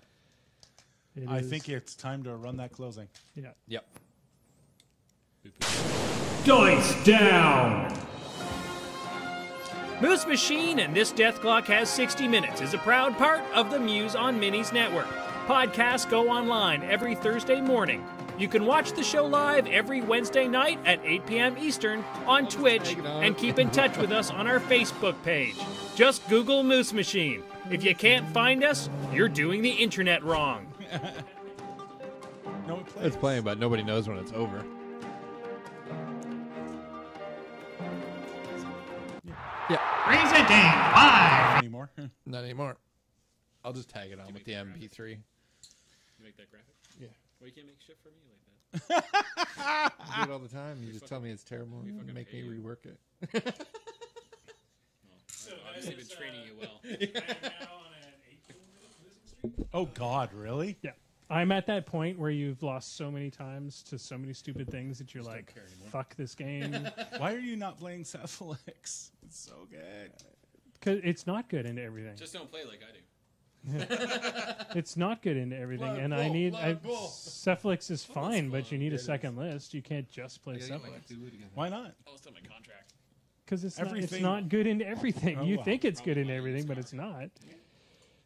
I think it's time to run that closing. Yeah. Yep. Dice down! Moose Machine and This Death Clock Has 60 Minutes is a proud part of the Muse on Minis network. Podcasts go online every Thursday morning. You can watch the show live every Wednesday night at 8 p.m. Eastern on Twitch and keep in touch with us on our Facebook page. Just Google Moose Machine. If you can't find us, you're doing the internet wrong. No, it plays. It's playing, but nobody knows when it's over. Presenting live! Anymore? Not anymore. I'll just tag it on with the MP3. You make that graphic? Yeah. Well, you can't make shit for me like that. I do it all the time. You just tell me it's terrible and make me rework it. Obviously, been training you well. I am now on an 18-minute losing streak. Oh God, really? Yeah. I'm at that point where you've lost so many times to so many stupid things that you're like, fuck this game. Why are you not playing Cephalix? It's so good. Because it's not good into everything. Just don't play like I do. It's not good into everything. And I need... Cephalix is fine, but you need a second list. You can't just play Cephalix. Why not? Oh, still my contract. Because it's Everything- not good into everything. Oh, You wow. think it's good into everything, but it's not.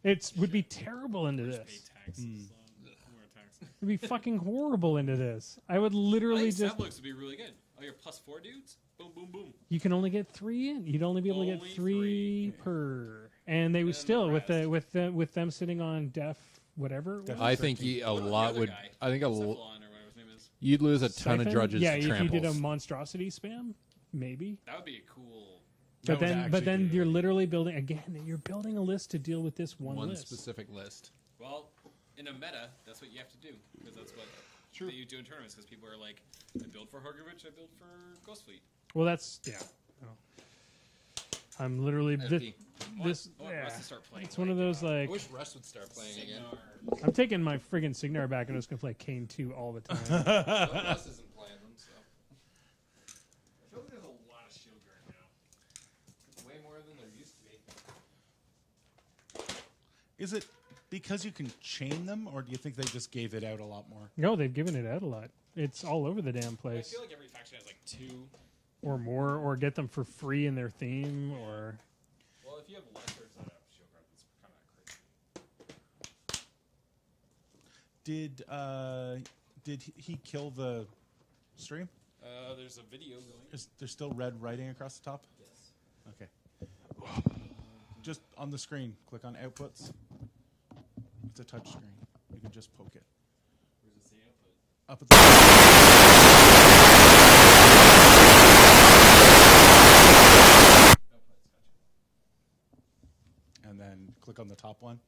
It would be terrible into Pay this. taxes. More taxes. It'd be fucking horrible into this. I would I literally think just... Cephalix would be really good. Oh, you're +4 dudes? Boom, boom, boom. You can only get 3 in. You'd only be able to get Only 3 per. And they would And still the with them sitting on def whatever. it was. I think a What about the lot other would. guy? I think a Cephalon or whatever his name is. you'd lose a ton of Siphon? drudges Yeah, to if you did a tramples. monstrosity spam, maybe. That would be a cool. That But would then actually be- you're literally building again. You're building a list to deal with this one One list. specific list. Well, in a meta, that's what you have to do because that's what you do in tournaments. Because people are like, I build for Horgovich, I build for Ghostfleet. Well, that's yeah. Oh. I'm literally FP. this. I want Yeah. Russ to start playing. It's one of those I like wish Russ would start playing again. I'm taking my friggin' Signar back and I'm just gonna play Kane 2 all the time. Russ isn't playing them, so I feel like there's a lot of shield guard now. way more than there used to be. Is it because you can chain them, or do you think they just gave it out a lot more? No, they've given it out a lot. It's all over the damn I place. feel like every faction has like 2. Or more, or get them for free in their theme, or Well, if you have lessers that have shield guard, that's kind of crazy. Did he kill the stream? There's a video going. Is there still red writing across the top? Yes. Okay. Just on the screen, click on outputs. It's a touch screen. You can just poke it. Where's it say output? Up at the and then click on the top one.